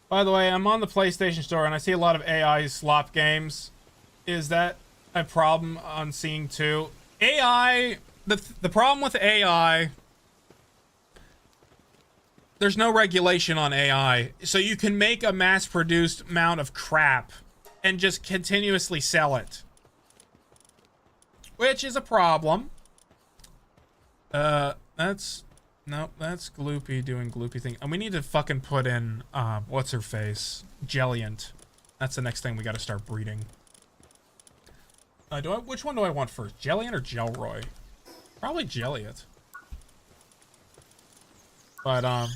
By the way, I'm on the PlayStation Store and I see a lot of AI slop games. Is that a problem on seeing too? AI, the problem with AI, there's no regulation on AI. So you can make a mass-produced amount of crap and just continuously sell it. Which is a problem. That's Gloopy doing Gloopy thing. And we need to fucking put in, what's her face? Jelliant. That's the next thing we gotta start breeding. Which one do I want first? Jelliant or Gelroy? Probably Jelliant. But,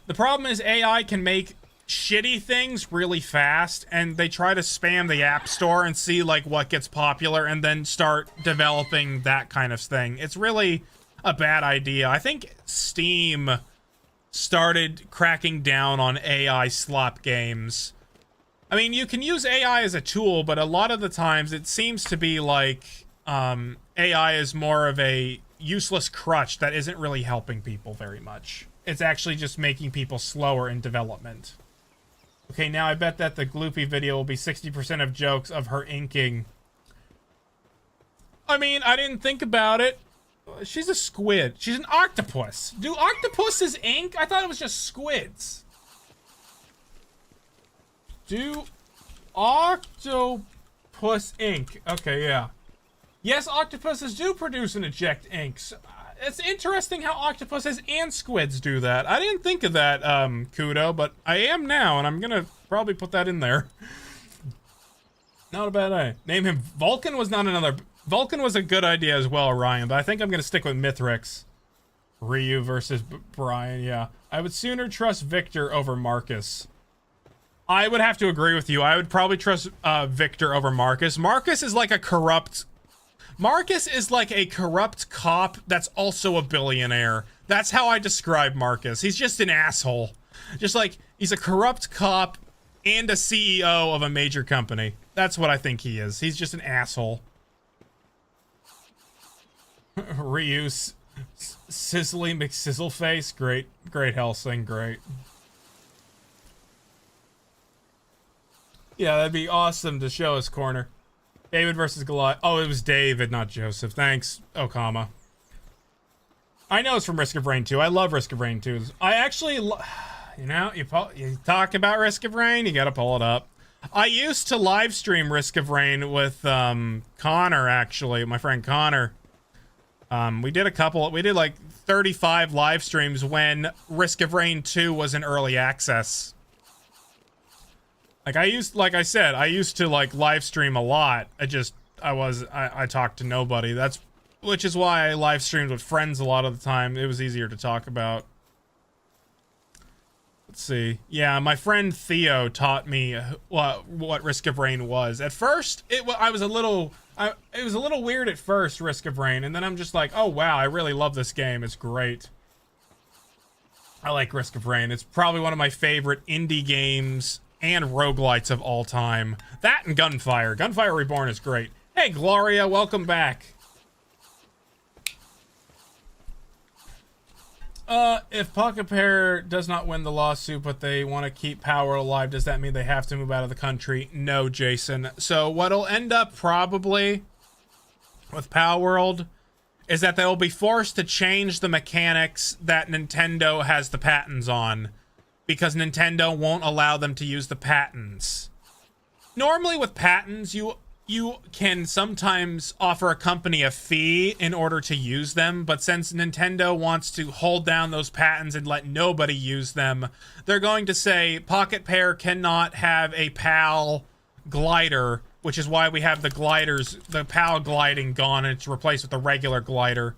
the problem is AI can make shitty things really fast, and they try to spam the App Store and see, like, what gets popular, and then start developing that kind of thing. It's really a bad idea. I think Steam started cracking down on AI slop games. I mean, you can use AI as a tool, but a lot of the times it seems to be like AI is more of a useless crutch that isn't really helping people very much. It's actually just making people slower in development. Okay, now I bet that the Gloopy video will be 60% of jokes of her inking. I mean, I didn't think about it. She's a squid. She's an octopus. Do octopuses ink? I thought it was just squids. Do octopus ink? Okay, yeah. Yes, octopuses do produce and eject inks. It's interesting how octopuses and squids do that. I didn't think of that, Kudo, but I am now, and I'm gonna probably put that in there. Not a bad idea. Name him Vulcan was not another... Vulcan was a good idea as well, Ryan, but I think I'm gonna stick with Mithrix. Ryu versus Brian, yeah. I would sooner trust Victor over Marcus. I would have to agree with you. I would probably trust Victor over Marcus. Marcus is like a corrupt cop that's also a billionaire. That's how I describe Marcus. He's just an asshole. Just like, he's a corrupt cop and a CEO of a major company. That's what I think he is. He's just an asshole. Reuse Sizzly McSizzleface. Great Helsing, great. Yeah, that'd be awesome to show us, Corner. David versus Goliath. Oh, it was David, not Joseph. Thanks, Okama. I know it's from Risk of Rain 2. I love Risk of Rain 2. I actually, you know, you talk about Risk of Rain, you gotta pull it up. I used to live stream Risk of Rain with Connor, actually, my friend Connor. We did like 35 live streams when Risk of Rain 2 was in early access. Like I used to like live stream a lot. I talked to nobody. Which is why I live streamed with friends a lot of the time. It was easier to talk about. Let's see. Yeah, my friend Theo taught me what Risk of Rain was. At first, it was a little weird at first, Risk of Rain, and then I'm just like, oh wow, I really love this game. It's great. I like Risk of Rain. It's probably one of my favorite indie games and roguelites of all time. That and Gunfire. Gunfire Reborn is great. Hey, Gloria, welcome back. If Pocket Pair does not win the lawsuit, but they want to keep Power alive, does that mean they have to move out of the country? No, Jason. So what'll end up probably with Palworld is that they'll be forced to change the mechanics that Nintendo has the patents on, because Nintendo won't allow them to use the patents. Normally with patents, you can sometimes offer a company a fee in order to use them, but since Nintendo wants to hold down those patents and let nobody use them, they're going to say Pocket Pair cannot have a PAL glider, which is why we have the gliders, the PAL gliding gone, and it's replaced with the regular glider.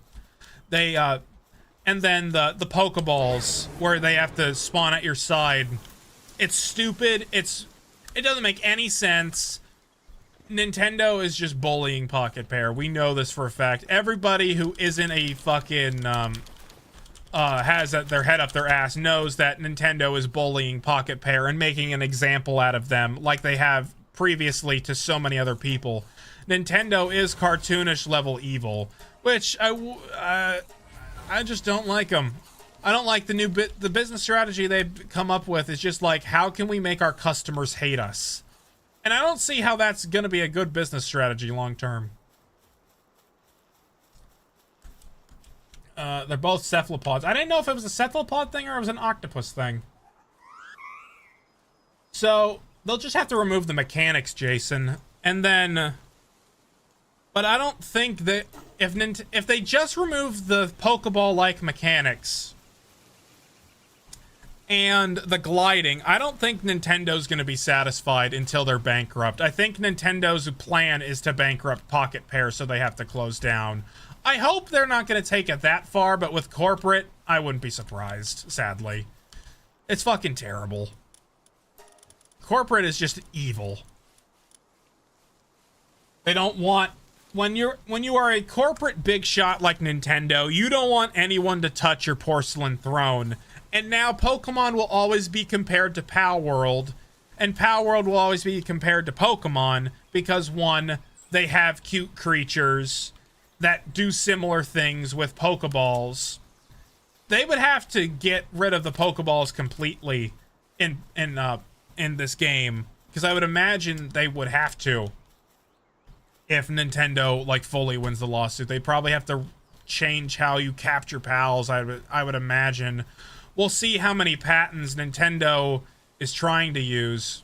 They, and then the Pokeballs, where they have to spawn at your side. It's stupid. It doesn't make any sense. Nintendo is just bullying Pocket Pair. We know this for a fact. Everybody who isn't a fucking, has their head up their ass knows that Nintendo is bullying Pocket Pair and making an example out of them like they have previously to so many other people. Nintendo is cartoonish level evil, which I just don't like them. I don't like the business strategy they've come up with. Is just like, how can we make our customers hate us? And I don't see how that's going to be a good business strategy long term. They're both cephalopods. I didn't know if it was a cephalopod thing or it was an octopus thing. So, they'll just have to remove the mechanics, Jason. And then... But I don't think that... If they just remove the Pokeball-like mechanics... and the gliding, I don't think Nintendo's going to be satisfied until they're bankrupt. I think Nintendo's plan is to bankrupt Pocket Pair, so they have to close down. I hope they're not going to take it that far, but with corporate, I wouldn't be surprised, sadly. It's fucking terrible. Corporate is just evil. They don't want... When you are a corporate big shot like Nintendo, you don't want anyone to touch your porcelain throne. And now Pokemon will always be compared to Palworld, and Palworld will always be compared to Pokemon because, one, they have cute creatures that do similar things with Pokeballs. They would have to get rid of the Pokeballs completely in this game, because I would imagine they would have to. If Nintendo like fully wins the lawsuit, they probably have to change how you capture pals. I would imagine. We'll see how many patents Nintendo is trying to use.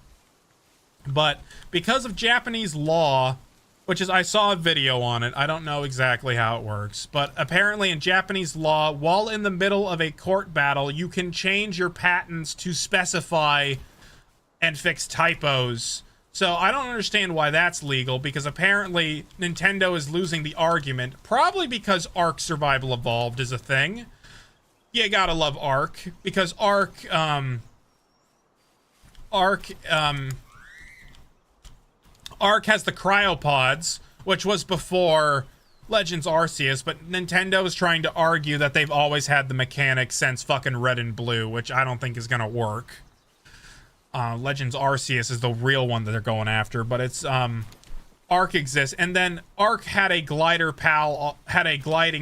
But because of Japanese law, which is, I saw a video on it, I don't know exactly how it works, but apparently in Japanese law, while in the middle of a court battle, you can change your patents to specify and fix typos. So I don't understand why that's legal, because apparently Nintendo is losing the argument, probably because Ark Survival Evolved is a thing. You gotta love Ark, because Ark has the cryopods, which was before Legends Arceus, but Nintendo is trying to argue that they've always had the mechanics since fucking Red and Blue, which I don't think is gonna work. Legends Arceus is the real one that they're going after, but it's, Ark exists, and then Ark had a gliding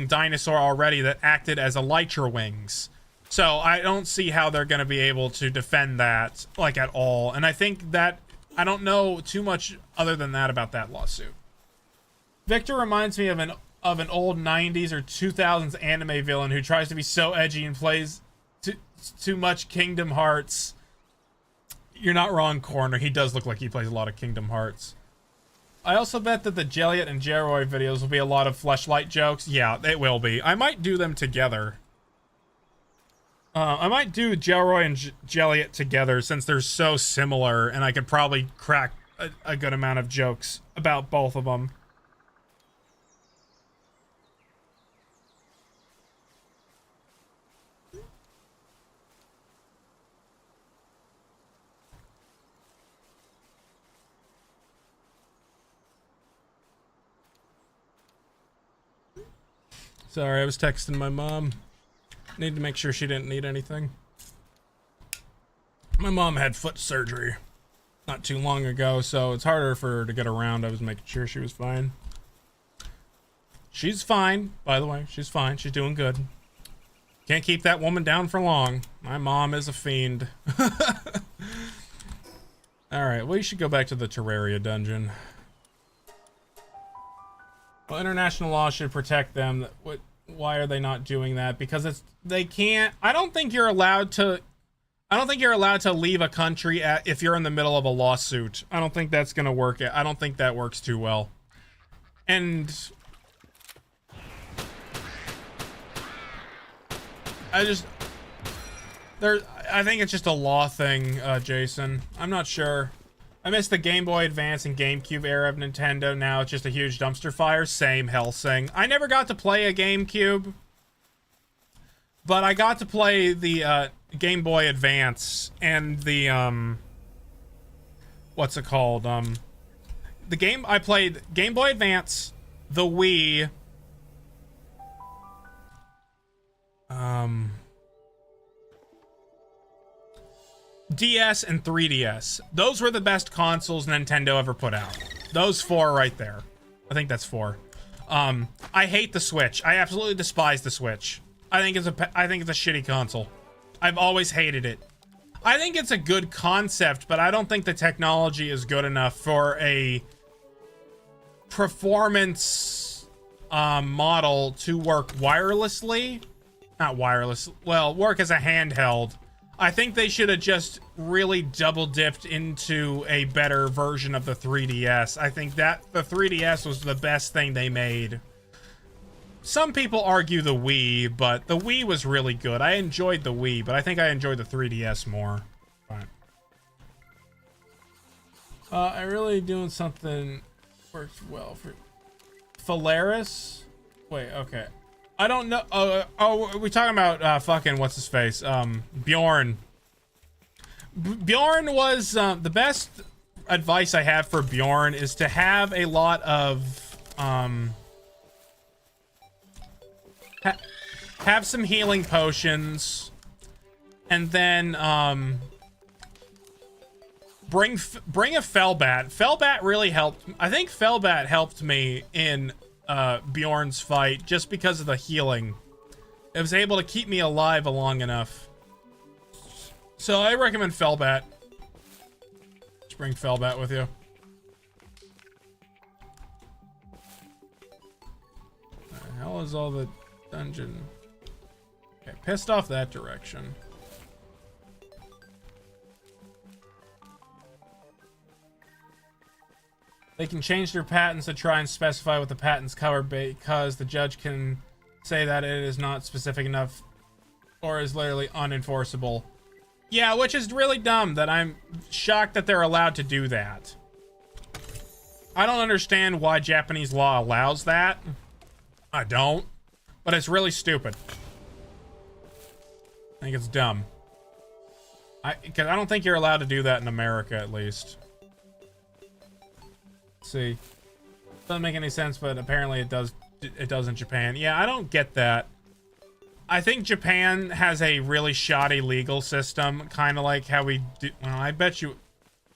dinosaur already that acted as elytra wings. So I don't see how they're going to be able to defend that, like, at all. And I think that, I don't know too much other than that about that lawsuit. Victor reminds me of an of an old 90s or 2000s anime villain who tries to be so edgy and plays too much Kingdom Hearts. You're not wrong, Corner. He does look like he plays a lot of Kingdom Hearts. I also bet that the Jelliot and Jeroy videos will be a lot of Fleshlight jokes. Yeah, it will be. I might do them together. I might do Jeroy and Jelliot together since they're so similar, and I could probably crack a good amount of jokes about both of them. Sorry, I was texting my mom. Need to make sure she didn't need anything. My mom had foot surgery not too long ago, so it's harder for her to get around. I was making sure she was fine. She's fine, by the way. She's fine. She's doing good. Can't keep that woman down for long. My mom is a fiend. Alright, we should go back to the Terraria dungeon. Well, international law should protect them. Why are they not doing that? Because they can't. I don't think you're allowed to leave a country if you're in the middle of a lawsuit. I don't think that's gonna work. I don't think that works too well. And I think it's just a law thing, Jason. I'm not sure. I missed the Game Boy Advance and GameCube era of Nintendo. Now it's just a huge dumpster fire. Same, Hellsing. I never got to play a GameCube, but I got to play the Game Boy Advance and the what's it called? I played Game Boy Advance, the Wii, DS and 3DS. Those were the best consoles Nintendo ever put out. Those four right there. I think that's four. I hate the Switch. I absolutely despise the Switch. I think it's a shitty console. I've always hated it. I think it's a good concept, but I don't think the technology is good enough for a performance model to work wirelessly. Not wireless. Well, work as a handheld. I think they should have just really double dipped into a better version of the 3DS. I think that the 3DS was the best thing they made. Some people argue the Wii, but the Wii was really good. I enjoyed the Wii, but I think I enjoyed the 3DS more. Fine. I really doing something works well for Phalaris. Wait, okay. I don't know. Oh, we're talking about fucking what's his face? Bjorn. Bjorn was the best advice I have for Bjorn is to have a lot of have some healing potions, and then bring a Fellbat. Fellbat really helped. I think Fellbat helped me in Bjorn's fight just because of the healing. It was able to keep me alive long enough. So I recommend Fellbat. Just bring Fellbat with you. What the hell is all the dungeon? Okay, pissed off that direction. They can change their patents to try and specify what the patents cover because the judge can say that it is not specific enough or is literally unenforceable. Yeah, which is really dumb that I'm shocked that they're allowed to do that. I don't understand why Japanese law allows that. I don't. But it's really stupid. I think it's dumb. Because I don't think you're allowed to do that in America, at least. See, doesn't make any sense, but apparently it does in Japan. Yeah, I don't get that. I think Japan has a really shoddy legal system, kind of like how we do. Well, I bet you,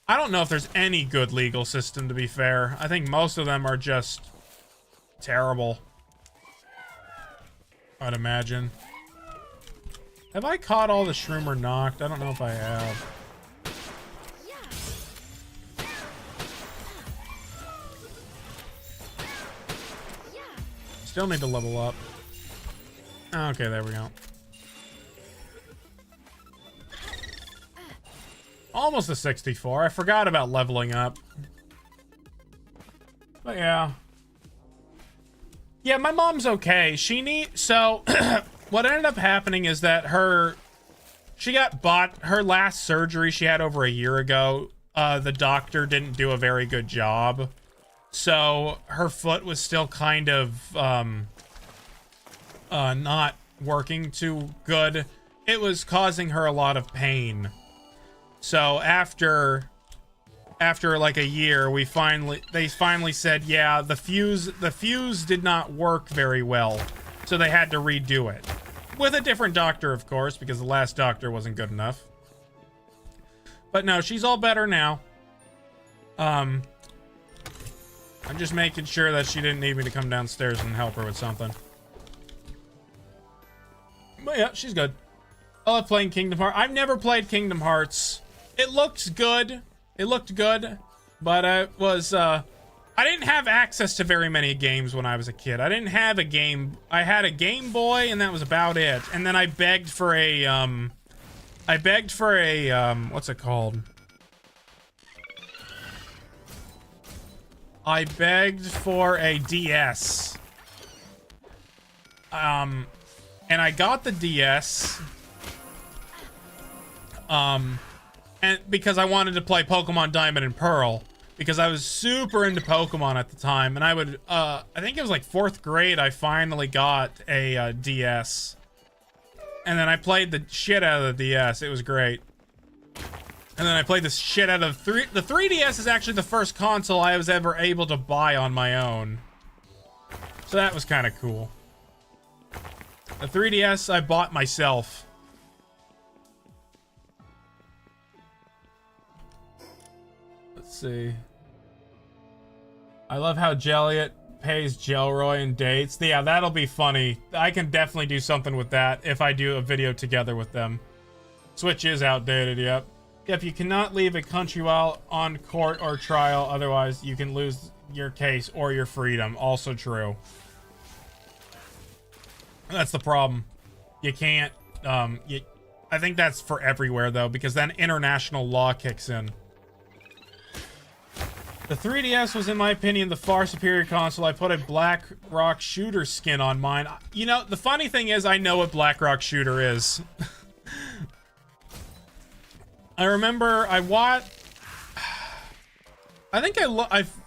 I don't know if there's any good legal system, to be fair. I think most of them are just terrible, I'd imagine. Have I caught all the Shroomer knocked? I don't know if I have. Still need to level up. Okay, there we go. Almost a 64. I forgot about leveling up. But yeah. Yeah, my mom's okay. So, what ended up happening is that her last surgery she had over a year ago, the doctor didn't do a very good job. So, her foot was still kind of, not working too good. It was causing her a lot of pain. So after like a year, they finally said, yeah, the fuse did not work very well. So they had to redo it. With a different doctor, of course, because the last doctor wasn't good enough. But no, she's all better now. I'm just making sure that she didn't need me to come downstairs and help her with something. But yeah, she's good. I love playing Kingdom Hearts. I've never played Kingdom Hearts. It looks good. It looked good, but it was, I didn't have access to very many games when I was a kid. I didn't have a game. I had a Game Boy, and that was about it. And then I begged for a, what's it called? I begged for a DS. And I got the DS. And because I wanted to play Pokemon Diamond and Pearl, because I was super into Pokemon at the time, and I would, I think it was like 4th grade, I finally got a DS. And then I played the shit out of the DS. It was great. And then I played the shit out of the 3DS is actually the first console I was ever able to buy on my own. So that was kind of cool. The 3DS I bought myself. See. I love how Jelliot pays Jelroy in dates. Yeah, that'll be funny. I can definitely do something with that if I do a video together with them. Switch is outdated, yep. Yep, you cannot leave a country while on court or trial, otherwise you can lose your case or your freedom. Also true. That's the problem. You can't, I think that's for everywhere though, because then international law kicks in. The 3DS was, in my opinion, the far superior console. I put a Black Rock Shooter skin on mine. You know, the funny thing is, I know what Black Rock Shooter is. I remember I think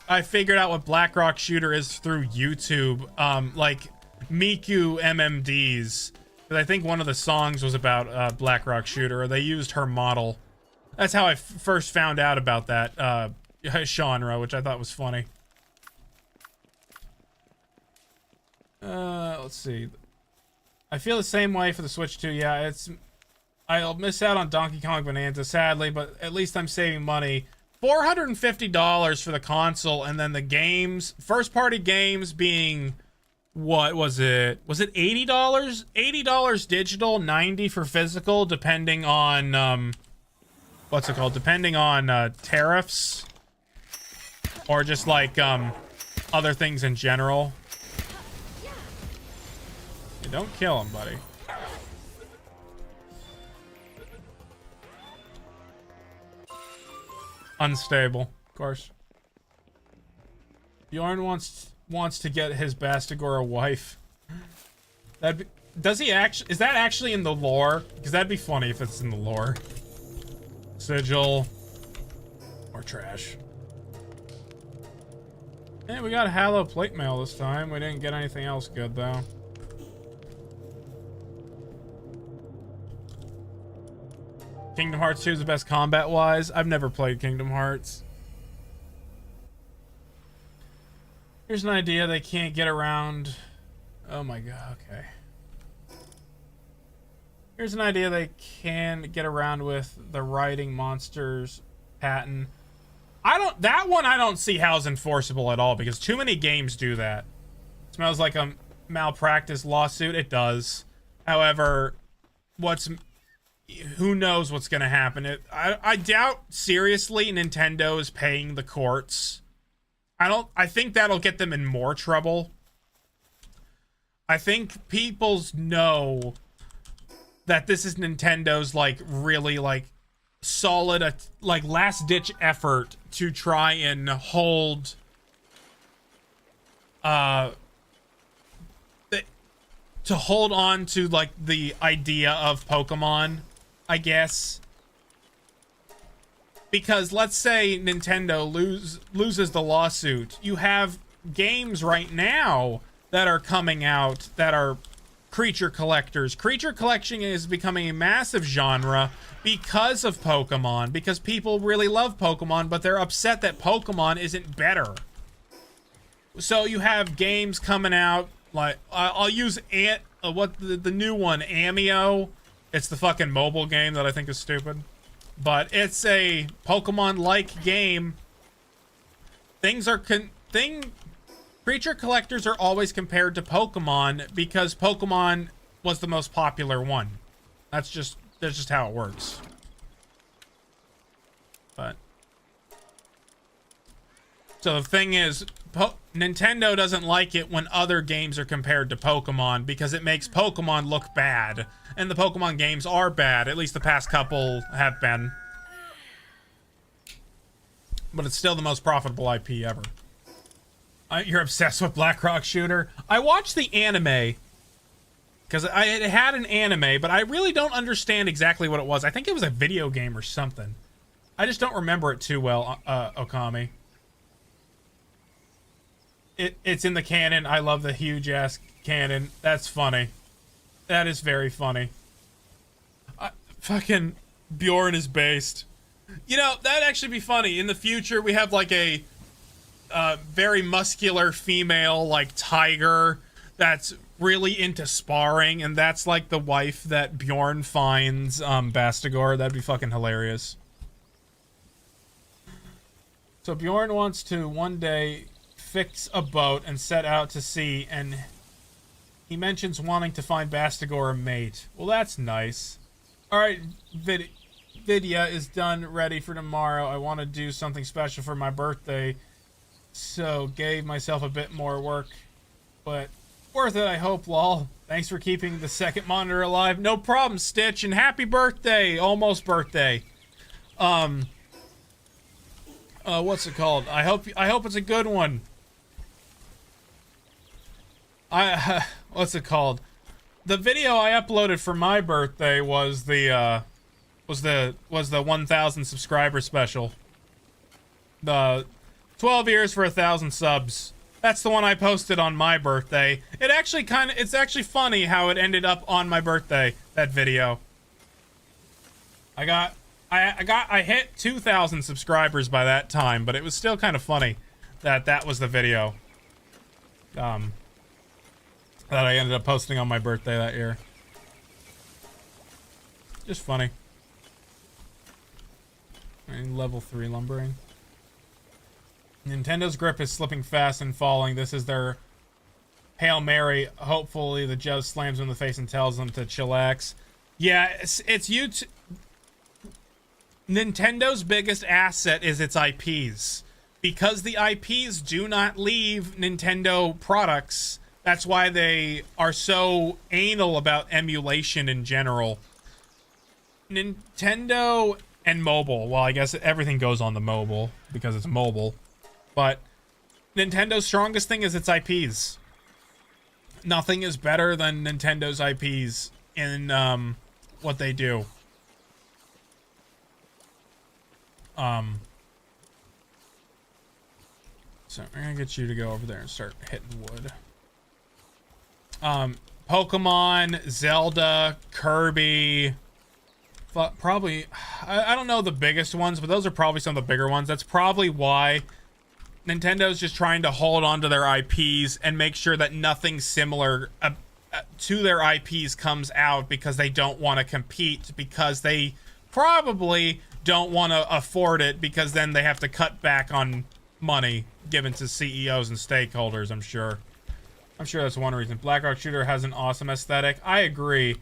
I figured out what Black Rock Shooter is through YouTube. Like Miku MMDs. But I think one of the songs was about Black Rock Shooter, or they used her model. That's how I first found out about that genre, which I thought was funny. Let's see. I feel the same way for the Switch too. Yeah, I'll miss out on Donkey Kong Bonanza, sadly, but at least I'm saving money. $450 for the console, and then the games, first-party games being, what was it? Was it $80? $80 digital, $90 for physical, depending on, what's it called? Depending on tariffs. Or just like, other things in general. Hey, don't kill him, buddy. Unstable, of course. Bjorn wants to get his Bastigor a wife. Does he actually? Is that actually in the lore? Because that'd be funny if it's in the lore. Sigil. Or trash. Yeah, we got Hallow plate mail this time. We didn't get anything else good, though. Kingdom Hearts 2 is the best combat-wise. I've never played Kingdom Hearts. Here's an idea they can't get around. Oh my god, okay. Here's an idea they can get around with the writing monsters patent. That one I don't see how is enforceable at all, because too many games do that. Smells like a malpractice lawsuit. It does. However, who knows what's gonna happen? I doubt seriously Nintendo is paying the courts. I think that'll get them in more trouble. I think people's know that this is Nintendo's like really like solid like last ditch effort to try and hold to hold on to like the idea of Pokemon, I guess. Because let's say Nintendo loses the lawsuit, you have games right now that are coming out that are creature collectors. Creature collection is becoming a massive genre because of Pokemon, because people really love Pokemon, but they're upset that Pokemon isn't better. So you have games coming out like I'll use the new one, Amio. It's the fucking mobile game that I think is stupid, but it's a Pokemon-like game. Creature collectors are always compared to Pokemon because Pokemon was the most popular one. That's just how it works. But so the thing is, Nintendo doesn't like it when other games are compared to Pokemon because it makes Pokemon look bad. And the Pokemon games are bad, at least the past couple have been. But it's still the most profitable IP ever. You're obsessed with Black Rock Shooter? I watched the anime because it had an anime, but I really don't understand exactly what it was. I think it was a video game or something. I just don't remember it too well, Okami. It's in the canon. I love the huge ass canon. That's funny. That is very funny. Fucking Bjorn is based. You know, that'd actually be funny. In the future, we have like a very muscular female, like tiger, that's really into sparring, and that's like the wife that Bjorn finds Bastigor. That'd be fucking hilarious. So Bjorn wants to one day fix a boat and set out to sea, and he mentions wanting to find Bastigor a mate. Well, that's nice. Alright, Vidya is done, ready for tomorrow. I want to do something special for my birthday, so gave myself a bit more work, but worth it, I hope, lol. Thanks for keeping the second monitor alive. No problem, Stitch, and happy birthday, almost birthday. What's it called? I hope it's a good one. What's it called? The video I uploaded for my birthday was the 1,000 subscriber special. The 12 years for 1,000 subs. That's the one I posted on my birthday. It's actually funny how it ended up on my birthday, that video. I hit 2,000 subscribers by that time, but it was still kind of funny that was the video. That I ended up posting on my birthday that year. Just funny. Level 3 lumbering. Nintendo's grip is slipping fast and falling. This is their Hail Mary. Hopefully the judge slams them in the face and tells them to chillax. Yeah, it's you. Nintendo's biggest asset is its IPs. Because the IPs do not leave Nintendo products, that's why they are so anal about emulation in general. Nintendo and mobile, well, I guess everything goes on the mobile because it's mobile. But Nintendo's strongest thing is its IPs. Nothing is better than Nintendo's IPs in what they do. So I'm gonna get you to go over there and start hitting wood. Pokemon, Zelda, Kirby, probably, I don't know the biggest ones, but those are probably some of the bigger ones. That's probably why Nintendo's just trying to hold on to their IPs and make sure that nothing similar to their IPs comes out, because they don't want to compete, because they probably don't want to afford it, because then they have to cut back on money given to CEOs and stakeholders, I'm sure. I'm sure that's one reason. Black Rock Shooter has an awesome aesthetic. I agree.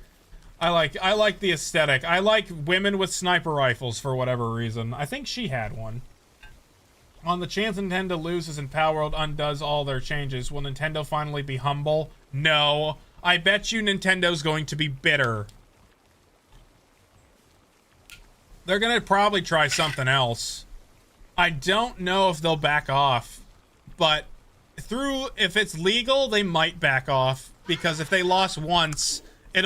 I like the aesthetic. I like women with sniper rifles for whatever reason. I think she had one. On the chance Nintendo loses and Palworld undoes all their changes, will Nintendo finally be humble? No. I bet you Nintendo's going to be bitter. They're gonna probably try something else. I don't know if they'll back off, but if it's legal, they might back off, because if they lost once, if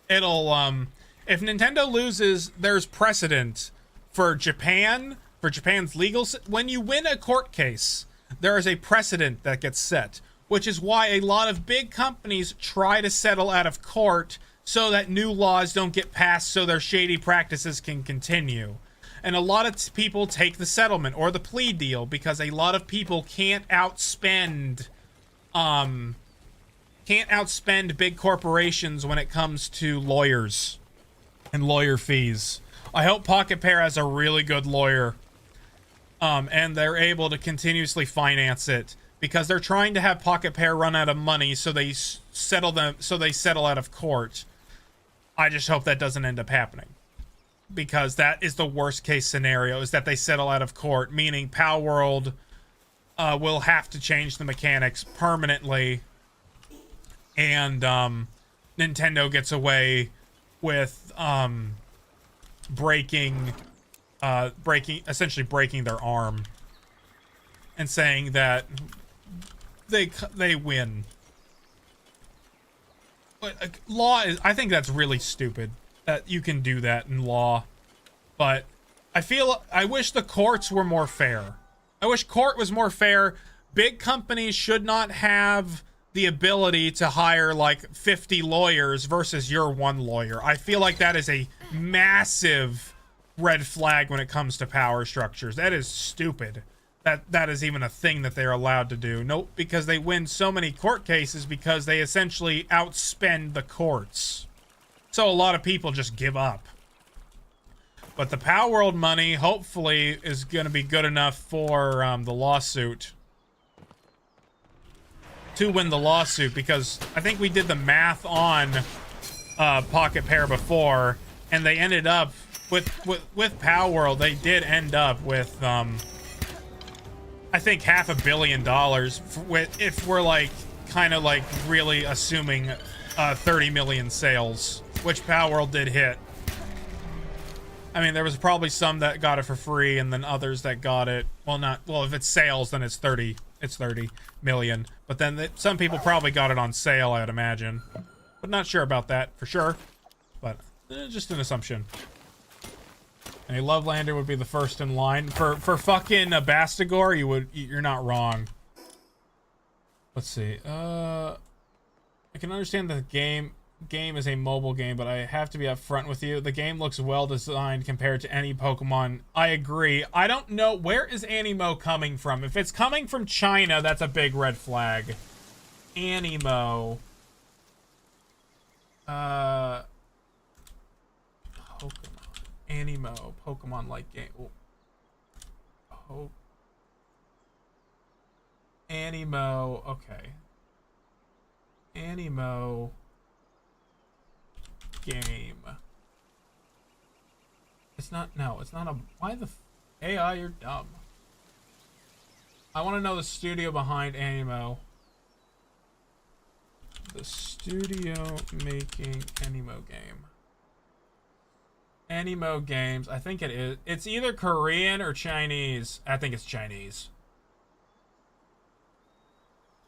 Nintendo loses, there's precedent for Japan's legal, when you win a court case, there is a precedent that gets set, which is why a lot of big companies try to settle out of court so that new laws don't get passed so their shady practices can continue. And a lot of people take the settlement or the plea deal because a lot of people can't outspend big corporations when it comes to lawyers and lawyer fees. I hope Pocket Pair has a really good lawyer, and they're able to continuously finance it, because they're trying to have Pocket Pair run out of money, so they settle out of court. I just hope that doesn't end up happening, because that is the worst case scenario, is that they settle out of court, meaning Palworld will have to change the mechanics permanently, and Nintendo gets away with essentially breaking their arm and saying that they win. But law is, I think that's really stupid that you can do that in law. But I wish the courts were more fair. I wish court was more fair. Big companies should not have the ability to hire like 50 lawyers versus your one lawyer. I feel like that is a massive red flag when it comes to power structures. That is stupid. That is even a thing that they're allowed to do. Nope, because they win so many court cases because they essentially outspend the courts. So a lot of people just give up. But the Palworld money, hopefully, is going to be good enough for the lawsuit. To win the lawsuit, because I think we did the math on Pocket Pair before, and they ended up with Palworld, they did end up with I think $500 million if we're like kind of like really assuming 30 million sales, which Palworld did hit. I mean, there was probably some that got it for free, and then others that got it, well, if it's sales, then it's 30 million. But then some people probably got it on sale, I'd imagine. But not sure about that for sure. But just an assumption. And a Lovelander would be the first in line. For fucking Bastigor, you're not wrong. Let's see. I can understand that the game is a mobile game, but I have to be upfront with you. The game looks well designed compared to any Pokemon. I agree. I don't know, where is Animo coming from? If it's coming from China, that's a big red flag. Animo. Pokemon. Animo. Pokemon-like game. Animo. Okay. Animo. Game. It's not a, why the AI, you're dumb. I want to know the studio behind Animo. The studio making Animo game. Animo Games, I think it is. It's either Korean or Chinese. I think it's Chinese.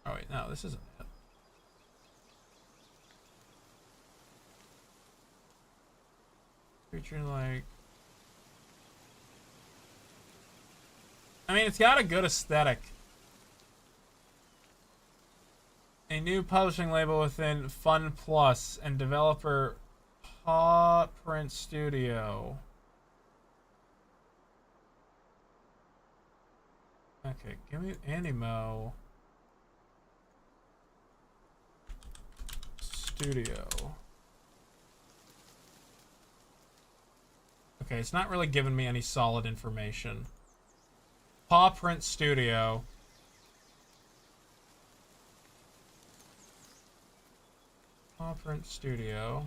Oh wait, no, this isn't it. Featuring like, I mean, it's got a good aesthetic. A new publishing label within Fun Plus and developer Paw Print Studio. Okay, give me Animo Studio. Okay, it's not really giving me any solid information. Paw Print Studio. Paw Print Studio.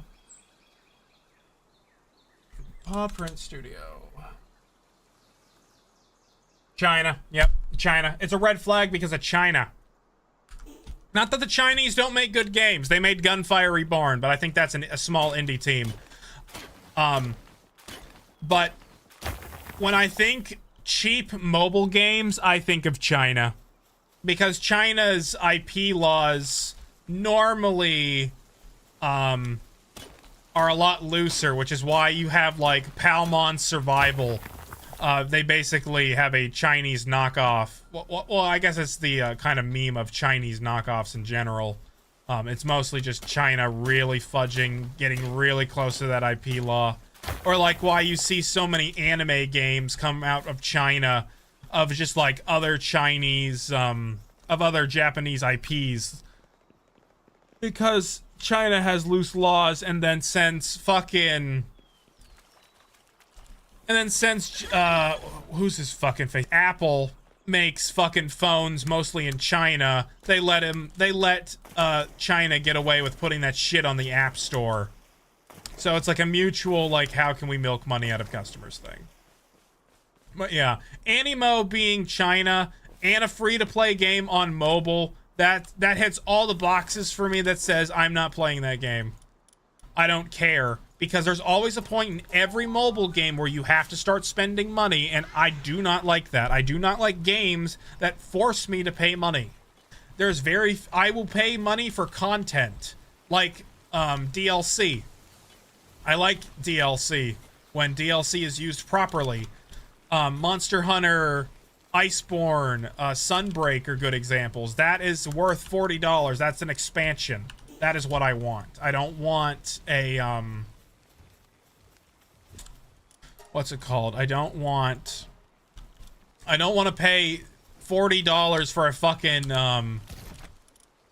Paw Print Studio. China. Yep, China. It's a red flag because of China. Not that the Chinese don't make good games. They made Gunfire Reborn, but I think that's a small indie team. But when I think cheap mobile games, I think of China. Because China's IP laws normally are a lot looser, which is why you have like Palworld Survival. They basically have a Chinese knockoff. Well, I guess it's the kind of meme of Chinese knockoffs in general. It's mostly just China really fudging, getting really close to that IP law. Or like why you see so many anime games come out of China of just like other Chinese, of other Japanese IPs. Because China has loose laws, and then since fucking... And then since, who's his fucking face? Apple makes fucking phones mostly in China. They let China get away with putting that shit on the App Store. So it's like a mutual, like, how can we milk money out of customers thing. But yeah, Animo being China and a free-to-play game on mobile, that hits all the boxes for me that says I'm not playing that game. I don't care. Because there's always a point in every mobile game where you have to start spending money, and I do not like that. I do not like games that force me to pay money. I will pay money for content, like DLC. I like DLC when DLC is used properly. Monster Hunter, Iceborne, Sunbreak are good examples. That is worth $40. That's an expansion. That is what I want. I don't want a, what's it called? I don't want to pay $40 for a fucking,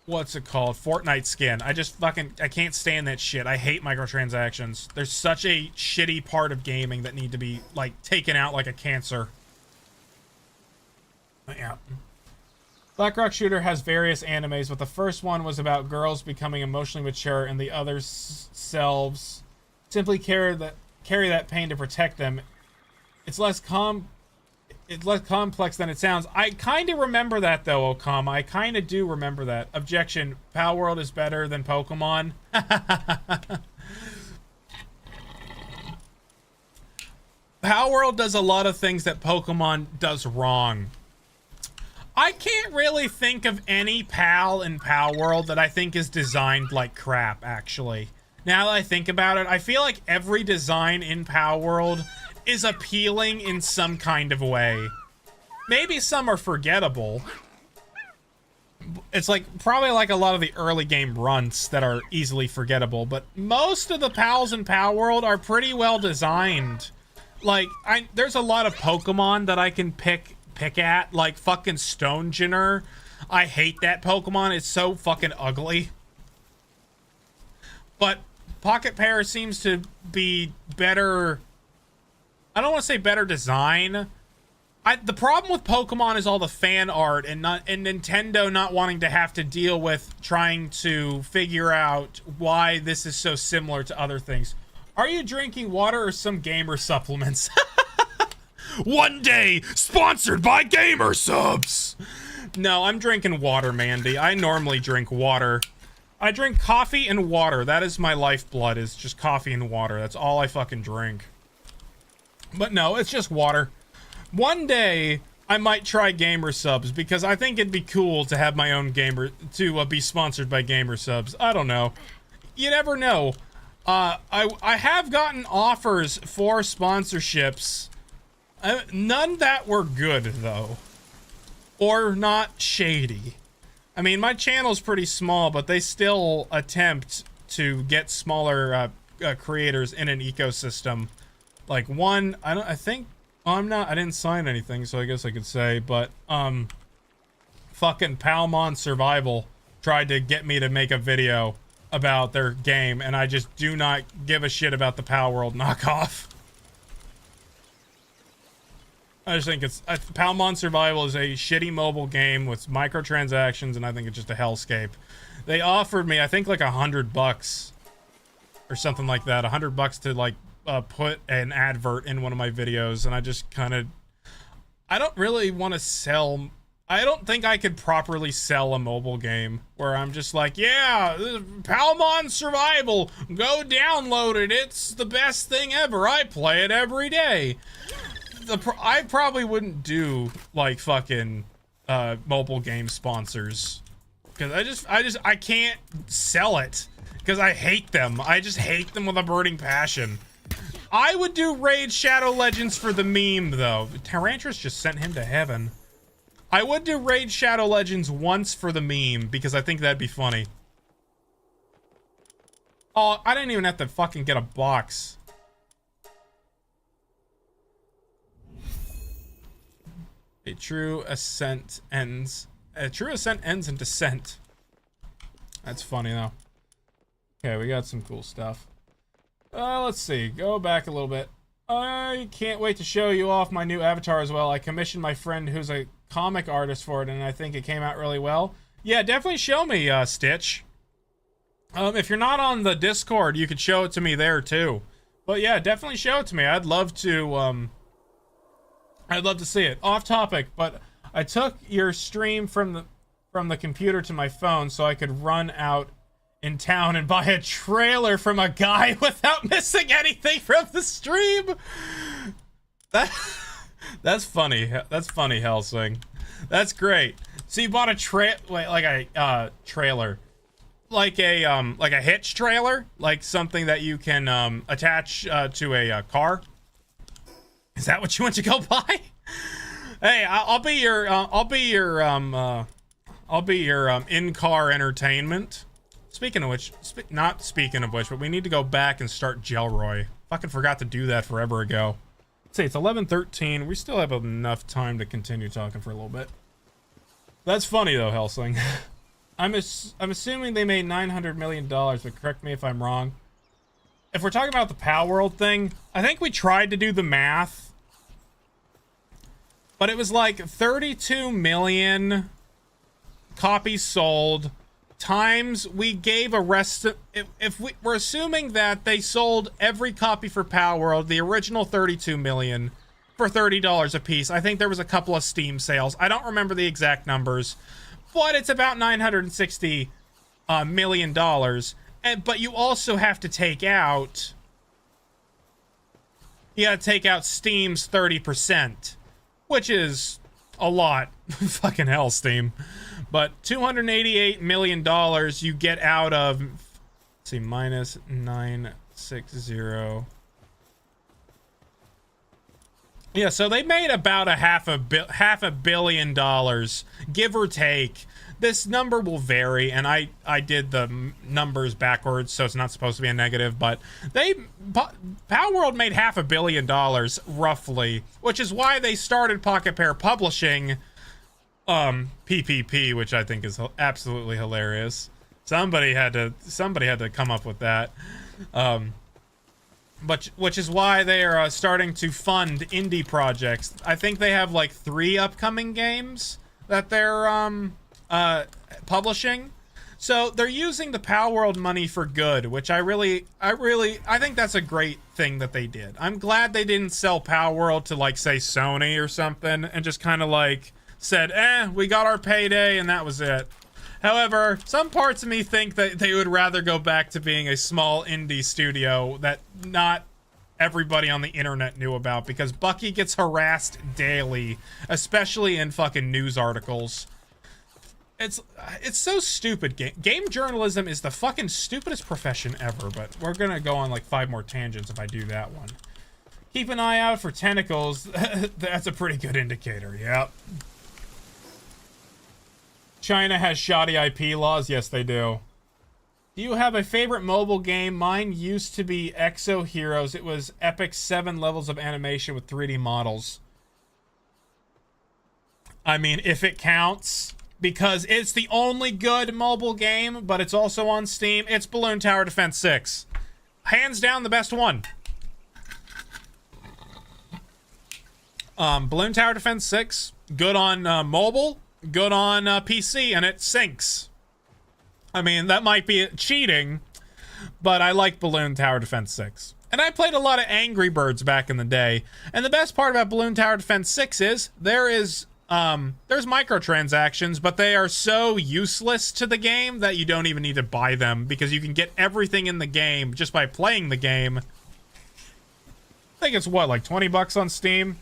what's it called? Fortnite skin. I can't stand that shit. I hate microtransactions. There's such a shitty part of gaming that need to be, like, taken out like a cancer. But yeah. Black Rock Shooter has various animes, but the first one was about girls becoming emotionally mature and the other selves simply carry that pain to protect them. It's less complex than it sounds. I kind of remember that though, Okama. I kind of do remember that. Objection. Palworld is better than Pokemon. Palworld does a lot of things that Pokemon does wrong. I can't really think of any PAL in Palworld that I think is designed like crap, actually. Now that I think about it, I feel like every design in Palworld is appealing in some kind of way. Maybe some are forgettable. It's like, probably like a lot of the early game runts that are easily forgettable, but most of the PALs in Palworld are pretty well designed. Like, there's a lot of Pokemon that I can pick at, like fucking Stonjourner. I hate that Pokemon. It's so fucking ugly. But Pocket Pair seems to be better. I don't want to say better design. The problem with Pokemon is all the fan art and Nintendo not wanting to have to deal with trying to figure out why this is so similar to other things. Are you drinking water or some gamer supplements? One day, sponsored by Gamer Subs. No, I'm drinking water, Mandy. I normally drink water. I drink coffee and water. That is my lifeblood, is just coffee and water. That's all I fucking drink. But no, it's just water. One day, I might try Gamer Subs, because I think it'd be cool to have my own to be sponsored by Gamer Subs. I don't know. You never know. I have gotten offers for sponsorships. None that were good, though. Or not shady. I mean, my channel's pretty small, but they still attempt to get smaller creators in an ecosystem. Like one, I didn't sign anything, so I guess I could say, but, fucking Palworld Survival tried to get me to make a video about their game, and I just do not give a shit about the Palworld knockoff. I just think Palworld Survival is a shitty mobile game with microtransactions, and I think it's just a hellscape. They offered me, I think, like $100 or something like that, $100 to like put an advert in one of my videos, and I just kind of, I don't really want to sell. I don't think I could properly sell a mobile game where I'm just like, yeah, Palmon Survival, go download it. It's the best thing ever. I play it every day. I probably wouldn't do like fucking mobile game sponsors because I can't sell it because I hate them. I just hate them with a burning passion. I would do Raid Shadow Legends for the meme though. Tyrantris just sent him to heaven. I would do Raid Shadow Legends once for the meme because I think that'd be funny. Oh, I didn't even have to fucking get a box. A true ascent ends in descent. That's funny though. Okay, we got some cool stuff. Let's see. Go back a little bit. I can't wait to show you off my new avatar as well. I commissioned my friend who's a comic artist for it, and I think it came out really well. Yeah, definitely show me, Stitch. If you're not on the Discord, you could show it to me there too. But yeah, definitely show it to me. I'd love to see it. Off topic, but I took your stream from the computer to my phone so I could run out in town and buy a trailer from a guy without missing anything from the stream. That's funny. That's funny, Helsing. That's great. So you bought a trailer, like a hitch trailer, like something that you can attach to a car. Is that what you went to go buy? Hey, I'll be your in-car entertainment. Speaking of which, not speaking of which, but we need to go back and start Gelroy. Fucking forgot to do that forever ago. Let's see, it's 11:13. We still have enough time to continue talking for a little bit. That's funny though, Helsing. I'm assuming they made $900 million, but correct me if I'm wrong. If we're talking about the Palworld thing, I think we tried to do the math, but it was like 32 million copies sold times we gave a rest. If we're assuming that they sold every copy for Palworld, the original 32 million, for $30 a piece. I think there was a couple of Steam sales. I don't remember the exact numbers, but it's about $960 million. But you also have to take out. You gotta take out Steam's 30%, which is a lot. Fucking hell, Steam. But $288 million you get out of, let's see, minus 960. Yeah, so they made about a half a billion dollars, give or take. This number will vary, and I did the numbers backwards, so it's not supposed to be a negative, but Palworld made $500 million, roughly, which is why they started Pocket Pair Publishing PPP, which I think is absolutely hilarious. Somebody had to come up with that. But which is why they are starting to fund indie projects. I think they have like 3 upcoming games that they're publishing. So they're using the Palworld money for good, which I think that's a great thing that they did. I'm glad they didn't sell Palworld to like say Sony or something and just kind of like said, we got our payday and that was it. However, some parts of me think that they would rather go back to being a small indie studio that not everybody on the internet knew about, because Bucky gets harassed daily, especially in fucking news articles. It's so stupid. Game journalism is the fucking stupidest profession ever, but we're gonna go on like 5 more tangents if I do that one. Keep an eye out for tentacles. That's a pretty good indicator, yep. China has shoddy IP laws. Yes, they do. Do you have a favorite mobile game? Mine used to be Exo Heroes. It was epic 7 levels of animation with 3D models. I mean, if it counts, because it's the only good mobile game, but it's also on Steam. It's Balloon Tower Defense 6. Hands down the best one. Balloon Tower Defense 6, good on mobile. Good on PC, and it syncs. I mean, that might be cheating, but I like Balloon Tower Defense 6. And I played a lot of Angry Birds back in the day. And the best part about Balloon Tower Defense 6 is there's microtransactions, but they are so useless to the game that you don't even need to buy them because you can get everything in the game just by playing the game. I think it's what, like 20 bucks on Steam?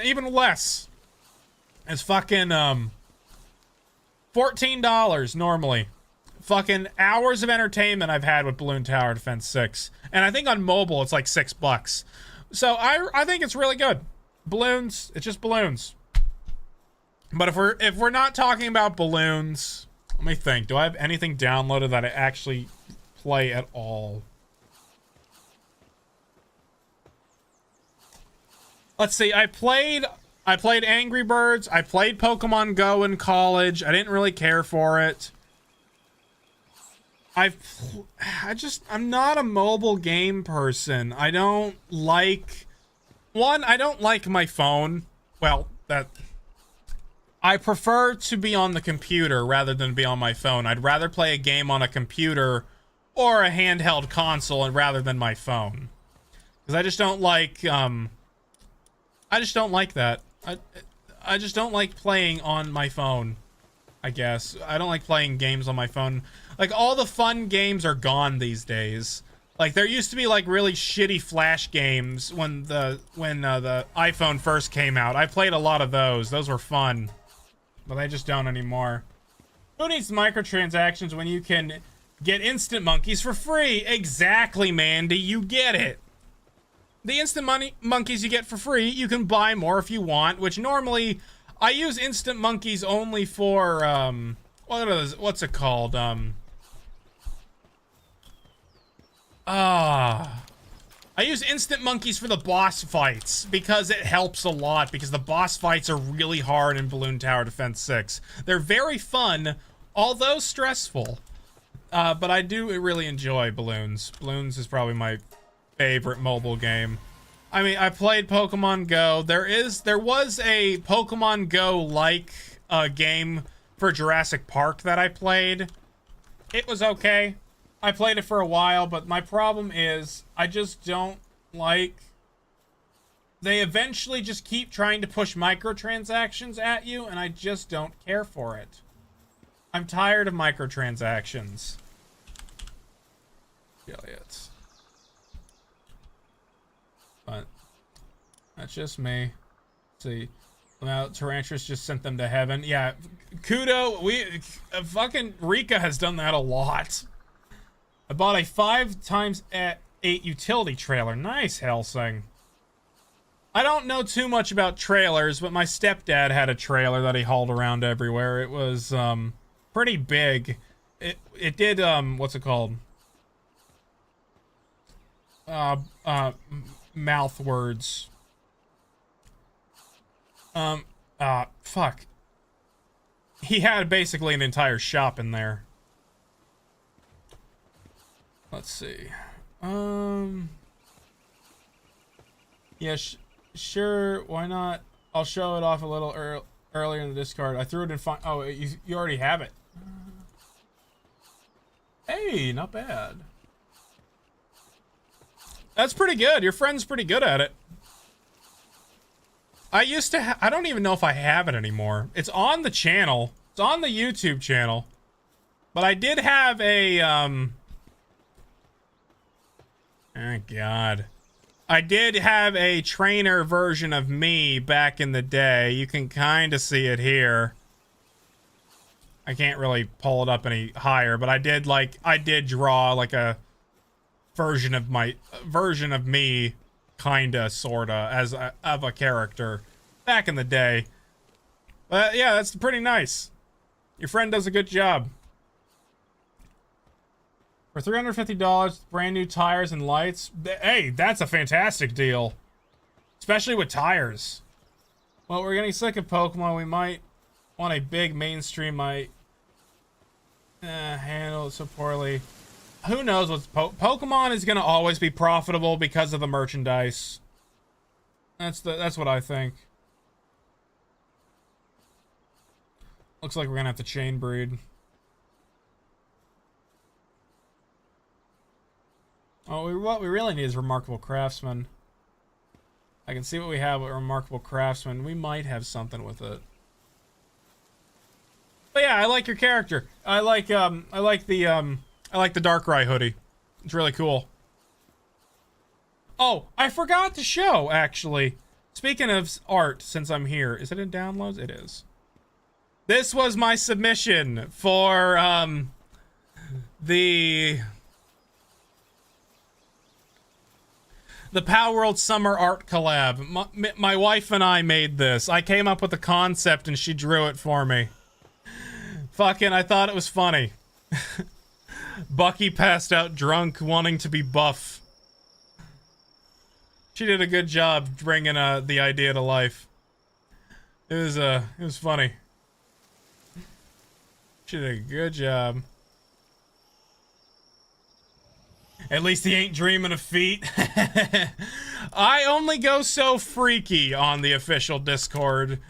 Even less. It's fucking $14 normally. Fucking hours of entertainment I've had with Balloon Tower Defense 6. And I think on mobile it's like $6. So I think it's really good. Balloons, it's just balloons. But if we're not talking about balloons, let me think. Do I have anything downloaded that I actually play at all? Let's see. I played Angry Birds. I played Pokemon Go in college. I didn't really care for it. I'm not a mobile game person. I don't like my phone. Well, I prefer to be on the computer rather than be on my phone. I'd rather play a game on a computer or a handheld console rather than my phone. Because I just don't like that. I just don't like playing on my phone, I guess. I don't like playing games on my phone. Like, all the fun games are gone these days. Like, there used to be, like, really shitty Flash games when the iPhone first came out. I played a lot of those. Those were fun. But I just don't anymore. Who needs microtransactions when you can get instant monkeys for free? Exactly, Mandy. You get it. The instant monkeys you get for free, you can buy more if you want, which normally I use instant monkeys only for, what's it called? I use instant monkeys for the boss fights because it helps a lot because the boss fights are really hard in Balloon Tower Defense 6. They're very fun, although stressful. But I do really enjoy Balloons. Balloons is probably my favorite mobile game. I mean, I played Pokemon Go. There was a Pokemon Go like game for Jurassic Park that I played. It was okay. I played it for a while, but my problem is I just don't like... They eventually just keep trying to push microtransactions at you, and I just don't care for it. I'm tired of microtransactions. Affiliates. But that's just me. Let's see. Well, Tarantulas just sent them to heaven. Yeah, Kudo, fucking Rika has done that a lot. I bought a 5x8 utility trailer. Nice, Helsing. I don't know too much about trailers, but my stepdad had a trailer that he hauled around everywhere. It was pretty big. It did what's it called? Mouth words. Fuck. He had basically an entire shop in there. Let's see. Yeah, sure, why not? I'll show it off a little earlier in the Discord. I threw it in oh, you already have it. Hey, not bad. That's pretty good. Your friend's pretty good at it. I used to I don't even know if I have it anymore. It's on the channel. It's on the YouTube channel. But I did have a, oh, God. I did have a trainer version of me back in the day. You can kind of see it here. I can't really pull it up any higher, but I did draw like a version of me, kinda, sorta, as of a character back in the day. But yeah, that's pretty nice. Your friend does a good job. For $350, brand new tires and lights. Hey, that's a fantastic deal. Especially with tires. Well, we're getting sick of Pokemon. We might want a big mainstream might handle it so poorly. Who knows what's Pokemon is going to always be profitable because of the merchandise. That's what I think. Looks like we're going to have to chain breed. Oh, what we really need is Remarkable Craftsman. I can see what we have with Remarkable Craftsman. We might have something with it. But yeah, I like your character. I like the Darkrai hoodie. It's really cool. Oh, I forgot to show, actually. Speaking of art, since I'm here, is it in downloads? It is. This was my submission for, the Palworld Summer Art Collab. My wife and I made this. I came up with the concept and she drew it for me. Fucking, I thought it was funny. Bucky passed out drunk, wanting to be buff. She did a good job bringing the idea to life. It was funny. She did a good job. At least he ain't dreaming of feet. I only go so freaky on the official Discord.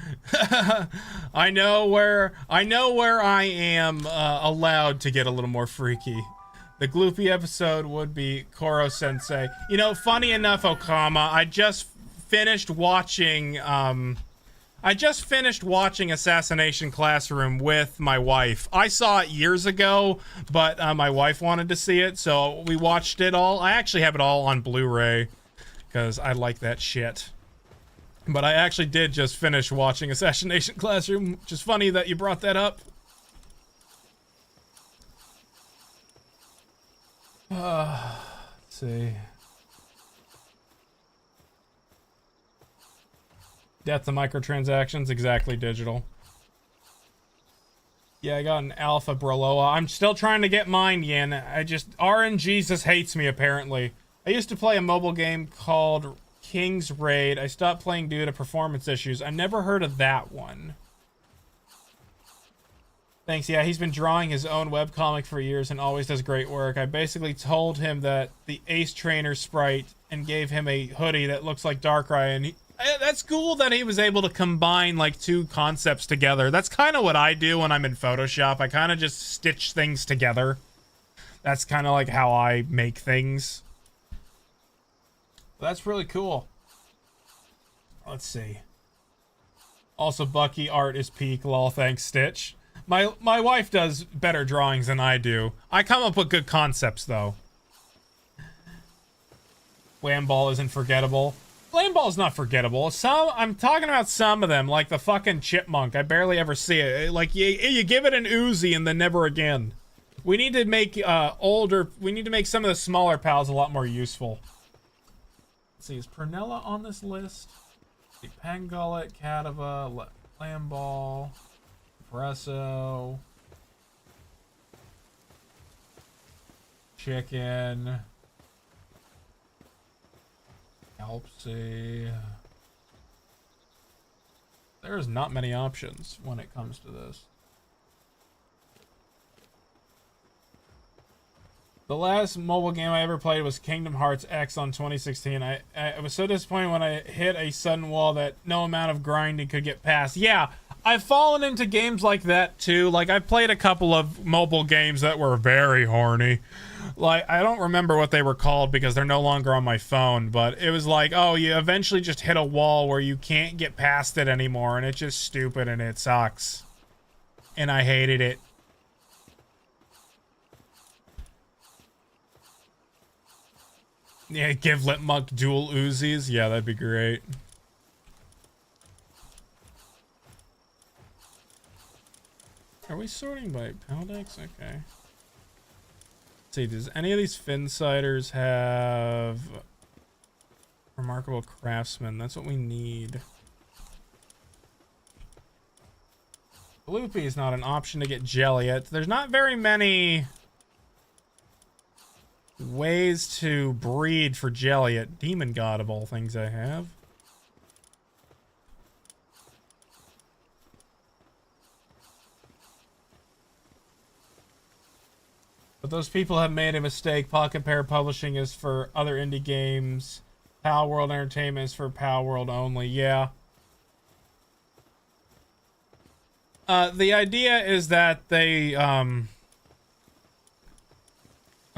I know where I am allowed to get a little more freaky. The Gloopy episode would be Koro Sensei. You know, funny enough, Okama, I just finished watching Assassination Classroom with my wife. I saw it years ago, but my wife wanted to see it, so we watched it all. I actually have it all on Blu-ray, because I like that shit. But I actually did just finish watching Assassination Classroom, which is funny that you brought that up. Let's see. Death to microtransactions, exactly digital. Yeah, I got an Alpha Braloa. I'm still trying to get mine, Yin. RNG just hates me, apparently. I used to play a mobile game called King's Raid. I stopped playing due to performance issues. I never heard of that one. Thanks, yeah, he's been drawing his own webcomic for years and always does great work. I basically told him that the Ace Trainer sprite and gave him a hoodie that looks like Darkrai, and that's cool that he was able to combine like two concepts together. That's kind of what I do when I'm in Photoshop. I kind of just stitch things together. That's kind of like how I make things. That's really cool. Let's see. Also, Bucky art is peak. Lol, thanks, Stitch. My wife does better drawings than I do. I come up with good concepts, though. Wham Ball isn't forgettable. Flame Ball's not forgettable. I'm talking about some of them, like the fucking Chipmunk. I barely ever see it. Like, you give it an Uzi and then never again. We need to make we need to make some of the smaller pals a lot more useful. Let's see, is Pernella on this list? Let's see, Pangullet, Kadava, Flame Ball, Presso, Chicken, Alpsy. There's not many options when it comes to this. The last mobile game I ever played was Kingdom Hearts X on 2016. I was so disappointed when I hit a sudden wall that no amount of grinding could get past. Yeah, I've fallen into games like that too. Like, I played a couple of mobile games that were very horny. Like, I don't remember what they were called because they're no longer on my phone, but it was like, oh, you eventually just hit a wall where you can't get past it anymore, and it's just stupid and it sucks. And I hated it. Yeah, give Litmunk dual Uzis. Yeah, that'd be great. Are we sorting by Paldex? Okay. Let's see, does any of these Finsiders have Remarkable Craftsman? That's what we need. Loopy is not an option to get jelly yet. There's not very many ways to breed for jelly at Demon God of all things I have. But those people have made a mistake. Pocket Pair Publishing is for other indie games. Palworld Entertainment is for Palworld only. Yeah. The idea is that they,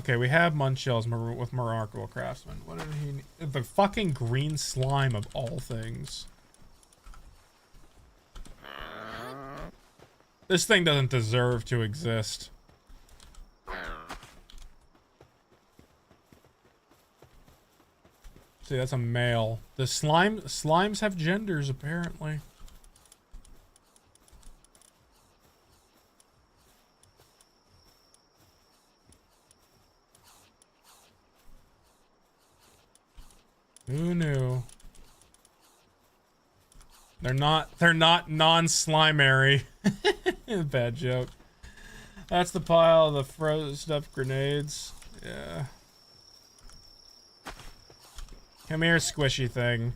Okay, we have Munchells with Remarkable Craftsman. What did he need? The fucking green slime of all things. This thing doesn't deserve to exist. See, that's a male. The slimes have genders, apparently. Who knew? They're not non-slimary. Bad joke. That's the pile of the frozen up grenades. Yeah. Come here, squishy thing.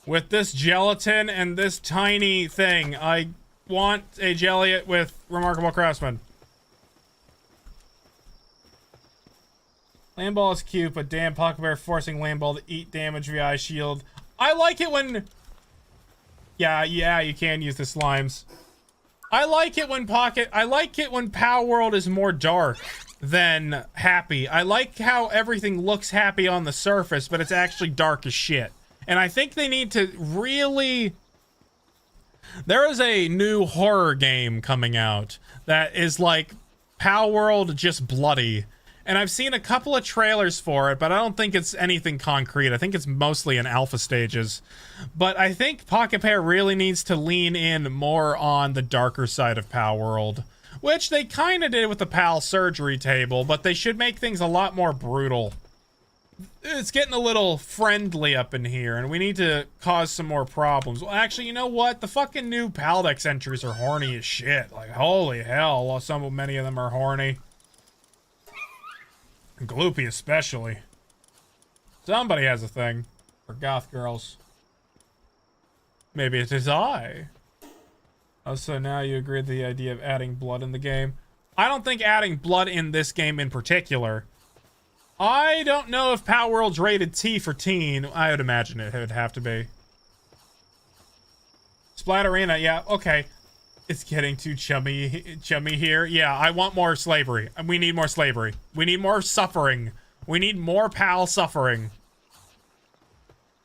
With this gelatin and this tiny thing, I want a jelly with Remarkable Craftsman. Lamball is cute, but damn, Pocket Bear forcing Lamball to eat damage via shield. I like it when... Yeah, you can use the slimes. I like it when Palworld is more dark than happy. I like how everything looks happy on the surface, but it's actually dark as shit. And I think they need to really... There is a new horror game coming out that is like Palworld just bloody. And I've seen a couple of trailers for it, but I don't think it's anything concrete. I think it's mostly in alpha stages. But I think Pocket Pair really needs to lean in more on the darker side of Palworld, which they kind of did with the Pal surgery table, but they should make things a lot more brutal. It's getting a little friendly up in here, and we need to cause some more problems. Well, actually, you know what? The fucking new Paldex entries are horny as shit. Like, holy hell, many of them are horny. Gloopy especially. Somebody has a thing for goth girls. Maybe it is I. Oh, so now you agree with the idea of adding blood in the game? I don't think adding blood in this game in particular. I don't know if Palworld's rated T for teen. I would imagine it would have to be. Splatterina, yeah, okay. It's getting too chummy here. Yeah, I want more slavery. We need more slavery. We need more suffering. We need more Pal suffering.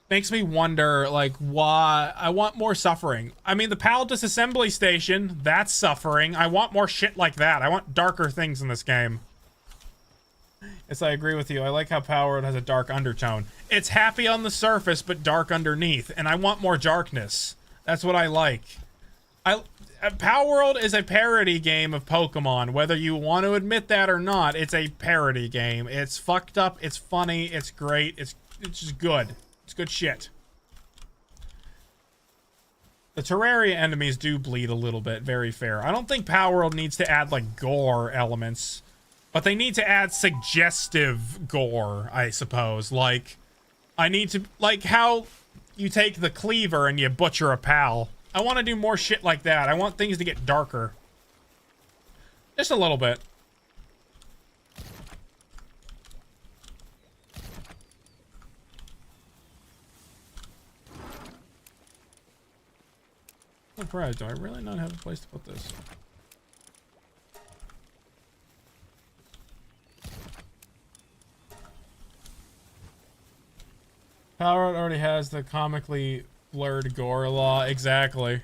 Makes me wonder, like, why... I want more suffering. I mean, the Pal disassembly station, that's suffering. I want more shit like that. I want darker things in this game. Yes, I agree with you. I like how Palworld has a dark undertone. It's happy on the surface, but dark underneath. And I want more darkness. That's what I like. Palworld is a parody game of Pokemon. Whether you want to admit that or not, it's a parody game. It's fucked up, it's funny, it's great, it's just good. It's good shit. The Terraria enemies do bleed a little bit, very fair. I don't think Palworld needs to add, like, gore elements. But they need to add suggestive gore, I suppose. Like, I need to... Like how you take the cleaver and you butcher a pal. I want to do more shit like that. I want things to get darker. Just a little bit. Oh, Brad, do I really not have a place to put this? Palworld already has the comically blurred gore law. Exactly.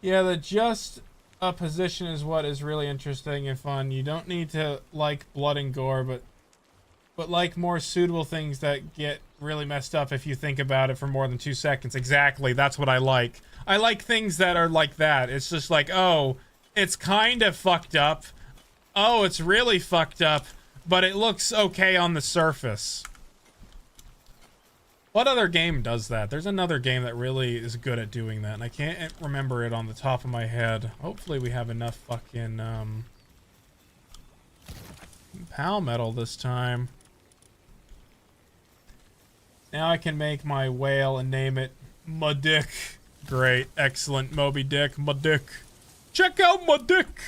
Yeah, the just a position is what is really interesting and fun. You don't need to like blood and gore, but like more suitable things that get really messed up if you think about it for more than 2 seconds. Exactly, that's what I like. I like things that are like that. It's just like, oh, it's kind of fucked up. Oh, it's really fucked up, but it looks okay on the surface. What other game does that? There's another game that really is good at doing that, and I can't remember it on the top of my head. Hopefully we have enough fucking, Pal metal this time. Now I can make my whale and name it Ma Dick. Great, excellent, Moby Dick, Ma Dick. Check out Ma Dick!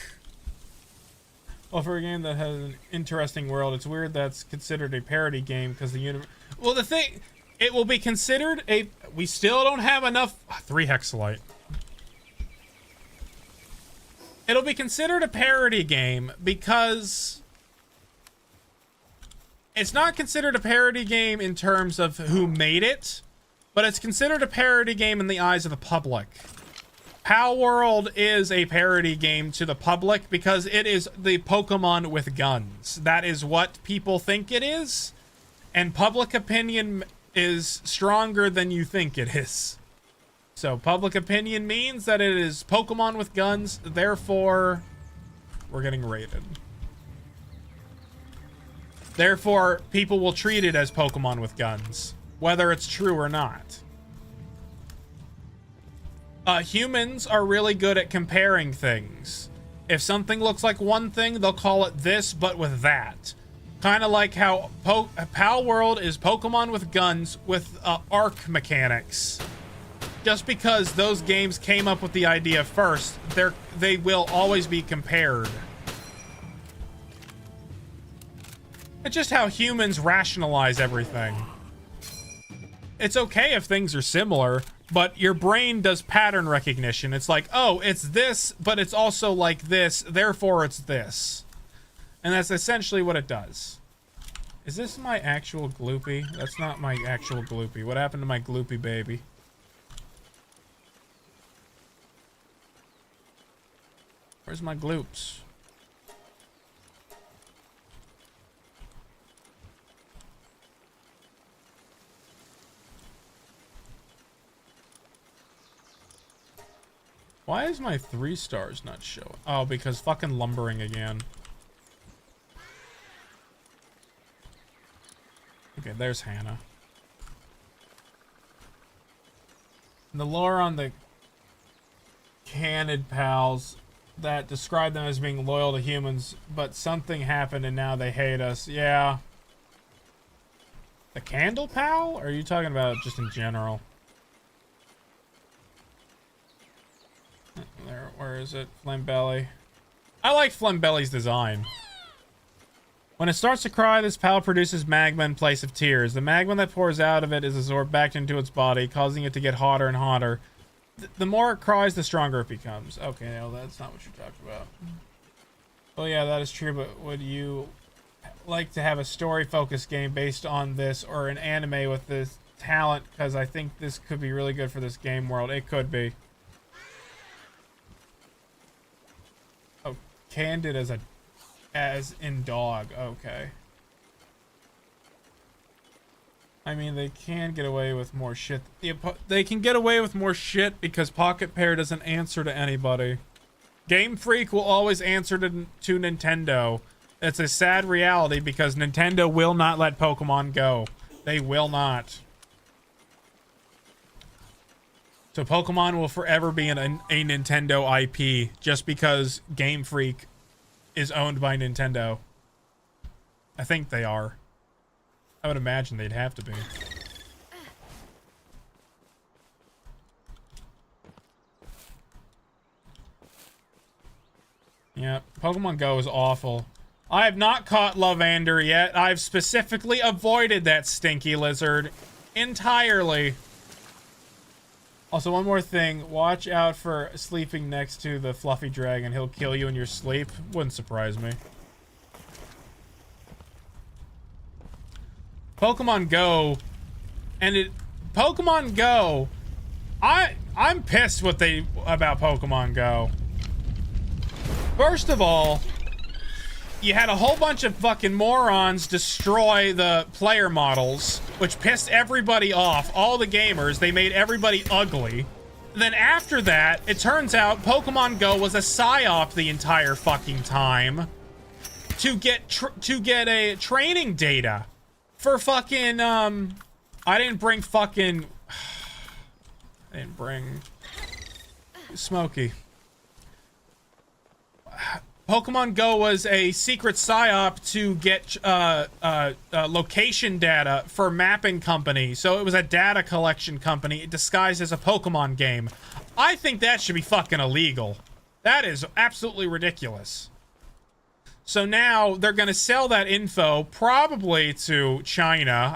Well, for a game that has an interesting world, it's weird that's considered a parody game because the universe... Well, the thing... It will be considered a... We still don't have enough... 3 hexalite. It'll be considered a parody game because it's not considered a parody game in terms of who made it, but it's considered a parody game in the eyes of the public. Palworld is a parody game to the public because it is the Pokemon with guns. That is what people think it is, and public opinion is stronger than you think it is. So public opinion means that it is Pokemon with guns, therefore we're getting rated. Therefore, people will treat it as Pokemon with guns, whether it's true or not. Humans are really good at comparing things. If something looks like one thing, they'll call it this, but with that. Kind of like how Palworld is Pokemon with guns with arc mechanics. Just because those games came up with the idea first, they will always be compared. It's just how humans rationalize everything. It's okay if things are similar, but your brain does pattern recognition. It's like, oh, it's this, but it's also like this, therefore it's this. And that's essentially what it does. Is this my actual Gloopy? That's not my actual Gloopy. What happened to my Gloopy baby? Where's my Gloops? Why is my 3 stars not showing? Oh, because fucking lumbering again. Okay, there's Hannah. And the lore on the Canid pals that describe them as being loyal to humans, but something happened and now they hate us. Yeah. The Candle pal? Or are you talking about just in general? There, where is it? Flambelly. I like Flambelly's design. When it starts to cry, this pal produces magma in place of tears. The magma that pours out of it is absorbed back into its body, causing it to get hotter and hotter. The more it cries, the stronger it becomes. Okay, no, that's not what you talked about. Well, yeah, that is true, but would you like to have a story-focused game based on this, or an anime with this talent? Because I think this could be really good for this game world. It could be. Oh, Candid as in dog. Okay. I mean, they can get away with more shit. They can get away with more shit because Pocket Pair doesn't answer to anybody. Game Freak will always answer to Nintendo. It's a sad reality because Nintendo will not let Pokemon go. They will not. So Pokemon will forever be a Nintendo IP just because Game Freak is owned by Nintendo. I think they are. I would imagine they'd have to be. Yeah, Pokemon Go is awful. I have not caught Lavander yet. I've specifically avoided that stinky lizard entirely. Also, one more thing. Watch out for sleeping next to the fluffy dragon. He'll kill you in your sleep. Wouldn't surprise me. Pokemon Go. Pokemon Go. I'm pissed about Pokemon Go. First of all, you had a whole bunch of fucking morons destroy the player models, which pissed everybody off, all the gamers. They made everybody ugly. Then after that, it turns out Pokemon Go was a psyop the entire fucking time to get a training data for fucking I didn't bring Smokey. Pokemon Go was a secret psyop to get location data for mapping company. So it was a data collection company disguised as a Pokemon game. I think that should be fucking illegal. That is absolutely ridiculous. So now they're going to sell that info probably to China.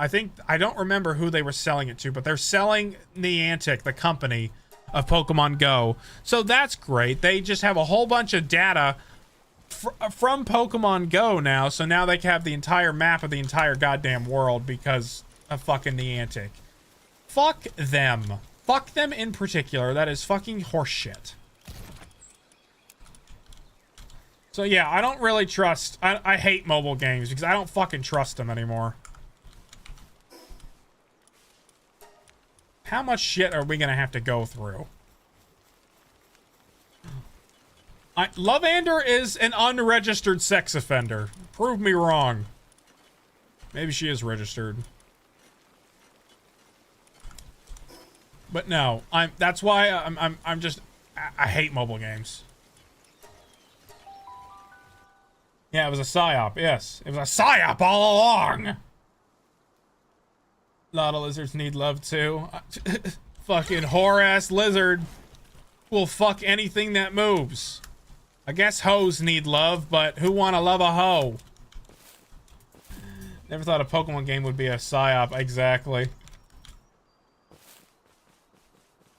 I don't remember who they were selling it to, but they're selling Niantic, the company, of Pokemon Go. So that's great. They just have a whole bunch of data from Pokemon Go now, so now they can have the entire map of the entire goddamn world because of fucking Niantic. Fuck them. Fuck them in particular. That is fucking horseshit. So yeah, I don't really trust... I hate mobile games because I don't fucking trust them anymore. How much shit are we gonna have to go through? Lovander is an unregistered sex offender. Prove me wrong. Maybe she is registered. But no, that's why I'm just... I hate mobile games. Yeah, it was a psyop, yes. It was a psyop all along! A lot of lizards need love, too. Fucking whore-ass lizard will fuck anything that moves. I guess hoes need love, but who wanna love a hoe? Never thought a Pokemon game would be a psyop, exactly.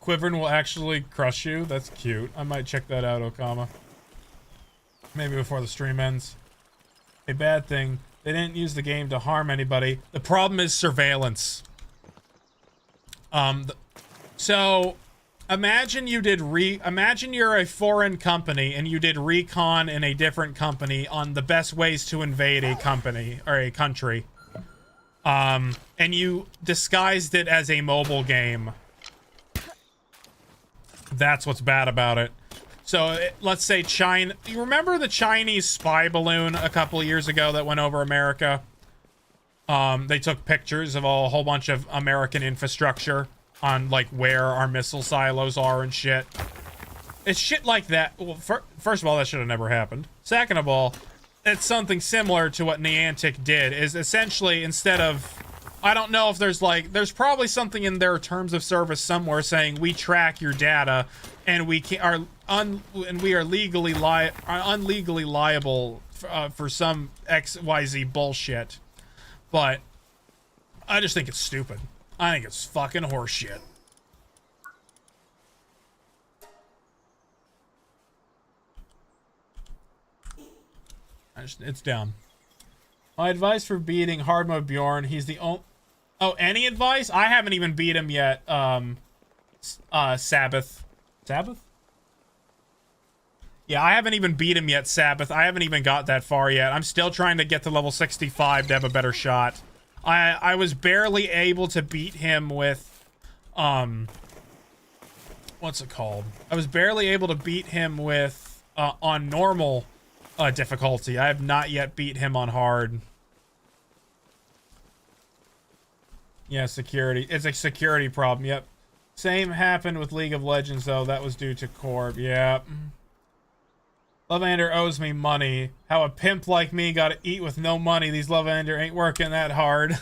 Quivern will actually crush you? That's cute. I might check that out, Okama. Maybe before the stream ends. A bad thing. They didn't use the game to harm anybody. The problem is surveillance. So imagine you did imagine you're a foreign company and you did recon in a different company on the best ways to invade a company or a country. And you disguised it as a mobile game. That's what's bad about it. So, let's say China... You remember the Chinese spy balloon a couple of years ago that went over America? They took pictures of a whole bunch of American infrastructure on, like, where our missile silos are and shit. It's shit like that. Well, first of all, that should have never happened. Second of all, it's something similar to what Niantic did. Is essentially, instead of... I don't know if there's, like... There's probably something in their terms of service somewhere saying, we track your data, and we are legally unlegally liable for some XYZ bullshit. But I just think it's stupid. I think it's fucking horseshit. It's dumb. My advice for beating hard mode Bjorn, he's the only... Oh, any advice? I haven't even beat him yet. Sabbath. Sabbath? Yeah, I haven't even beat him yet, Sabbath. I haven't even got that far yet. I'm still trying to get to level 65 to have a better shot. I was barely able to beat him with, what's it called? I was barely able to beat him with, on normal, difficulty. I have not yet beat him on hard. Yeah, security. It's a security problem, yep. Same happened with League of Legends, though. That was due to Corp, yep. Lovander owes me money. How a pimp like me gotta eat with no money. These Lovander ain't working that hard.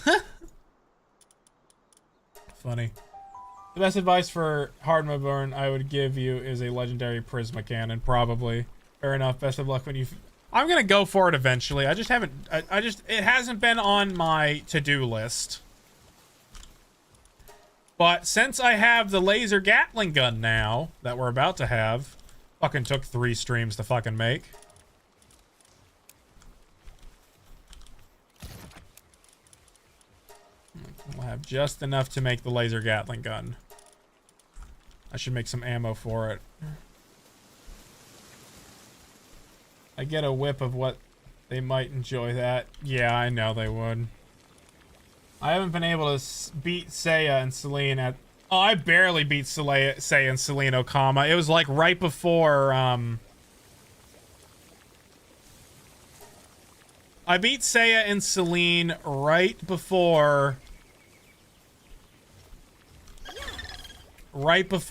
Funny. The best advice for hard mode burn I would give you is a legendary Prisma cannon, probably. Fair enough. Best of luck when you... I'm gonna go for it eventually. I just haven't... it hasn't been on my to-do list. But since I have the laser Gatling gun now, that we're about to have... Fucking took 3 streams to fucking make. We'll have just enough to make the laser Gatling gun. I should make some ammo for it. I get a whip of what they might enjoy that. Yeah, I know they would. I haven't been able to beat Seiya and Celine at... Oh, I barely beat Seiya and Celine Okama. It was like right before, I beat Seiya and Celine right before... Tides of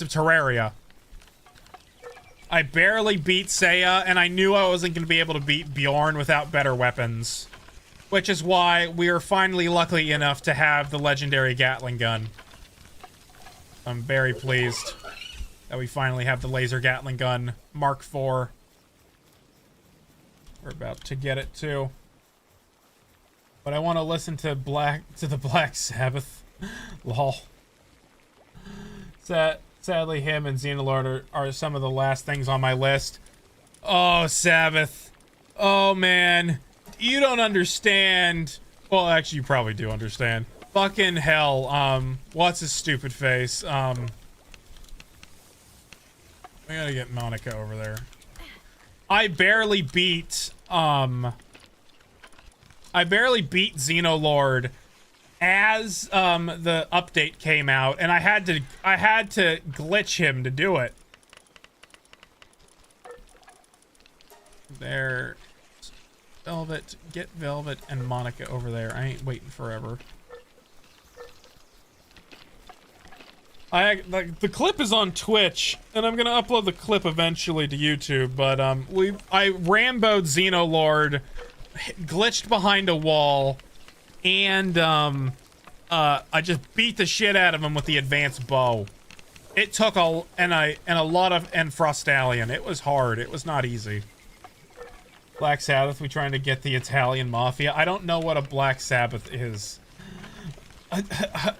Terraria. I barely beat Seiya, and I knew I wasn't going to be able to beat Bjorn without better weapons. Which is why we are finally lucky enough to have the legendary Gatling gun. I'm very pleased that we finally have the laser Gatling gun Mark IV. We're about to get it too. But I want to listen to the Black Sabbath. Lol. Sadly, him and Xenolord are some of the last things on my list. Oh, Sabbath. Oh, man. You don't understand. Well, actually, you probably do understand. Fucking hell. What's his stupid face? I gotta get Monica over there. I barely beat Xenolord as the update came out, and I had to glitch him to do it. There, Velvet, get Velvet and Monica over there. I ain't waiting forever. Like the clip is on Twitch, and I'm gonna upload the clip eventually to YouTube. But I Rambo'd Xenolord, glitched behind a wall, and I just beat the shit out of him with the advanced bow. It took and Frostallion. It was hard. It was not easy. Black Sabbath. We trying to get the Italian Mafia. I don't know what a Black Sabbath is.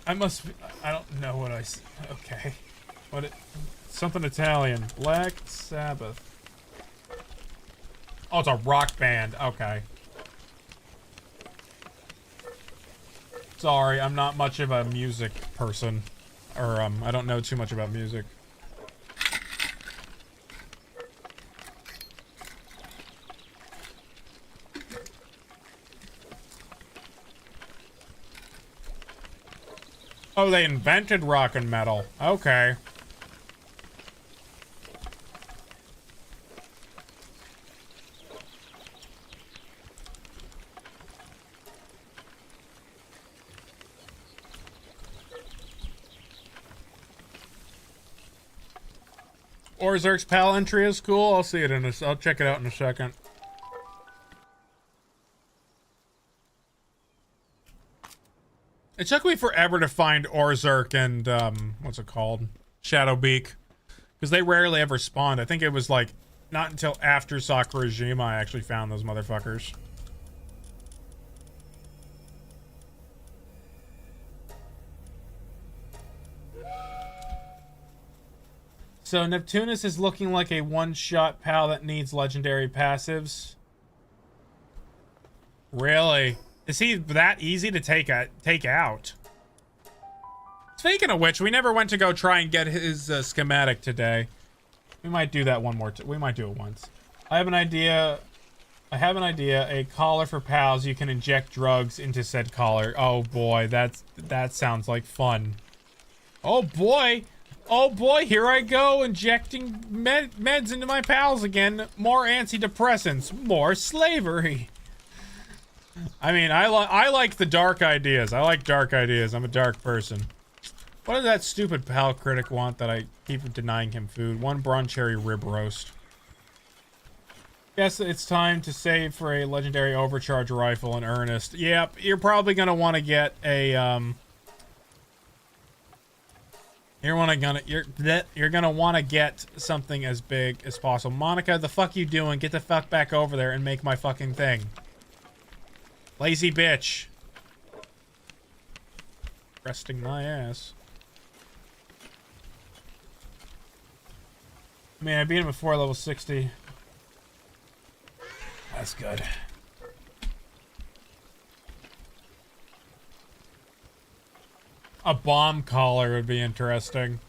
I must be, I don't know what I, okay. Something Italian. Black Sabbath. Oh, it's a rock band. Okay. Sorry, I'm not much of a music person. Or, I don't know too much about music. Oh, they invented rock and metal. Okay. Orzerk's PAL entry is cool. I'll see it I'll check it out in a second. It took me forever to find Orzerk and, what's it called? Shadowbeak. Because they rarely ever spawned. I think it was, like, not until after Sakurajima I actually found those motherfuckers. So, Neptunus is looking like a one-shot PAL that needs legendary passives. Really? Is he that easy to take out? Speaking of which, we never went to go try and get his schematic today. We might do that one more we might do it once. I have an idea. A collar for pals. You can inject drugs into said collar. Oh boy, that sounds like fun. Oh boy. Oh boy, here I go, injecting meds into my pals again. More antidepressants, more slavery. I mean, I like the dark ideas. I like dark ideas. I'm a dark person. What does that stupid pal critic want that I keep denying him food? One brawn cherry rib roast. Guess it's time to save for a legendary overcharge rifle in earnest. Yep, you're probably gonna want to get a you're gonna want to get something as big as possible. Monica, the fuck you doing? Get the fuck back over there and make my fucking thing. Lazy bitch. Resting my ass. Man, I beat him before level 60. That's good. A bomb collar would be interesting.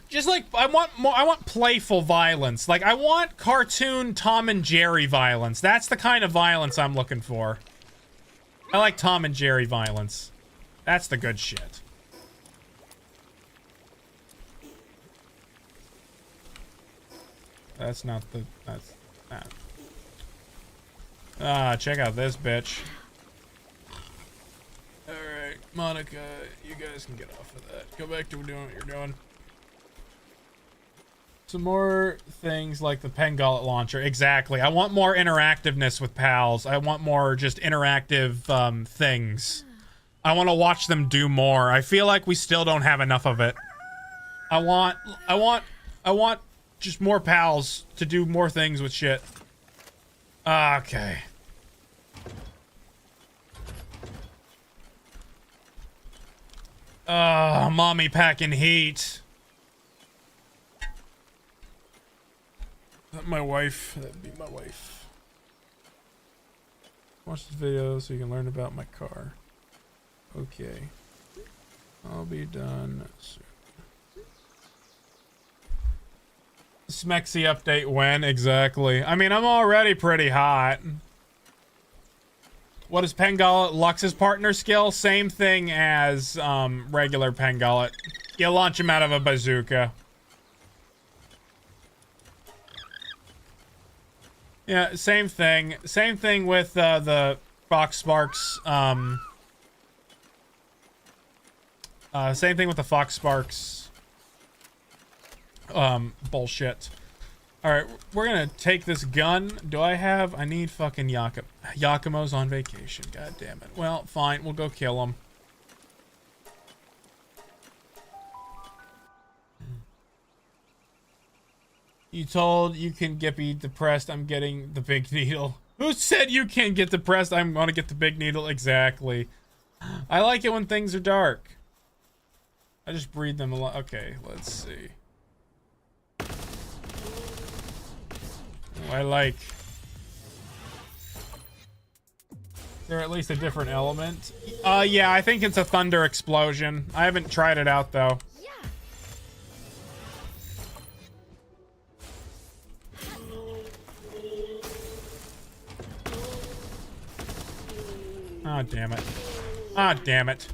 Just like, I want playful violence. Like, I want cartoon Tom and Jerry violence. That's the kind of violence I'm looking for. I like Tom and Jerry violence. That's the good shit. That's not the, that's not. Ah, check out this bitch. Alright, Monica, you guys can get off of that. Go back to doing what you're doing. Some more things like the pen gullet launcher. Exactly. I want more interactiveness with pals. I want more just interactive things. I want to watch them do more. I feel like we still don't have enough of it. I want just more pals to do more things with shit. Okay. Mommy packing heat. Is that my wife? That'd be my wife. Watch this video so you can learn about my car. Okay. I'll be done soon. Smexy update when exactly? I mean, I'm already pretty hot. What is Pengullet? Lux's partner skill? Same thing as regular Pengullet. You launch him out of a bazooka. Yeah, same thing. Same thing with the Fox Sparks. Same thing with the Fox Sparks. Bullshit. Alright, we're gonna take this gun. I need fucking Yakumo's on vacation. God damn it. Well, fine. We'll go kill him. You told you can be depressed. I'm getting the big needle. Who said you can't get depressed? I'm gonna get the big needle. Exactly. I like it when things are dark. I just breathe them a lot. Okay, let's see. I like. They're at least a different element. Yeah, I think it's a thunder explosion. I haven't tried it out though. Ah, damn it. Ah, damn it.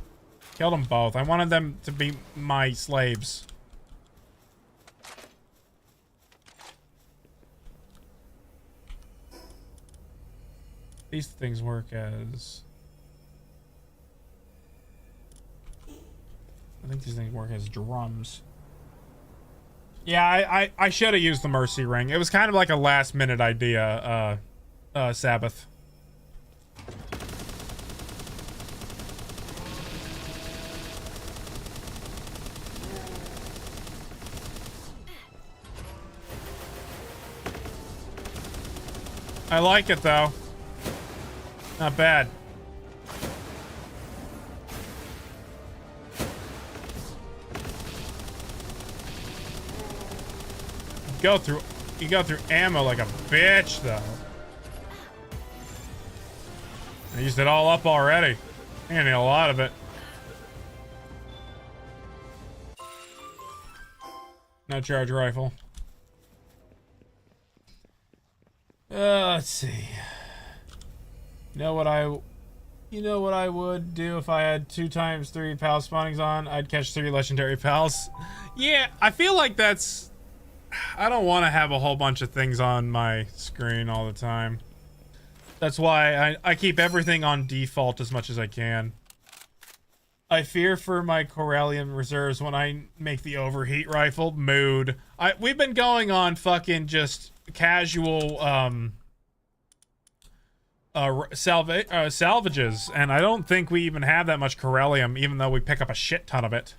Killed them both. I wanted them to be my slaves. These things work as... I think these things work as drums. Yeah, I should have used the Mercy Ring. It was kind of like a last minute idea, Sabbath. I like it though. Not bad. You go through ammo like a bitch though. I used it all up already. I need a lot of it. No charge rifle. Let's see. You know what I would do if I had 2x3 pal spawnings on? I'd catch 3 legendary pals. Yeah, I feel like that's... I don't want to have a whole bunch of things on my screen all the time. That's why I keep everything on default as much as I can. I fear for my Corellium reserves when I make the overheat rifle. Mood. We've been going on fucking just casual, salvages, and I don't think we even have that much Corellium, even though we pick up a shit ton of it.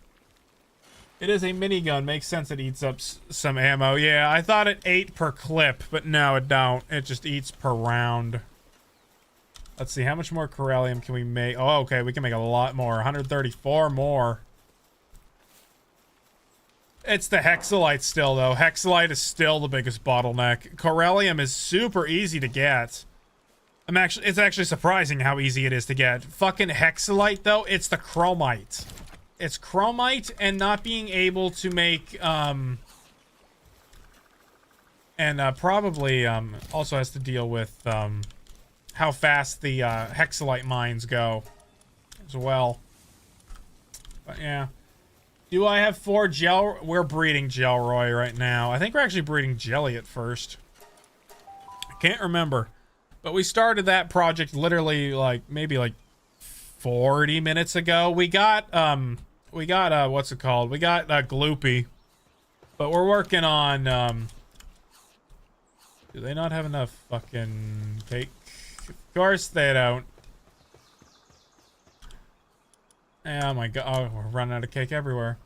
It is a minigun. Makes sense it eats up some ammo. Yeah, I thought it ate per clip, but no, it don't. It just eats per round. Let's see, how much more Corellium can we make? Oh, okay, we can make a lot more. 134 more. It's the Hexalite still, though. Hexalite is still the biggest bottleneck. Corellium is super easy to get. It's actually surprising how easy it is to get. Fucking Hexalite, though, it's the Chromite. It's Chromite and not being able to make, probably, also has to deal with, how fast the, Hexalite mines go as well. But, yeah. Do I have 4 gel? We're breeding Gelroy right now. I think we're actually breeding Jelly at first. I can't remember. But we started that project literally, like, maybe, like, 40 minutes ago. We got, what's it called? We got, Gloopy. But we're working on, do they not have enough fucking cake? Of course they don't. Oh my god, oh, we're running out of cake everywhere.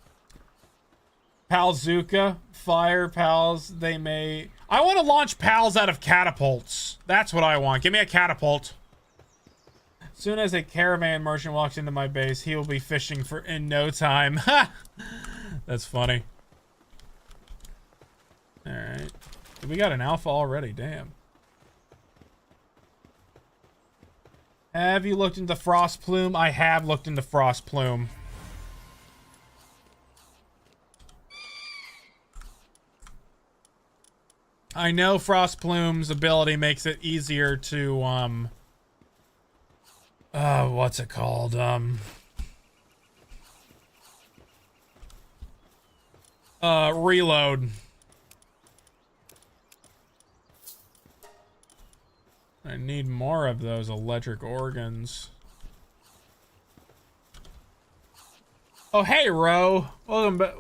Palzuka, fire pals, they may... I want to launch pals out of catapults. That's what I want. Give me a catapult. Soon as a caravan merchant walks into my base, he will be fishing for in no time. Ha! That's funny. Alright. We got an alpha already, damn. Have you looked into Frost Plume? I have looked into Frost Plume. I know Frost Plume's ability makes it easier to, what's it called? Reload. I need more of those electric organs. Oh, hey, Ro. Welcome back.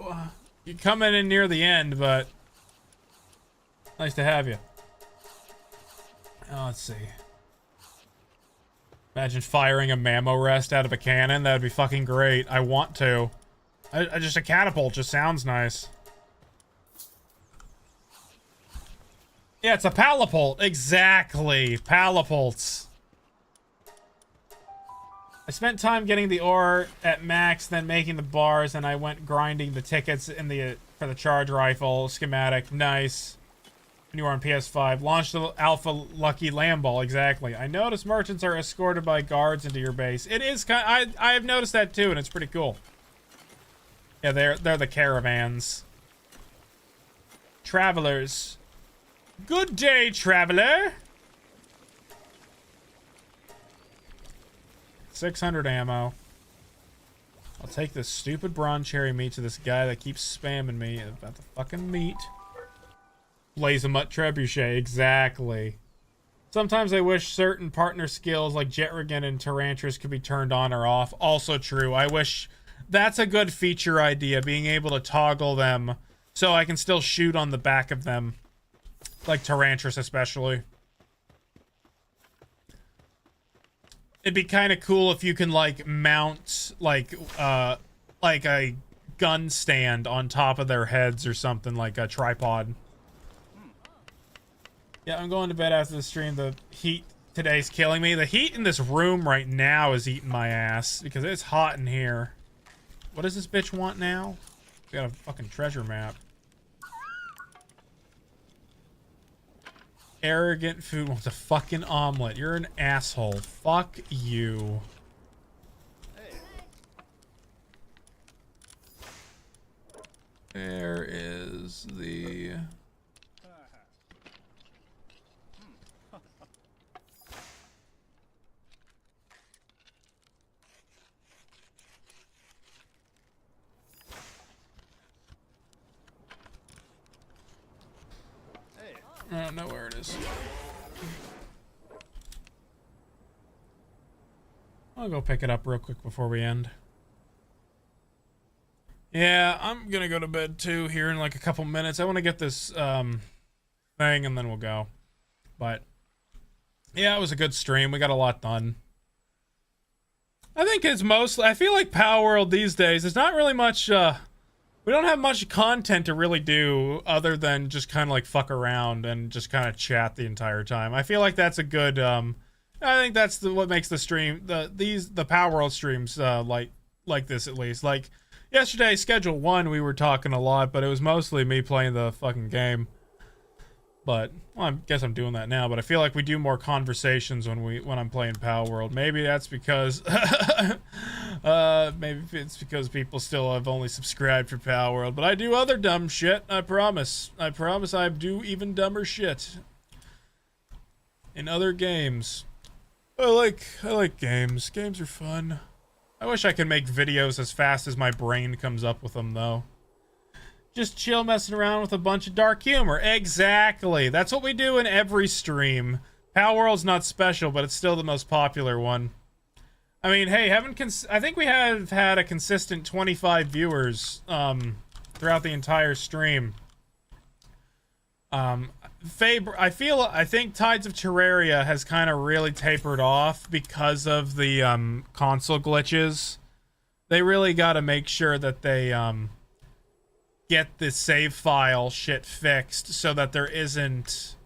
You're coming in near the end, but nice to have you. Oh, let's see. Imagine firing a mammo rest out of a cannon. That'd be fucking great. I want to. I just a catapult just sounds nice. Yeah, it's a palapult. Exactly. Palapults. I spent time getting the ore at max, then making the bars, and I went grinding the tickets in the for the charge rifle schematic. Nice. When you were on PS5, launched the Alpha Lucky Lamb Ball. Exactly. I noticed merchants are escorted by guards into your base. It is kind. I have noticed that too, and it's pretty cool. Yeah, they're the caravans. Travelers. Good day, traveler. 600 ammo. I'll take this stupid bronze cherry meat to this guy that keeps spamming me about the fucking meat. Blaze-a-mutt trebuchet, exactly. Sometimes I wish certain partner skills like Jetrigan and Tyrantris could be turned on or off. Also true. I wish that's a good feature idea, being able to toggle them so I can still shoot on the back of them. Like Tyrantris especially. It'd be kind of cool if you can like mount like a gun stand on top of their heads or something, like a tripod. Yeah, I'm going to bed after the stream. The heat today's killing me. The heat in this room right now is eating my ass because it's hot in here. What does this bitch want now? We got a fucking treasure map. Arrogant food wants a fucking omelet. You're an asshole. Fuck you. There is the... I don't know where it is. I'll go pick it up real quick before we end. Yeah, I'm gonna go to bed too here in like a couple minutes. I want to get this thing and then we'll go. But yeah, it was a good stream. We got a lot done. I think it's mostly, I feel like Palworld these days, there's not really much we don't have much content to really do other than just kind of like fuck around and just kind of chat the entire time. I feel like that's a good, I think that's what makes the stream, the Palworld streams, like this at least. Like, yesterday, Schedule 1, we were talking a lot, but it was mostly me playing the fucking game. But, well, I guess I'm doing that now, but I feel like we do more conversations when I'm playing Palworld. Maybe that's because, maybe it's because people still have only subscribed for Palworld, but I do other dumb shit, I promise. I promise I do even dumber shit. In other games. I like games. Games are fun. I wish I could make videos as fast as my brain comes up with them, though. Just chill messing around with a bunch of dark humor. Exactly. That's what we do in every stream. Palworld's not special, but it's still the most popular one. I mean, hey, I think we have had a consistent 25 viewers throughout the entire stream. I think Tides of Terraria has kind of really tapered off because of the console glitches. They really got to make sure that they get the save file shit fixed so that there isn't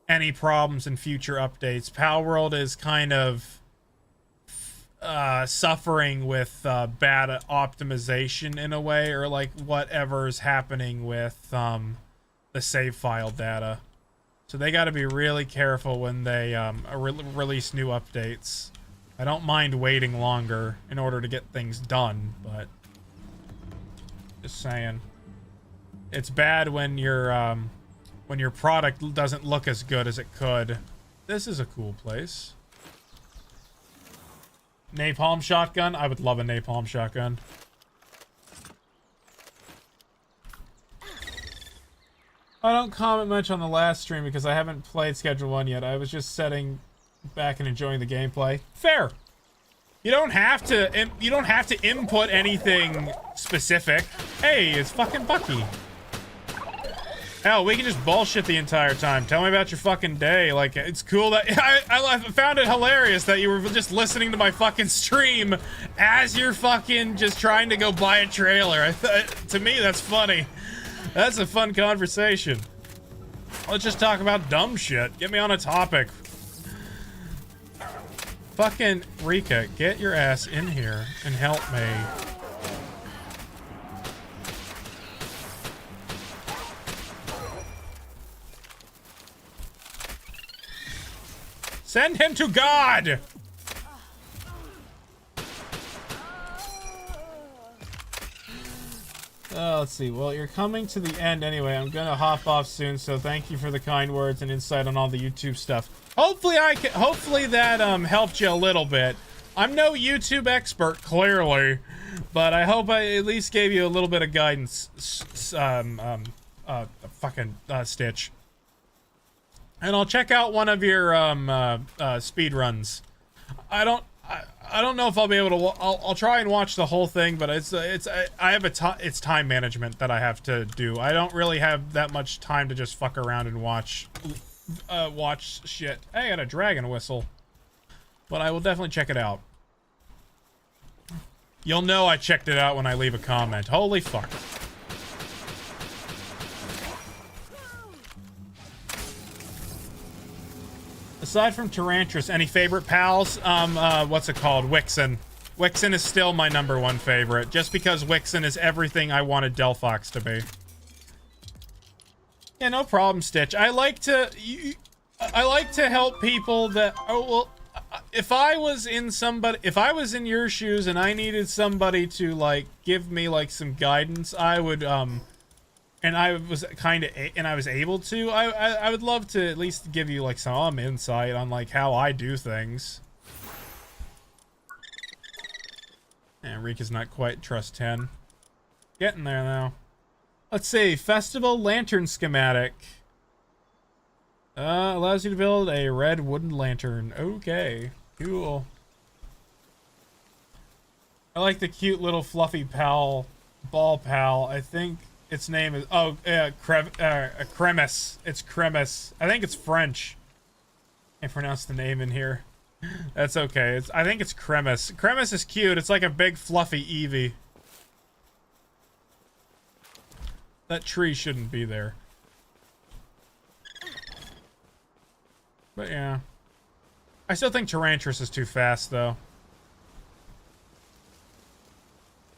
any problems in future updates. Palworld is kind of suffering with bad optimization in a way, or like whatever's happening with the save file data. So they got to be really careful when they release new updates. I don't mind waiting longer in order to get things done, but just saying, it's bad when your product doesn't look as good as it could. This is a cool place. Napalm shotgun? I would love a napalm shotgun. I don't comment much on the last stream because I haven't played Schedule 1 yet. I was just sitting back and enjoying the gameplay. Fair. You don't have to input anything specific. Hey, it's fucking Bucky. Hell, we can just bullshit the entire time. Tell me about your fucking day. Like, it's cool that I found it hilarious that you were just listening to my fucking stream as you're fucking just trying to go buy a trailer. To me, that's funny. That's a fun conversation. Let's just talk about dumb shit. Get me on a topic. Fucking Rika, get your ass in here and help me. Send him to God! Let's see. Well, you're coming to the end anyway. I'm gonna hop off soon, so thank you for the kind words and insight on all the YouTube stuff. Hopefully that helped you a little bit. I'm no YouTube expert, clearly, but I hope I at least gave you a little bit of guidance. Stitch. And I'll check out one of your speed runs. I don't know if I'll be able to. I'll try and watch the whole thing, but it's time management that I have to do. I don't really have that much time to just fuck around and watch shit. Hey, I got a dragon whistle, but I will definitely check it out. You'll know I checked it out when I leave a comment. Holy fuck. Aside from Tyrantrum, any favorite pals? What's it called? Wixen. Wixen is still my #1 favorite, just because Wixen is everything I wanted Delphox to be. Yeah, no problem, Stitch. I like to help people that. Oh well, if I was in your shoes and I needed somebody to like give me like some guidance, I would and I was able to. I would love to at least give you like some insight on like how I do things. And Rika's not quite trust 10. Getting there now. Let's see. Festival lantern schematic. Allows you to build a red wooden lantern. Okay. Cool. I like the cute little fluffy ball pal. I think its name is Cremis. It's Cremis. I think it's French. Can't pronounce the name in here. That's okay. I think it's Cremis. Cremis is cute. It's like a big fluffy Eevee. That tree shouldn't be there. But yeah. I still think Tyrantrum is too fast though.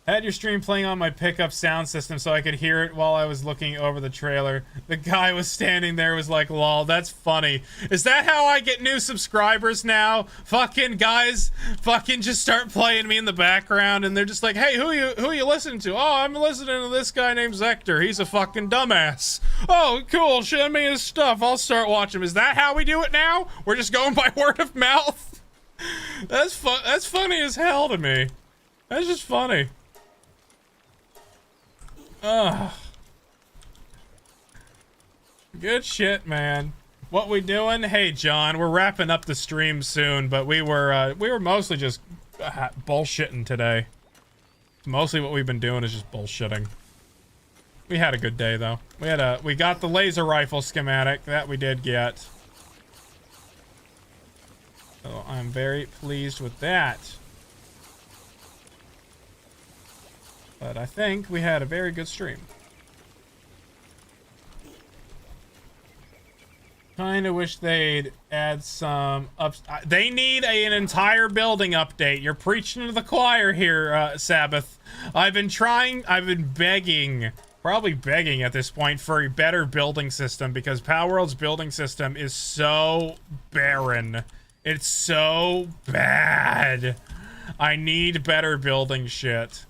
I had your stream playing on my pickup sound system so I could hear it while I was looking over the trailer. The guy was standing there was like, lol, that's funny. Is that how I get new subscribers now? Fucking guys fucking just start playing me in the background and they're just like, hey, who you listening to? Oh, I'm listening to this guy named Zector. He's a fucking dumbass. Oh, cool. Show me his stuff. I'll start watching him. Is that how we do it now? We're just going by word of mouth? That's funny as hell to me. That's just funny. Ugh. Good shit, man. What we doing? Hey, John, we're wrapping up the stream soon, but we were mostly just bullshitting today. Mostly what we've been doing is just bullshitting. We had a good day though. We got the laser rifle schematic that we did get. So I'm very pleased with that. But I think we had a very good stream. Kinda wish they'd add some ups. They need an entire building update. You're preaching to the choir here, Sabbath. I've been begging, probably begging at this point, for a better building system because Palworld's building system is so barren. It's so bad. I need better building shit.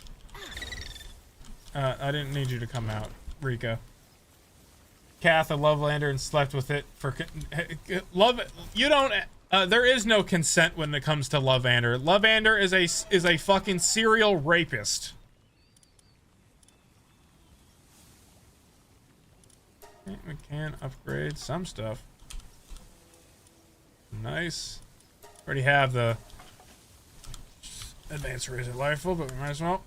I didn't need you to come out, Rika. Kath, a Lovelander, and slept with it for love. You don't. There is no consent when it comes to Lovander. Lovander is a fucking serial rapist. Okay, we can upgrade some stuff. Nice. Already have the advanced razor rifle, but we might as well.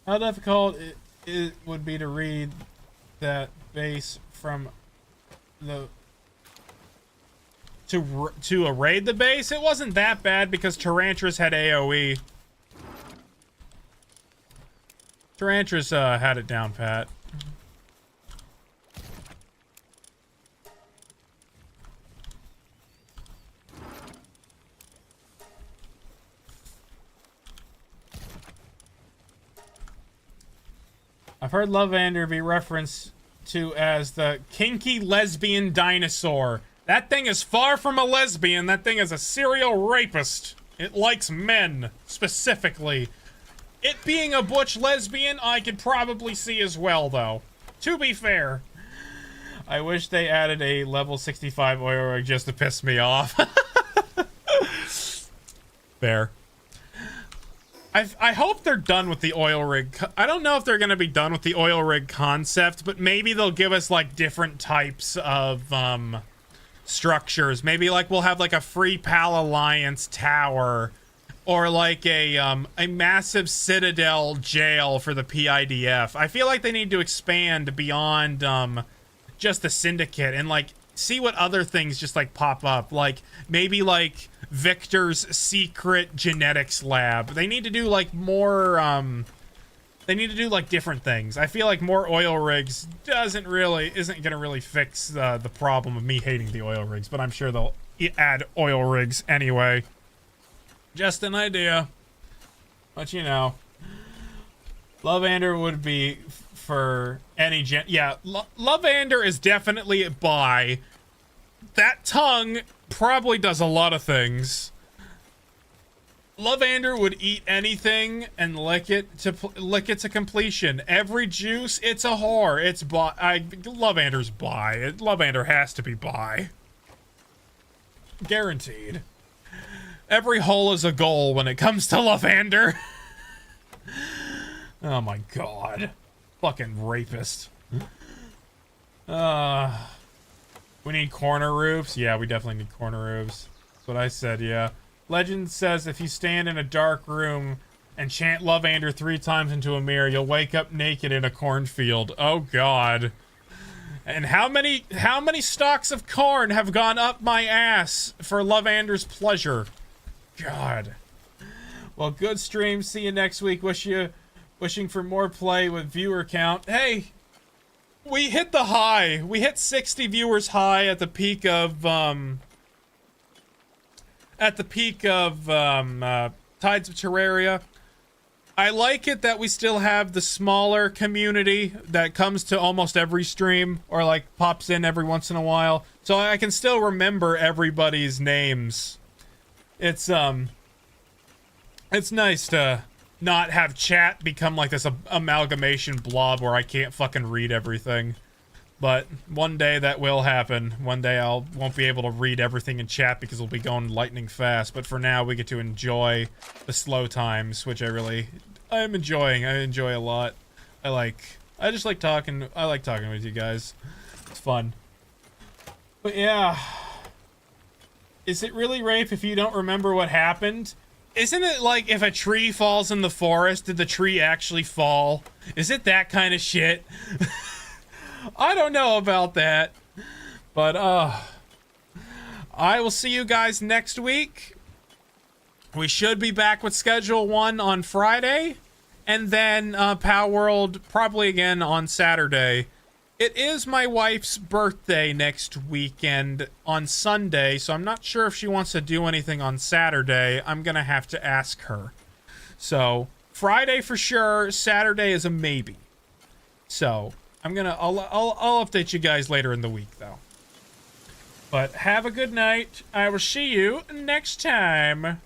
How difficult it would be to read that base from the to raid the base? It wasn't that bad because Tyrantras had AoE. Tyrantras had it down pat. I've heard Lovander be referenced to as the kinky lesbian dinosaur. That thing is far from a lesbian. That thing is a serial rapist. It likes men, specifically. It being a butch lesbian, I could probably see as well, though. To be fair. I wish they added a level 65 oil rig just to piss me off. Fair. I hope they're done with the oil rig. I don't know if they're going to be done with the oil rig concept, but maybe they'll give us, like, different types of, structures. Maybe, like, we'll have, like, a Free Pal Alliance tower, or, like, a massive Citadel jail for the PIDF. I feel like they need to expand beyond, just the Syndicate, and, like, see what other things just, like, pop up. Like, maybe, like, Victor's secret genetics lab. They need to do like more they need to do like different things. I feel like more oil rigs isn't gonna really fix the problem of me hating the oil rigs, but I'm sure they'll add oil rigs anyway. Just an idea. But you know, Lovander would be for any Lovander is definitely a bi. That tongue probably does a lot of things. Lovander would eat anything and lick it to completion. Every juice, it's a whore. It's Lovander's bi. Lovander has to be bi. Guaranteed. Every hole is a goal when it comes to Lovander. Oh my god. Fucking rapist. We need corner roofs? Yeah, we definitely need corner roofs. That's what I said, yeah. Legend says if you stand in a dark room and chant Lovander 3 times into a mirror, you'll wake up naked in a cornfield. Oh god. And how many stalks of corn have gone up my ass for Lovander's pleasure? God. Well, good stream. See you next week. Wishing for more play with viewer count. Hey! We hit the high. We hit 60 viewers high at the peak of, Tides of Terraria. I like it that we still have the smaller community that comes to almost every stream, or like pops in every once in a while. So I can still remember everybody's names. It's nice to not have chat become like this amalgamation blob where I can't fucking read everything. But one day that will happen. One day won't be able to read everything in chat because it'll be going lightning fast. But for now, we get to enjoy the slow times, which I am enjoying. I enjoy a lot. I just like talking. I like talking with you guys. It's fun. But yeah. Is it really rape if you don't remember what happened? Isn't it like if a tree falls in the forest, did the tree actually fall? Is it that kind of shit? I don't know about that. But, I will see you guys next week. We should be back with Schedule 1 on Friday. And then, Palworld probably again on Saturday. It is my wife's birthday next weekend on Sunday, so I'm not sure if she wants to do anything on Saturday. I'm gonna have to ask her. So, Friday for sure, Saturday is a maybe. So, I'll update you guys later in the week, though. But have a good night. I will see you next time.